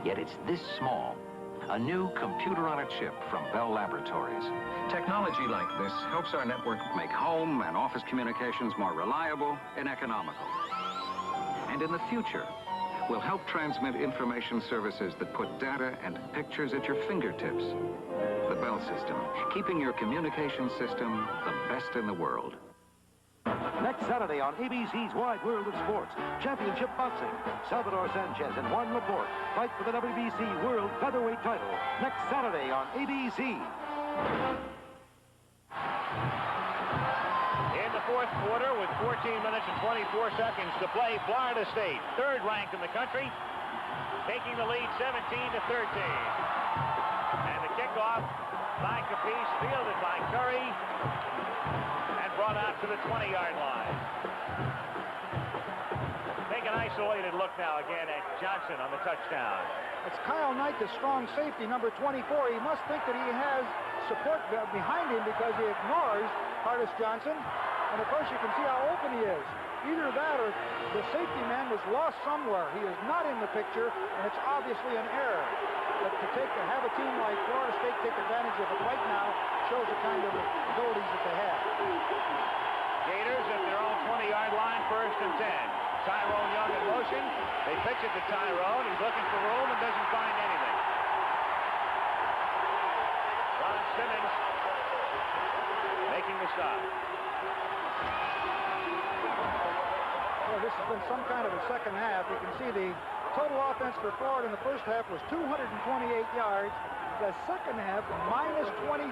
Yet it's this small. A new computer-on-a-chip from Bell Laboratories. Technology like this helps our network make home and office communications more reliable and economical. And in the future, will help transmit information services that put data and pictures at your fingertips. The Bell system, keeping your communication system the best in the world. Next Saturday on ABC's Wide World of Sports, championship boxing. Salvador Sanchez and Juan Laporte fight for the WBC World Featherweight title. Next Saturday on ABC. In the fourth quarter, with 14 minutes and 24 seconds to play, Florida State, third ranked in the country, taking the lead 17-13. And the kickoff by Capice, fielded by Curry, brought out to the 20-yard line. Take an isolated look now again at Johnson on the touchdown. It's Kyle Knight, the strong safety, number 24. He must think that he has support behind him because he ignores Ardis Johnson. And, of course, you can see how open he is. Either that or the safety man was lost somewhere. He is not in the picture, and it's obviously an error. But to have a team like Florida State take advantage of it right now shows the kind of abilities that they have. Gators at their own 20-yard line, 1st and 10. Tyrone Young in motion. They pitch it to Tyrone. He's looking for room and doesn't find anything. Ron Simmons making the stop. Well, this has been some kind of a second half. You can see the total offense for Florida in the first half was 228 yards. The second half, minus 23.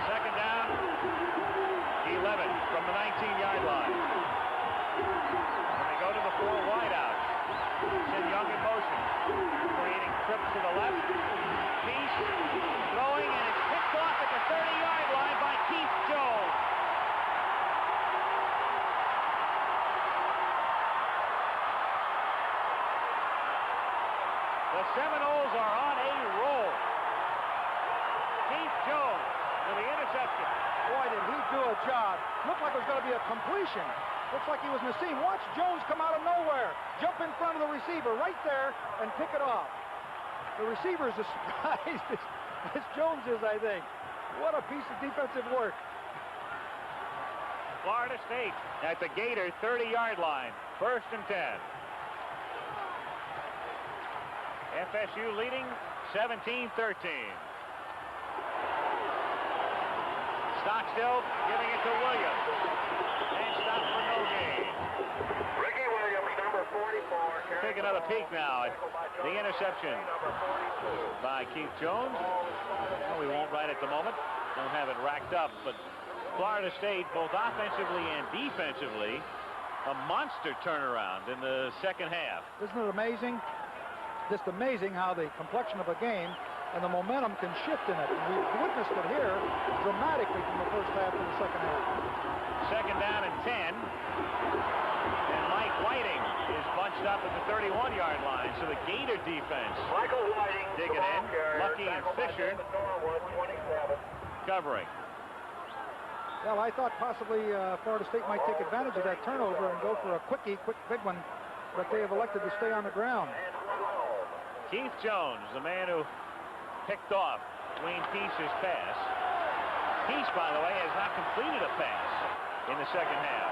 Second down, 11 from the 19-yard line. And they go to the 4 wideouts. Send Young in motion, creating trips to the left. Peace throwing, and it's picked off at the 30-yard line by Keith Jones. The Seminoles are on a roll. Keith Jones with the interception. Boy, did he do a job. Looked like it was going to be a completion. Looks like he was Nassim. Watch Jones come out of nowhere. Jump in front of the receiver right there and pick it off. The receiver is as surprised as Jones is, I think. What a piece of defensive work. Florida State at the Gator 30-yard line. 1st and 10. FSU leading 17-13. Stockstill giving it to Williams. And stopped for no gain. Ricky Williams, number 44. Take another peek now at the interception by Keith Jones. Well, we won't write at the moment. Don't have it racked up, but Florida State, both offensively and defensively, a monster turnaround in the second half. Isn't it amazing? Just amazing how the complexion of a game and the momentum can shift in it. And we've witnessed it here dramatically from the first half to the second half. Second down and 10. And Mike Whiting is bunched up at the 31-yard line. So the Gator defense Michael Whiting digging in. Lucky and Fisher covering. Well, I thought possibly Florida State might take advantage of that turnover and go for a quick big one, but they have elected to stay on the ground. Keith Jones, the man who picked off Wayne Peace's pass. Peace, by the way, has not completed a pass in the second half.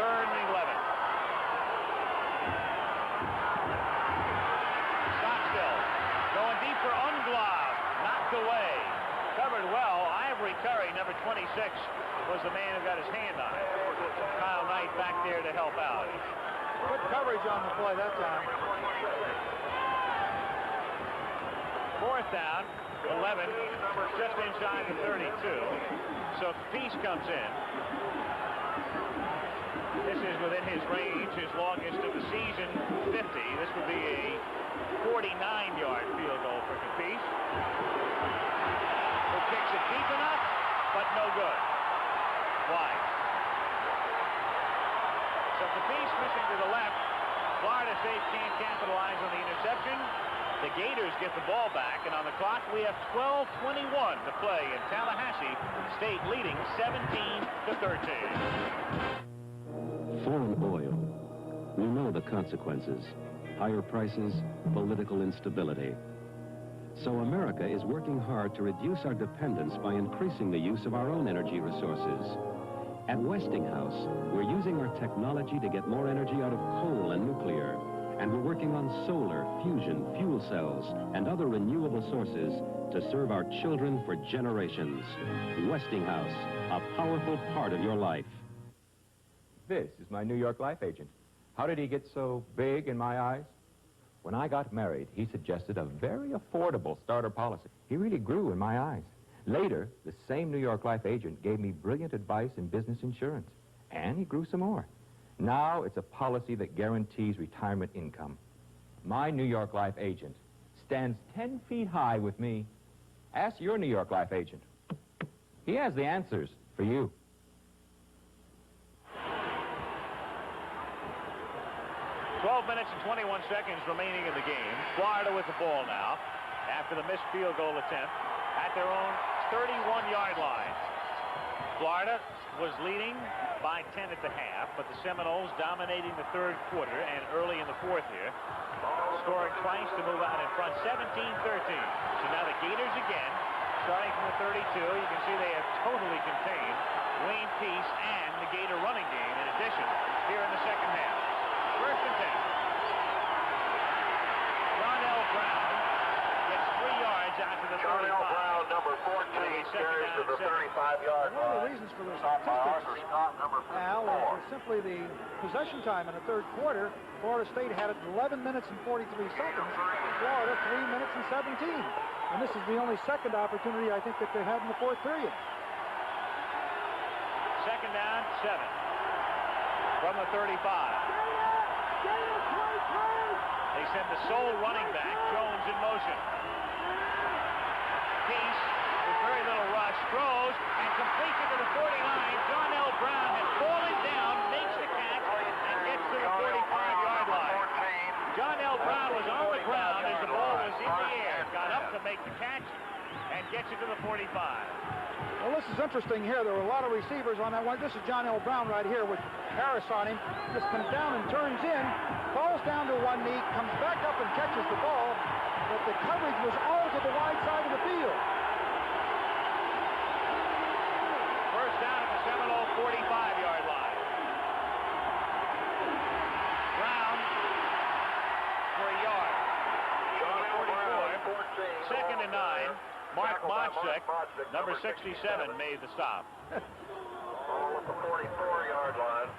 3rd and 11. Stockstill going deep for Unglav. Knocked away. Covered well. Ivory Curry, number 26, was the man who got his hand on it. Kyle Knight back there to help out. Good coverage on the play that time. 4th down, 11, just inside the 32. So Peace comes in. This is within his range, his longest of the season, 50. This would be a 49-yard field goal for Capice. Who kicks it deep enough, but no good. Wide. So Capice missing to the left. Florida State can't capitalize on the interception. The Gators get the ball back, and on the clock we have 12:21 to play in Tallahassee. State leading 17-13. Foreign oil. We know the consequences. Higher prices, political instability. So America is working hard to reduce our dependence by increasing the use of our own energy resources. At Westinghouse, we're using our technology to get more energy out of coal and nuclear. And we're working on solar, fusion, fuel cells, and other renewable sources to serve our children for generations. Westinghouse, a powerful part of your life. This is my New York Life agent. How did he get so big in my eyes? When I got married, he suggested a very affordable starter policy. He really grew in my eyes. Later, the same New York Life agent gave me brilliant advice in business insurance, and he grew some more. Now it's a policy that guarantees retirement income. My New York Life agent stands 10 feet high with me. Ask your New York Life agent. He has the answers for you. 12 minutes and 21 seconds remaining in the game. Florida with the ball now after the missed field goal attempt at their own 31-yard line. Florida was leading by 10 at the half, but the Seminoles dominating the third quarter and early in the fourth here, scoring twice to move out in front, 17-13. So now the Gators again, starting from the 32. You can see they have totally contained Wayne Peace and the Gator running game in addition here in the second half. 1st and 10. Ronell Brown gets 3 yards out to the 35. Ronell Brown, number 14, carries to the 35-yard line. One of the reasons for the statistics, Al, is simply the possession time in the third quarter. Florida State had it 11 minutes and 43 seconds. Florida 3 minutes and 17. And this is the only second opportunity I think that they had in the fourth period. 2nd down, 7. From the 35. They send the sole running back, Jones, in motion. Peace, with very little rush, throws and completes it to the 49. Ronell Brown has fallen down, makes the catch, and gets to the 45-yard line. Ronell Brown was on the ground as the ball was in the air, got up to make the catch, and gets it to the 45. Well, this is interesting here. There were a lot of receivers on that one. This is Ronell Brown right here with Harris on him. Just comes down and turns in, falls down to one knee, comes back up and catches the ball, but the coverage was all to the wide side of the field. 1st down at the Seminole 45-yard line. Brown for a yard. 44. 2nd and 9. Mark Motzek, number 67, made the stop. Ball at the 44-yard line.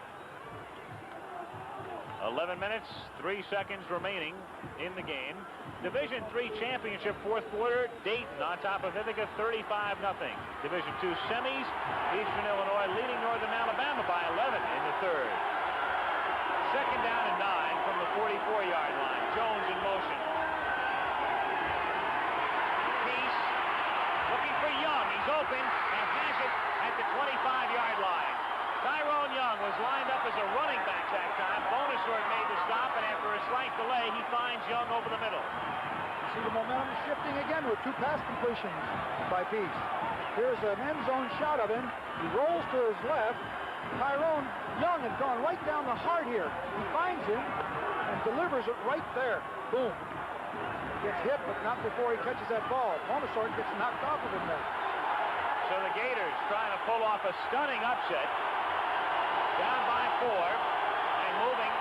11 minutes, 3 seconds remaining in the game. Division III championship fourth quarter. Dayton on top of Ithaca, 35-0. Division II semis. Eastern Illinois leading Northern Alabama by 11 in the third. 2nd down and 9 from the 44-yard line. Jones in motion. Peace looking for Young. He's open and has it at the 25-yard line. Tyrone Young was lined up as a running back that time. Bonasort made the stop, and after a slight delay, he finds Young over the middle. see the momentum shifting again with 2 pass completions by Peace. Here's an end zone shot of him. He rolls to his left. Tyrone Young had gone right down the heart here. He finds him and delivers it right there. Boom. Gets hit, but not before he catches that ball. Palmasort gets knocked off of him there. So the Gators trying to pull off a stunning upset. Down by 4 and moving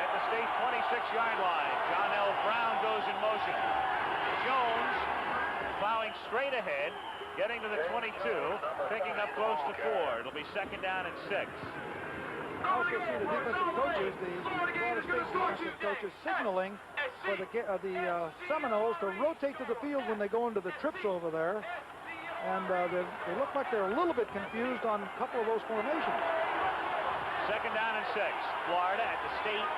at the state 26-yard line. John L. Brown goes in motion. Jones plowing straight ahead, getting to the 22, picking up close to 4. It'll be 2nd down and 6. I also see the defensive coaches, the Florida State defensive coaches, signaling for the Seminoles to rotate to the field when they go into the trips over there. And they look like they're a little bit confused on a couple of those formations. 2nd down and 6. Florida at the state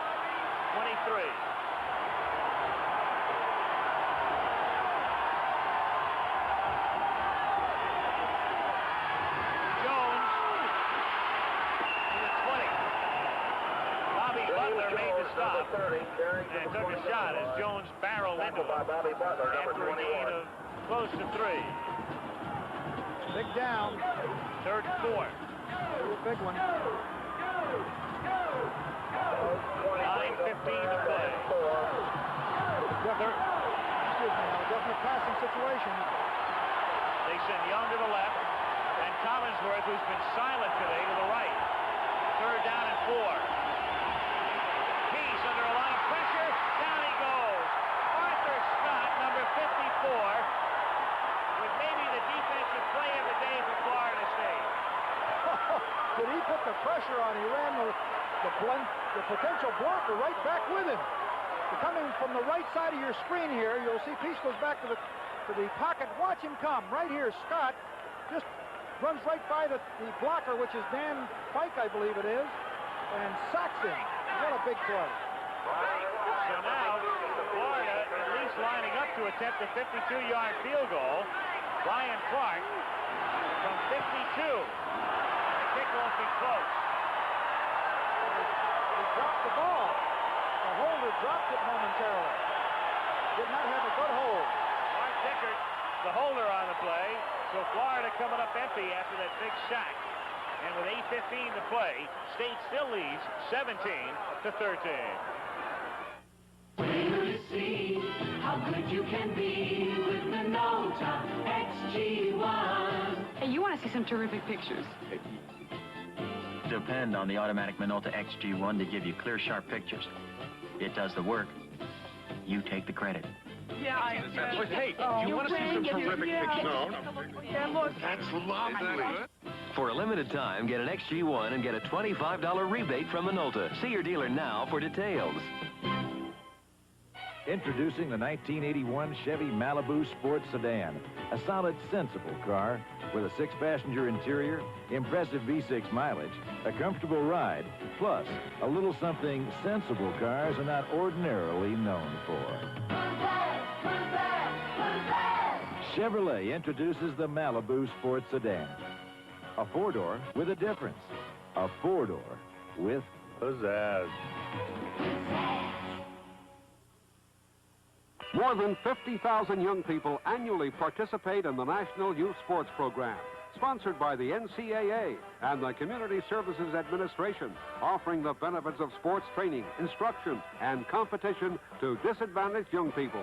23. Jones to the 20. Bobby Butler made the stop and took a shot as Jones barreled into him after a gain of close to 3. Big down. 3rd and 4. Big one. 9:15 to play. Definite passing situation. They send Young to the left, and Collinsworth, who's been silent today, to the right. 3rd down and 4. Peace under a lot of pressure. Down he goes. Arthur Scott, number 54, with maybe the defensive play of the day for Florida State. Did he put the pressure on? He ran the potential blocker right back with him. Coming from the right side of your screen here, you'll see Peace goes back to the pocket. Watch him come. Right here, Scott just runs right by the blocker, which is Dan Pike, I believe it is, and sacks him. What a big play. So now, Florida at least lining up to attempt a 52-yard field goal. Brian Clark from 52. The kick won't be close. He dropped the ball. The holder dropped it momentarily. Did not have a good hold. Mark Dickert, the holder on the play. So Florida coming up empty after that big sack. And with 8:15 to play, State still leads 17-13. Wait till you see how good you can be with Minolta XG1. Hey, you want to see some terrific pictures? Depend on the automatic Minolta XG1 to give you clear, sharp pictures. It does the work. You take the credit. Yeah, Hey, do you want to see some terrific pictures? No. Yeah, look. That's lovely. For a limited time, get an XG1 and get a $25 rebate from Minolta. See your dealer now for details. Introducing the 1981 Chevy Malibu Sports Sedan. A solid, sensible car with a 6-passenger interior, impressive V6 mileage, a comfortable ride, plus a little something sensible cars are not ordinarily known for. Chevrolet introduces the Malibu Sports Sedan. A 4-door with a difference. A 4-door with pizzazz. More than 50,000 young people annually participate in the National Youth Sports Program, sponsored by the NCAA and the Community Services Administration, offering the benefits of sports training, instruction, and competition to disadvantaged young people.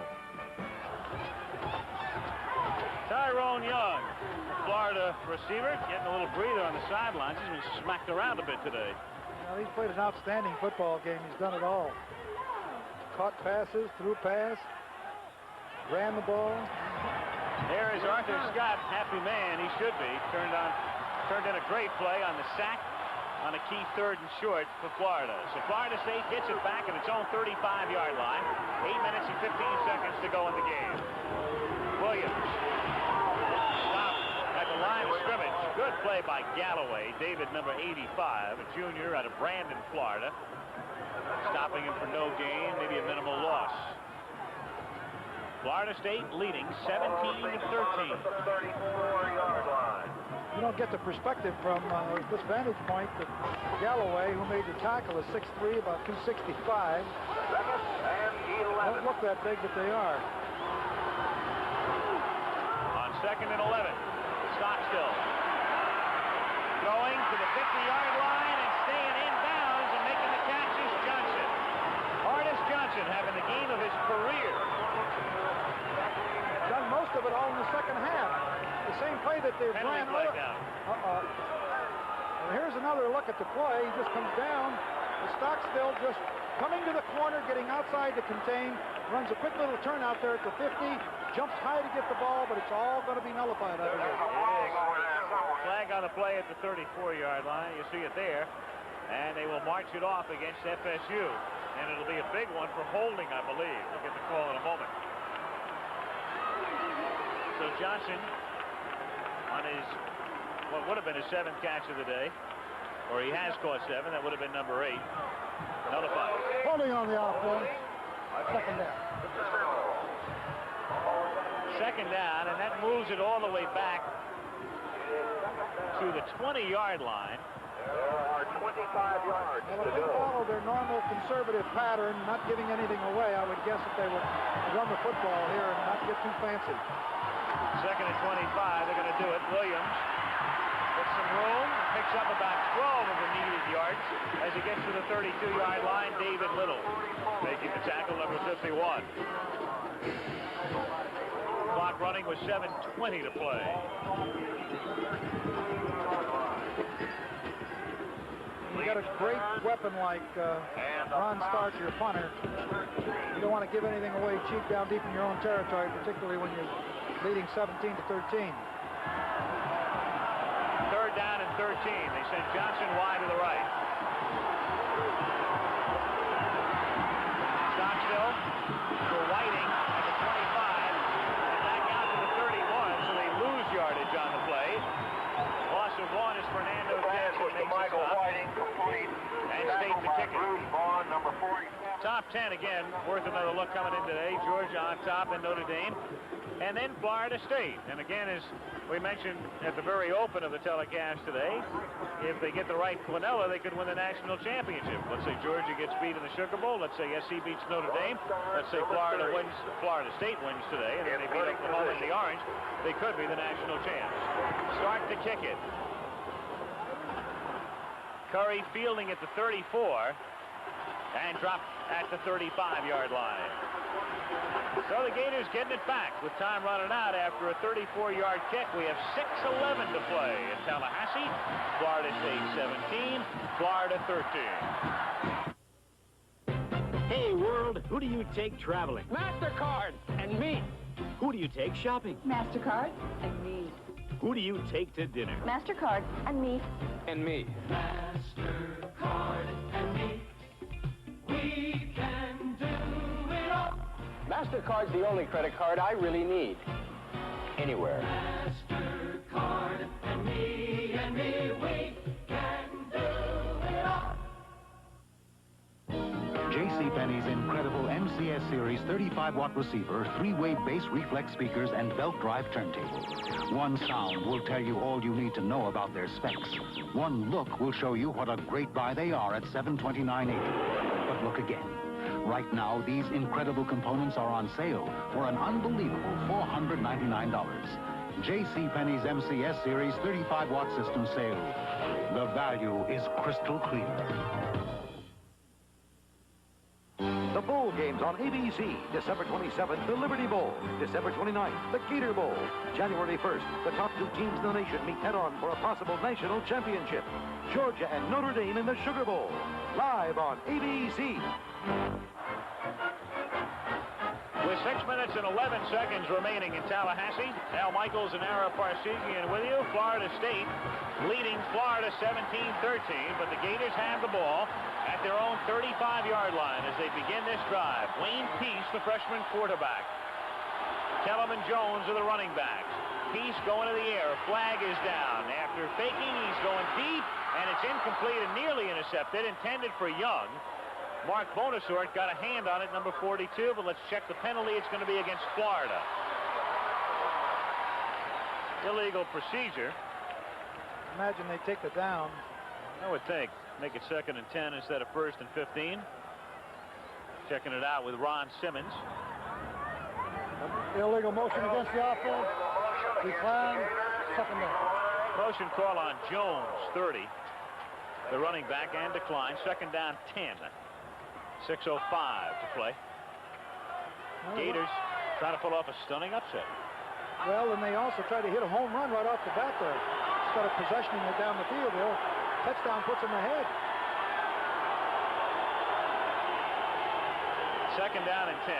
Tyrone Young, Florida receiver, getting a little breather on the sidelines. He's been smacked around a bit today. Well, he's played an outstanding football game. He's done it all. Caught passes, threw pass, ran the ball. There is Arthur Scott, happy man, he should be. Turned in a great play on the sack on a key 3rd and short for Florida. So Florida State gets it back at its own 35-yard line. 8 minutes and 15 seconds to go in the game. Williams stopped at the line of scrimmage. Good play by Galloway, David number 85, a junior out of Brandon, Florida. Stopping him for no gain, maybe a minimal loss. Florida State leading 17-13. You don't get the perspective from this vantage point that Galloway, who made the tackle, is 6'3", about 265. Don't look that big, but they are. 2nd and 11. Stockstill throwing to the 50-yard line and staying in bounds and making the catch is Johnson. Hardest Johnson having the game of his career. Done most of it all in the second half. The same play that they ran. Uh-oh. Well, here's another look at the play. He just comes down. The Stockstill just coming to the corner, getting outside to contain, runs a quick little turn out there at the 50, jumps high to get the ball, but it's all going to be nullified out of here. Flag on the play at the 34-yard line. You see it there. And they will march it off against FSU. And it'll be a big one for holding, I believe. We'll get the call in a moment. So Johnson on his, what would have been his 7th catch of the day, or he has caught 7. That would have been number 8. Nullified. Holding on the offense. Second down. Second down, and that moves it all the way back to the 20-yard line. There are 25 yards to go. If they follow their normal conservative pattern, not giving anything away, I would guess that they would run the football here and not get too fancy. 2nd and 25, they're going to do it. Williams gets some room, picks up about 12 of the needed yards as he gets to the 32-yard line. David Little making the tackle, number 51. Clock running with 7:20 to play. You got a great weapon like Ron Stark, your punter. You don't want to give anything away cheap down deep in your own territory, particularly when you're leading 17-13. 3rd down and 13. They send Johnson wide to the right. Stockstill for Whiting at the 25 and back out to the 31, so they lose yardage on the play. Loss of 1 is Fernando Jackson makes Michael it up Whiting, complete. and stays the ticket. Bruce Vaughn, number 40. Top 10 again, worth another look coming in today. Georgia on top and Notre Dame. And then Florida State. And again, as we mentioned at the very open of the telecast today, if they get the right Quinella, they could win the national championship. Let's say Georgia gets beat in the Sugar Bowl. Let's say SC beats Notre Dame. Let's say Florida State wins today, and then they beat Oklahoma in the Orange. They could be the national champs. Start to kick it. Curry fielding at the 34 and dropped at the 35-yard line. So the Gators getting it back with time running out after a 34-yard kick. We have 6:11 to play in Tallahassee. Florida State 17, Florida 13. Hey, world, who do you take traveling? MasterCard And me. Who do you take shopping? MasterCard and me. Who do you take to dinner? MasterCard and me. And me. MasterCard and me. We can do it all. MasterCard's the only credit card I really need. Anywhere. MasterCard and me, we can do it all. JCPenney's incredible MCS Series 35-watt receiver, 3-way bass reflex speakers, and belt drive turntable. One sound will tell you all you need to know about their specs. One look will show you what a great buy they are at $729.80. But look again. Right now, these incredible components are on sale for an unbelievable $499. JCPenney's MCS Series 35-watt system sale. The value is crystal clear. The bowl games on ABC. December 27th, the Liberty Bowl. December 29th, the Gator Bowl. January 1st, the top 2 teams in the nation meet head-on for a possible national championship. Georgia and Notre Dame in the Sugar Bowl. Live on ABC. With 6 minutes and 11 seconds remaining in Tallahassee, Al Michaels and Ara Parsegian with you. Florida State leading Florida 17-13, but the Gators have the ball at their own 35-yard line as they begin this drive. Wayne Peace, the freshman quarterback. Kellerman Jones are the running backs. Peace going to the air. A flag is down. After faking, he's going deep, and it's incomplete and nearly intercepted, intended for Young. Mark Bonasort got a hand on it, number 42, but let's check the penalty. It's going to be against Florida. Illegal procedure. Imagine they take the down. I would think. Make it 2nd and 10 instead of 1st and 15. Checking it out with Ron Simmons. Illegal motion against the offense. Motion Decline, second down. Motion call on Jones, 30. The running back, and decline. Second down, 10. 6:05 to play. Gators trying to pull off a stunning upset. Well, and they also try to hit a home run right off the bat there. Instead of possessioning it down the field, the touchdown puts them ahead. Second down and 10.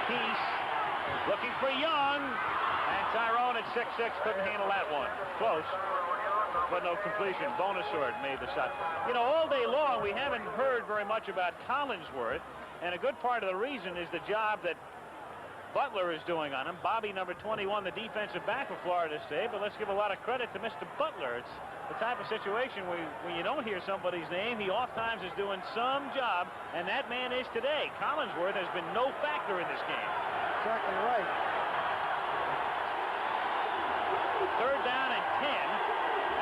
Peace looking for Young. And Tyrone at 6'6" couldn't handle that one. Close, but no completion. Bonassort made the shot. You know, all day long we haven't heard very much about Collinsworth, and a good part of the reason is the job that Butler is doing on him. Bobby, number 21, the defensive back of Florida State, but let's give a lot of credit to Mr. Butler. It's the type of situation where when you don't hear somebody's name, he oftentimes is doing some job, and that man is today. Collinsworth has been no factor in this game. Exactly right. Third down and 10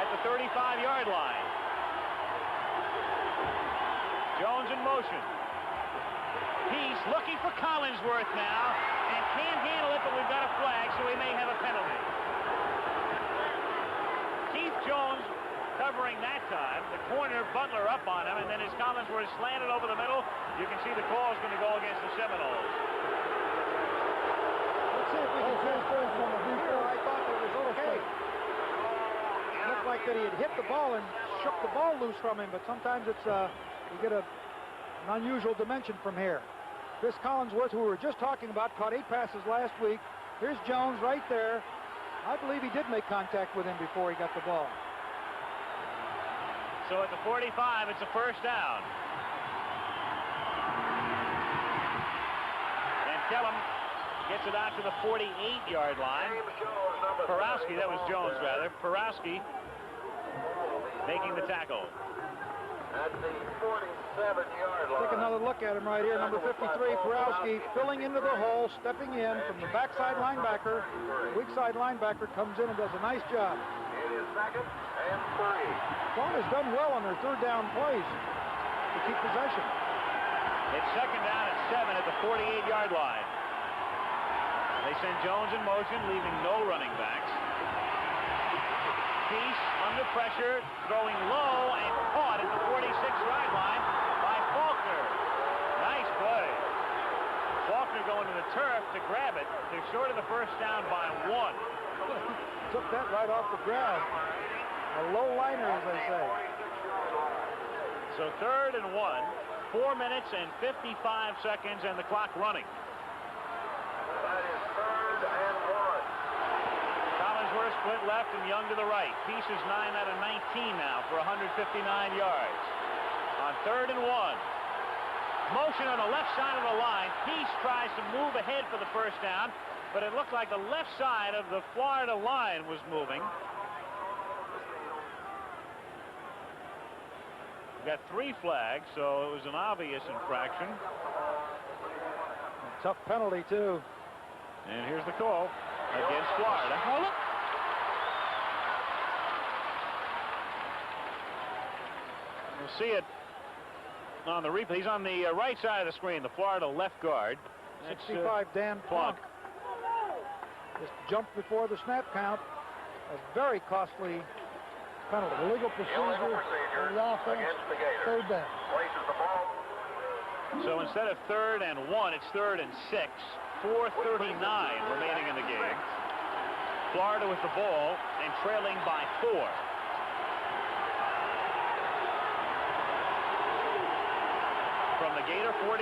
at the 35-yard line. Jones in motion. Peace looking for Collinsworth now, and can't handle it, but we've got a flag, so we may have a penalty. Keith Jones covering that time. The corner, Butler up on him, and then as Collinsworth slanted over the middle, you can see the call is going to go against the Seminoles. Let's see if we can transfer from the before. I thought it was okay. It looked like that he had hit the ball and shook the ball loose from him, but sometimes it's you get an unusual dimension from here. Chris Collinsworth, who we were just talking about, caught 8 passes last week. Here's Jones right there. I believe he did make contact with him before he got the ball. So at the 45, it's a first down. And Kellum gets it out to the 48-yard line. Porowski, that was Jones rather. Porowski making the tackle. At the 47-yard line. Take another look at him right here. Number 53, Porowski, filling into the hole, stepping in from the backside linebacker. The weak side linebacker comes in and does a nice job. It is second and 3. Florida's done well on their third down plays to keep possession. It's second down and 7 at the 48-yard line. They send Jones in motion, leaving no running backs. Peace under pressure, throwing low and caught at the 46-yard line by Faulkner. Nice play. Faulkner going to the turf to grab it. They're short of the first down by 1. Took that right off the ground. A low liner, as they say. So third and 1, 4 minutes and 55 seconds, and the clock running. That is third and 1. Collinsworth split left and Young to the right. Peace is 9 out of 19 now for 159 yards. On third and 1. Motion on the left side of the line. Peace tries to move ahead for the first down, but it looked like the left side of the Florida line was moving. Got 3 flags, so it was an obvious infraction. A tough penalty, too. And here's the call against Florida. We'll see it on the replay. He's on the right side of the screen, the Florida left guard. 65, Dan Plunk. Just jumped before the snap count. A very costly penalty. Illegal procedure on the offense. Third down. So instead of third and 1, it's third and 6. 4:39 remaining in the game. Florida with the ball and trailing by 4. From the Gator 49.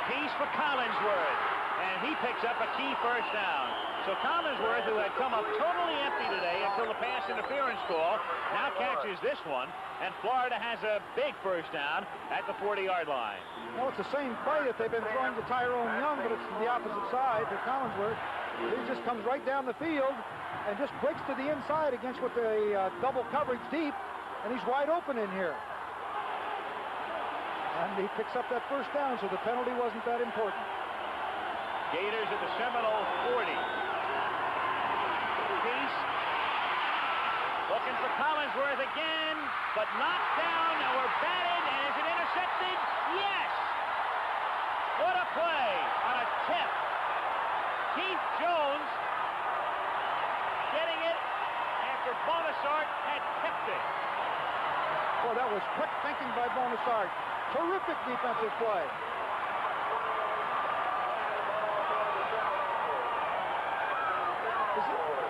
Peace for Collinsworth, and he picks up a key first down. So Collinsworth, who had come up totally empty today until the pass interference call, now catches this one, and Florida has a big first down at the 40-yard line. Well, it's the same play that they've been throwing to Tyrone Young, but it's to the opposite side to Collinsworth. He just comes right down the field and just breaks to the inside against with a double coverage deep, and he's wide open in here. And he picks up that first down, so the penalty wasn't that important. Gators at the Seminoles 40. Peace looking for Collinsworth again, but knocked down. Now we're batted, and is it intercepted? Yes! What a play on a tip. Keith Jones getting it after Bonasart had tipped it. Boy, that was quick thinking by Bonasart. Terrific defensive play.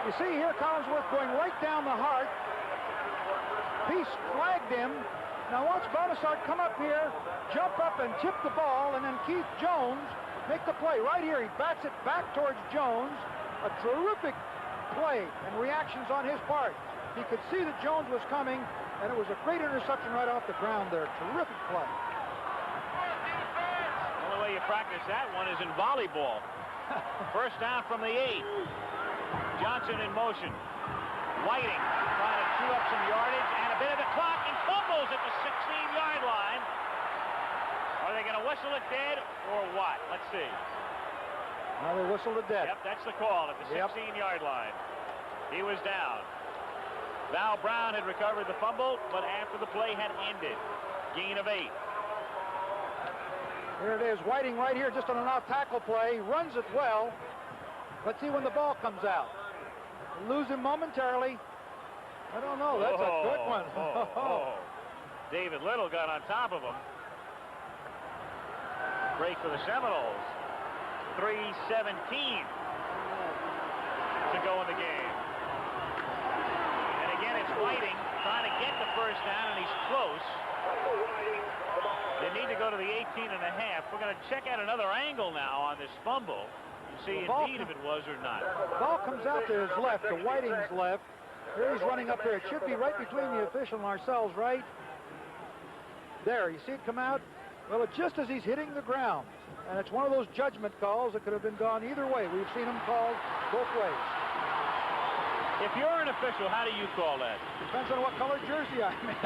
You see here Collinsworth going right down the heart. Peace flagged him. Now watch Bonasart come up here, jump up and tip the ball, and then Keith Jones make the play. Right here, he bats it back towards Jones. A terrific play and reactions on his part. He could see that Jones was coming, and it was a great interception right off the ground there. Terrific play. The only way you practice that one is in volleyball. First down from the 8. Johnson in motion. Whiting trying to chew up some yardage and a bit of the clock, and fumbles at the 16-yard line. Are they going to whistle it dead or what? Let's see. Now they whistled it dead. Yep, that's the call at the 16-yard line. He was down. Val Brown had recovered the fumble, but after the play had ended. Gain of 8. Here it is, Whiting right here just on an off-tackle play. Runs it well. Let's see when the ball comes out. Lose him momentarily. I don't know. That's a good one. David Little got on top of him. Break for the Seminoles. 3:17 to go in the game. And again, it's Whiting trying to get the first down, and he's close. They need to go to the 18.5. We're going to check out another angle now on this fumble. See indeed if it was or not. The ball comes out to his left, to Whiting's left. Here he's running up there. It should be right between the official and ourselves, right? There, you see it come out? Well, it's just as he's hitting the ground. And it's one of those judgment calls that could have been gone either way. We've seen them called both ways. If you're an official, how do you call that? Depends on what color jersey I'm in.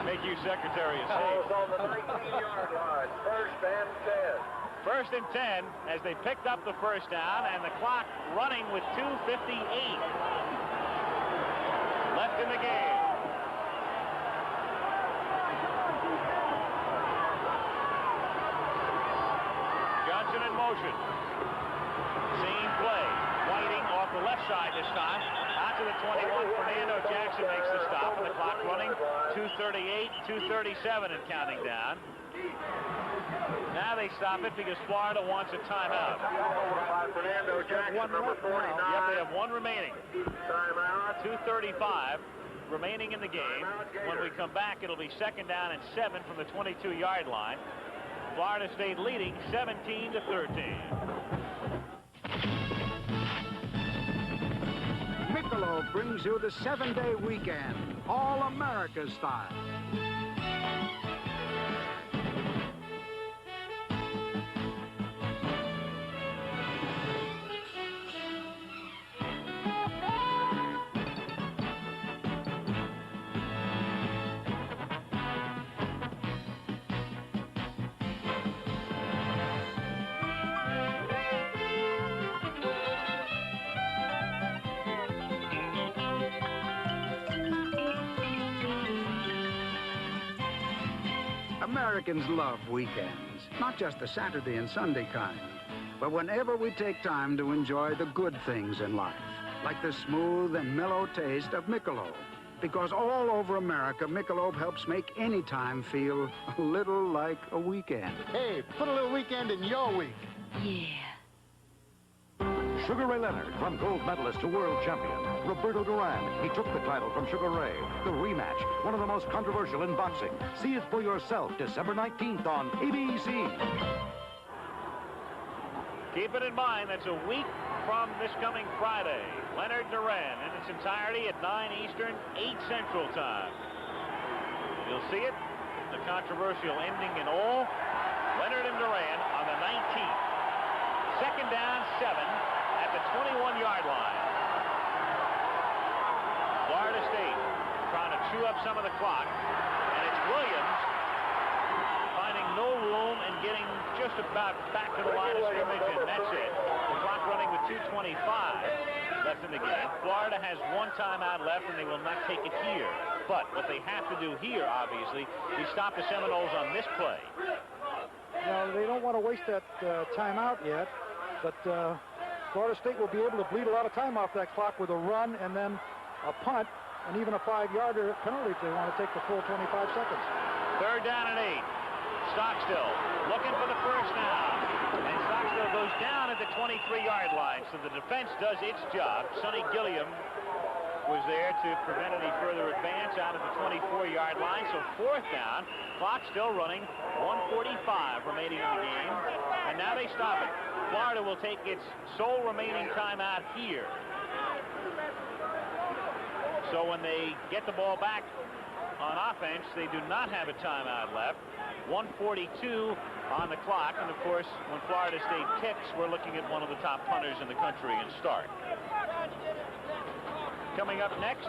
Make you Secretary of State. On the 19-yard line, 1st and 10. 1st and 10 as they picked up the first down, and the clock running with 2:58 left in the game. Johnson in motion. Same play. Whiting off the left side this time. Out to the 21. Fernando Jackson makes the stop, and the clock running 2:38, 2:37 and counting down. Now they stop it because Florida wants a timeout. Fernando Jackson, number 49. Yep, they have one remaining. Timeout. 2:35 remaining in the game. When we come back, it'll be 2nd down and 7 from the 22-yard line. Florida State leading 17-13. Michelob brings you the 7-day weekend, all America style. Americans love weekends, not just the Saturday and Sunday kind, but whenever we take time to enjoy the good things in life, like the smooth and mellow taste of Michelob. Because all over America, Michelob helps make any time feel a little like a weekend. Hey, put a little weekend in your week. Yeah. Sugar Ray Leonard, from gold medalist to world champion. Roberto Duran, he took the title from Sugar Ray. The rematch, one of the most controversial in boxing. See it for yourself December 19th on ABC. Keep it in mind, that's a week from this coming Friday. Leonard Duran in its entirety at 9 Eastern, 8 Central Time. You'll see it, the controversial ending in all. Leonard and Duran on the 19th. 2nd down, 7 at the 21-yard line. Florida State trying to chew up some of the clock, and it's Williams finding no room and getting just about back to the line of scrimmage, and that's it. The clock running with 2:25 left in the game. Florida has one timeout left, and they will not take it here. But what they have to do here, obviously, is stop the Seminoles on this play. Now, they don't want to waste that timeout yet, but Florida State will be able to bleed a lot of time off that clock with a run and then a punt and even a 5-yarder penalty if they want to take the full 25 seconds. 3rd down and 8. Stockstill looking for the first down. And Stockstill goes down at the 23-yard line, so the defense does its job. Sonny Gilliam was there to prevent any further advance out at the 24-yard line. So 4th down, clock still running, 1:45 remaining in the game, and now they stop it. Florida will take its sole remaining timeout here. So when they get the ball back on offense, they do not have a timeout left. 1:42 on the clock, and of course, when Florida State kicks, we're looking at one of the top punters in the country and start. Coming up next,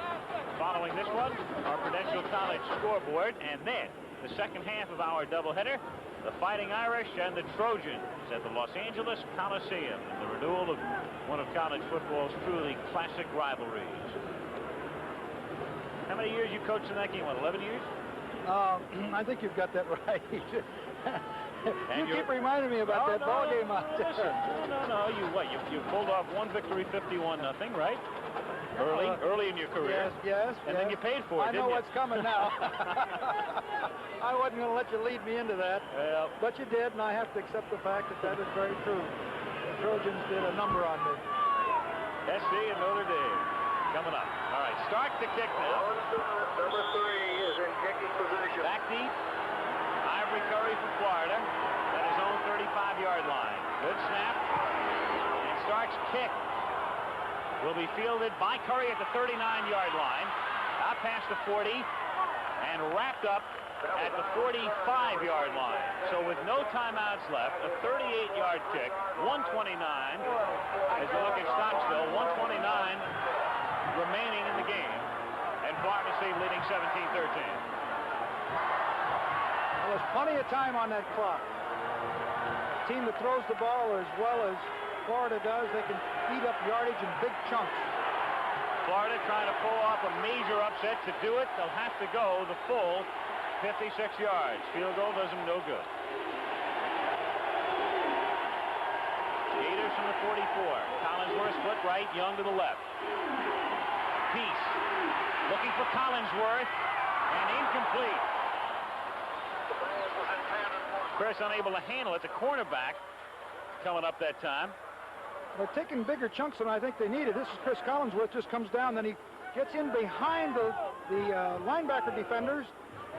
following this one, our Prudential College scoreboard, and then the second half of our doubleheader, the Fighting Irish and the Trojans at the Los Angeles Coliseum, and the renewal of one of college football's truly classic rivalries. How many years you coached in that game? What, 11 years? I think you've got that right. And you keep reminding me about that ball game out there. No. You pulled off one victory, 51-0, right? Early in your career. Yes. And then you paid for it, I know what's coming now. I wasn't going to let you lead me into that. Well, but you did, and I have to accept the fact that that is very true. The Trojans did a number on me. SC and Notre Dame coming up. All right, start the kick now. Number 3 is in kicking position. Back deep. Ivory Curry for Florida at his own 35-yard line. Good snap. And Stark's kick will be fielded by Curry at the 39-yard line, out past the 40, and wrapped up at the 45-yard line. So with no timeouts left, a 38-yard kick, 129, as you look at Stockstill, 129 remaining in the game, and Florida State leading 17-13. Well, there's plenty of time on that clock. A team that throws the ball as well as Florida does, they can eat up yardage in big chunks. Florida trying to pull off a major upset. To do it, they'll have to go the full 56 yards. Field goal does them no good. Gators from the 44. Collinsworth split right, Young to the left. Peace looking for Collinsworth, and incomplete. Chris unable to handle it. The cornerback coming up that time. They're taking bigger chunks than I think they needed. This is Chris Collinsworth, just comes down, then he gets in behind the linebacker defenders,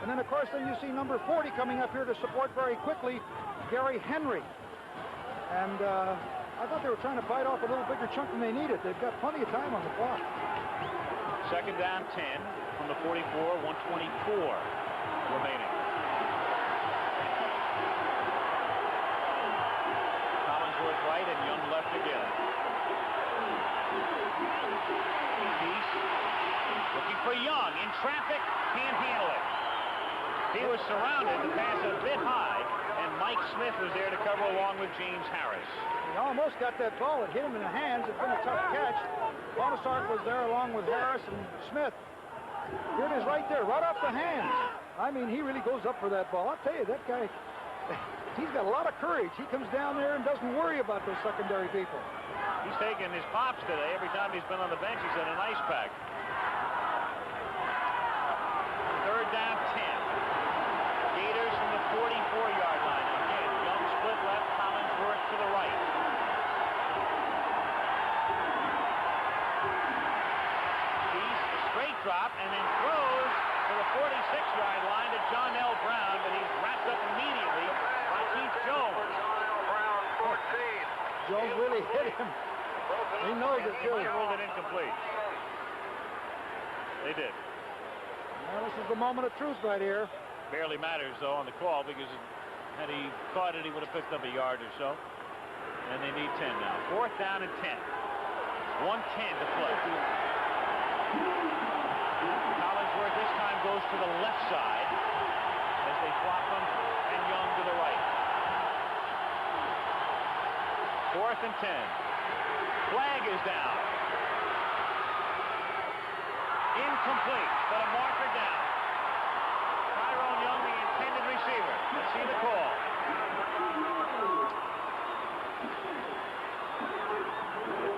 and then of course then you see number 40 coming up here to support very quickly, Gary Henry. And I thought they were trying to bite off a little bigger chunk than they needed. They've got plenty of time on the clock. Second down 10 from the 44, 124 remaining. Right and Young left again. Peace looking for Young in traffic, can't handle it. He was surrounded, the pass a bit high, and Mike Smith was there to cover along with James Harris. He almost got that ball. It hit him in the hands. It's been a tough catch. Bonasart was there along with Harris and Smith. Here it is right there, right off the hands. I mean, he really goes up for that ball. I'll tell you, that guy, he's got a lot of courage. He comes down there and doesn't worry about those secondary people. He's taken his pops today. Every time he's been on the bench, he's had an ice pack. Third down 10. Gators from the 44-yard line. Again, Young split left, Collinsworth to the right. Peace, a straight drop, and then throws to the 46-yard line to John L. Brown, but he's wrapped up immediately by Keith Jones. Jones really hit him. He knows it, too. He ruled it incomplete. They did. Well, this is the moment of truth right here. Barely matters, though, on the call, because had he caught it, he would have picked up a yard or so. And they need 10 now. Fourth down and 10. 1:10 to play. Collinsworth this time goes to the left side as they flop him, and Young to the right. 4th and 10. Flag is down. Incomplete, but a marker down. Tyrone Young, the intended receiver. Let's see the call.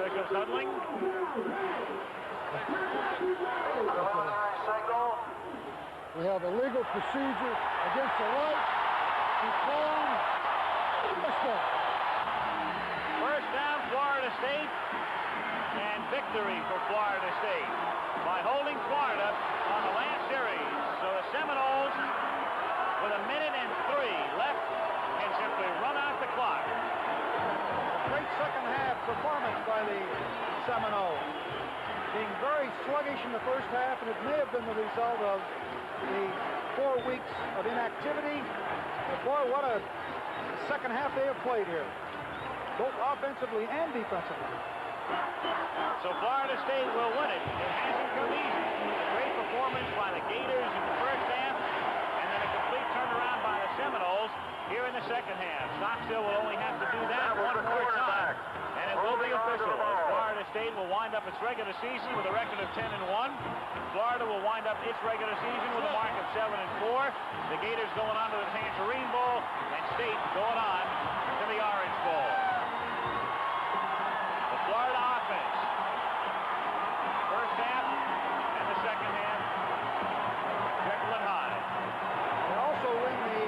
Officials huddling. We have a legal procedure against the right to call whistle. First down, Florida State, and victory for Florida State by holding Florida on the last series. So the Seminoles, with 1 minute and 3 left, can simply run out the clock. A great second half performance by the Seminoles. Being very sluggish in the first half, and it may have been the result of the 4 weeks of inactivity. But boy, what a second half they have played here, both offensively and defensively. So Florida State will win it. It hasn't come easy. A great performance by the Gators in the first half, and then a complete turnaround by the Seminoles here in the second half. Stockstill will only have to do that one more time, and it will be official. Florida State will wind up its regular season with a record of 10-1. Florida will wind up its regular season with a mark of 7-4. The Gators going on to the Tangerine Bowl, and State going on to the Orange Bowl. The Florida offense, first half and the second half, Jekyll and Hyde. They also win the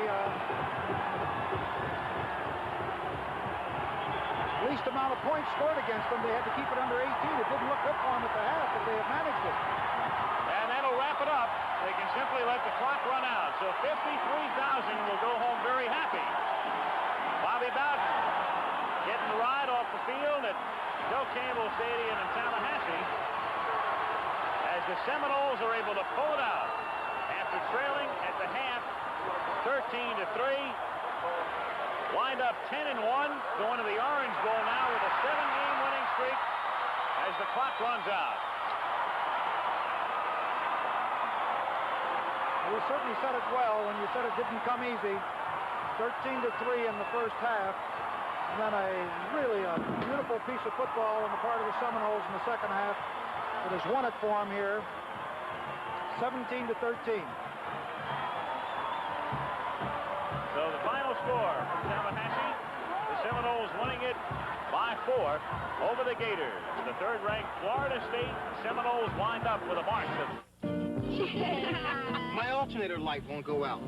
least amount of points scored against them. They had to keep it under 18. It didn't look good for them at the half, but they have managed it. And that'll wrap it up. They can simply let the clock run out. So 53,000 will go home very happy. Bobby Bowden getting the ride off the field at Joe Campbell Stadium in Tallahassee as the Seminoles are able to pull it out after trailing at the half 13-3. Wind up 10-1, going to the Orange Bowl now with a 7-game winning streak as the clock runs out. You certainly said it well when you said it didn't come easy. 13-3 in the first half, and then a beautiful piece of football on the part of the Seminoles in the second half that has won it for them here, 17-13. So the final score from Tallahassee, the Seminoles winning it by 4 over the Gators. The third-ranked Florida State Seminoles wind up with a mark of... My alternator light won't go out.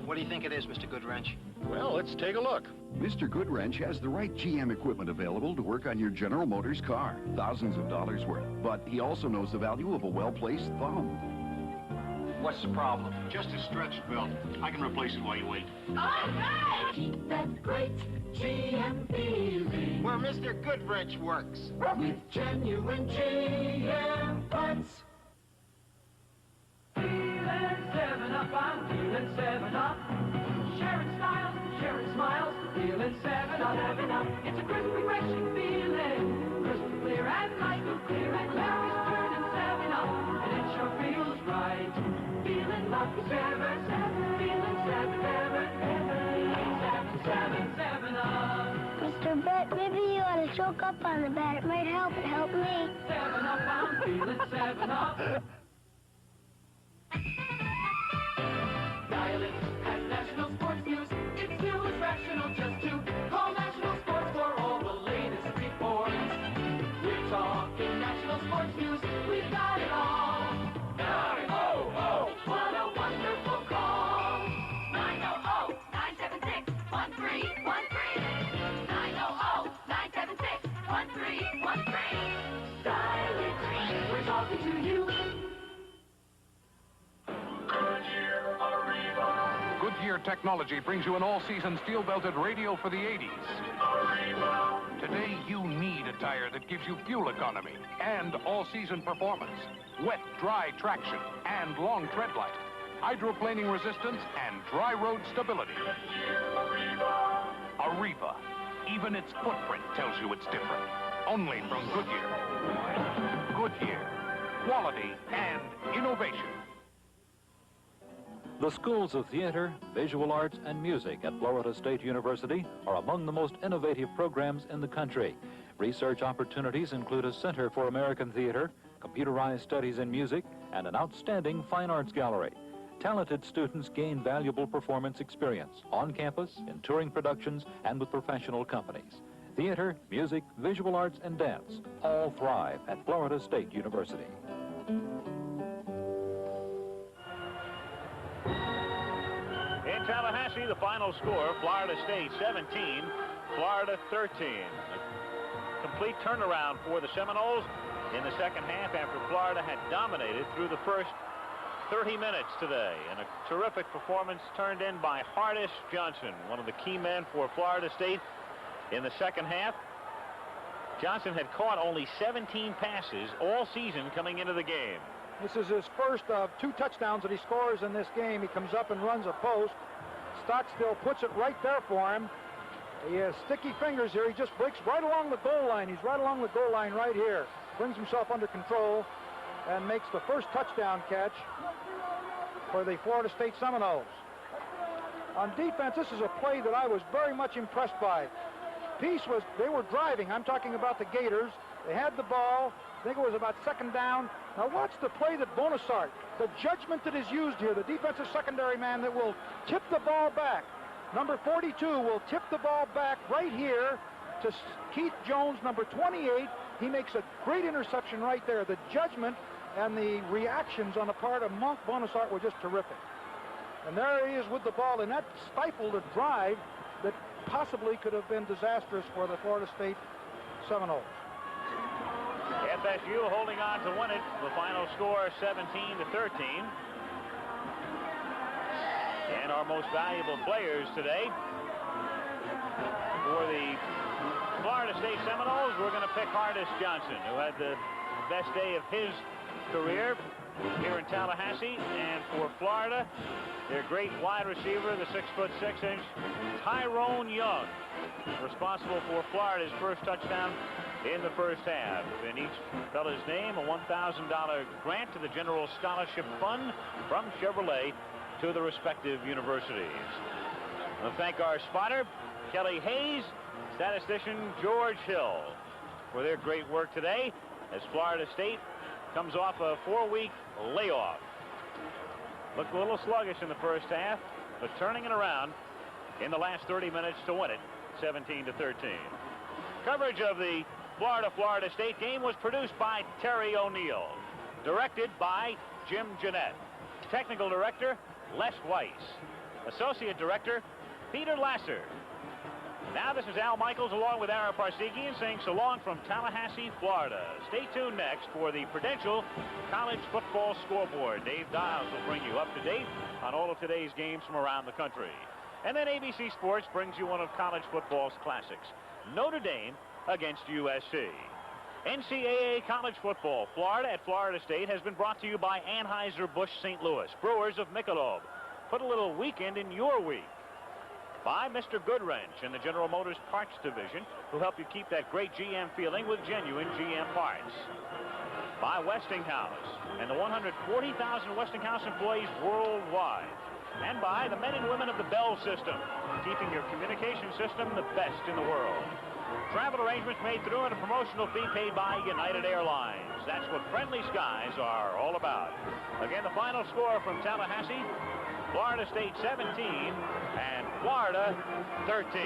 What do you think it is, Mr. Goodwrench? Well, let's take a look. Mr. Goodwrench has the right GM equipment available to work on your General Motors car. Thousands of dollars worth. But he also knows the value of a well-placed thumb. What's the problem? Just a stretched belt. I can replace it while you wait. Okay! Keep that great GM feeling. Where Mr. Goodwrench works. With genuine GM parts. Feeling 7 Up, I'm feeling 7 Up. Sharing styles, sharing smiles, feeling 7 Up. 7 Up. It's a crisp, refreshing feeling. Crystal clear and light, clear and clear is turning 7 Up. And it sure feels right. Feeling lucky, 7, 7, feeling 7, 7, 7, 7 Up. Mr. Brett, maybe you ought to choke up on the bat. It might help me. 7 Up, I'm feeling 7 Up. Dial-it has national sports news. It's still as rational just to call National Sports for all the latest reports. We're talking national sports news. We've got it all. 900, what a wonderful call. 900-976-1313. 900-976-1313. Dial it. We're talking to you. Goodyear technology brings you an all-season steel-belted radio for the 80s. Today, you need a tire that gives you fuel economy and all-season performance, wet, dry traction, and long tread life, hydroplaning resistance, and dry road stability. Arriva. Even its footprint tells you it's different. Only from Goodyear. Goodyear. Quality and innovation. The schools of theater, visual arts, and music at Florida State University are among the most innovative programs in the country. Research opportunities include a Center for American Theater, computerized studies in music, and an outstanding fine arts gallery. talented students gain valuable performance experience on campus, in touring productions, and with professional companies. Theater, music, visual arts, and dance all thrive at Florida State University. In Tallahassee, the final score, Florida State 17, Florida 13. A complete turnaround for the Seminoles in the second half after Florida had dominated through the first 30 minutes today. And a terrific performance turned in by Hardis Johnson, one of the key men for Florida State in the second half. Johnson had caught only 17 passes all season coming into the game. This is his first of 2 touchdowns that he scores in this game. He comes up and runs a post. Stockstill puts it right there for him. He has sticky fingers here. He just breaks right along the goal line. He's right along the goal line right here. Brings himself under control and makes the first touchdown catch for the Florida State Seminoles. On defense, this is a play that I was very much impressed by. They were driving. I'm talking about the Gators. They had the ball. I think it was about second down. Now watch the play that Bonasart, the judgment that is used here, the defensive secondary man that will tip the ball back. Number 42 will tip the ball back right here to Keith Jones, number 28. He makes a great interception right there. The judgment and the reactions on the part of Monk Bonasart were just terrific. And there he is with the ball, and that stifled a drive that possibly could have been disastrous for the Florida State Seminoles. FSU holding on to win it. The final score 17-13. And our most valuable players today for the Florida State Seminoles, we're going to pick Hardis Johnson, who had the best day of his career here in Tallahassee. And for Florida, their great wide receiver, the 6'6" Tyrone Young, responsible for Florida's first touchdown in the first half. In each fella's name, a $1,000 grant to the General Scholarship Fund from Chevrolet to the respective universities. I'll thank our spotter, Kelly Hayes, statistician George Hill, for their great work today as Florida State comes off a 4-week layoff. Looked a little sluggish in the first half, but turning it around in the last 30 minutes to win it, 17-13. Coverage of the Florida State game was produced by Terry O'Neill, directed by Jim Jeanette, technical director Les Weiss, associate director Peter Lasser. Now this is Al Michaels along with Ara Parsegian saying so long from Tallahassee, Florida. Stay tuned next for the Prudential College Football Scoreboard. Dave Dials will bring you up to date on all of today's games from around the country. And then ABC Sports brings you one of college football's classics, Notre Dame against USC. NCAA college football, Florida at Florida State, has been brought to you by Anheuser-Busch St. Louis, brewers of Michelob. Put a little weekend in your week. By Mr. Goodwrench in the General Motors Parts Division, who help you keep that great GM feeling with genuine GM parts. By Westinghouse and the 140,000 Westinghouse employees worldwide. And by the men and women of the Bell system, keeping your communication system the best in the world. Travel arrangements made through and a promotional fee paid by United Airlines. That's what friendly skies are all about. Again, the final score from Tallahassee, Florida State 17 and Florida 13.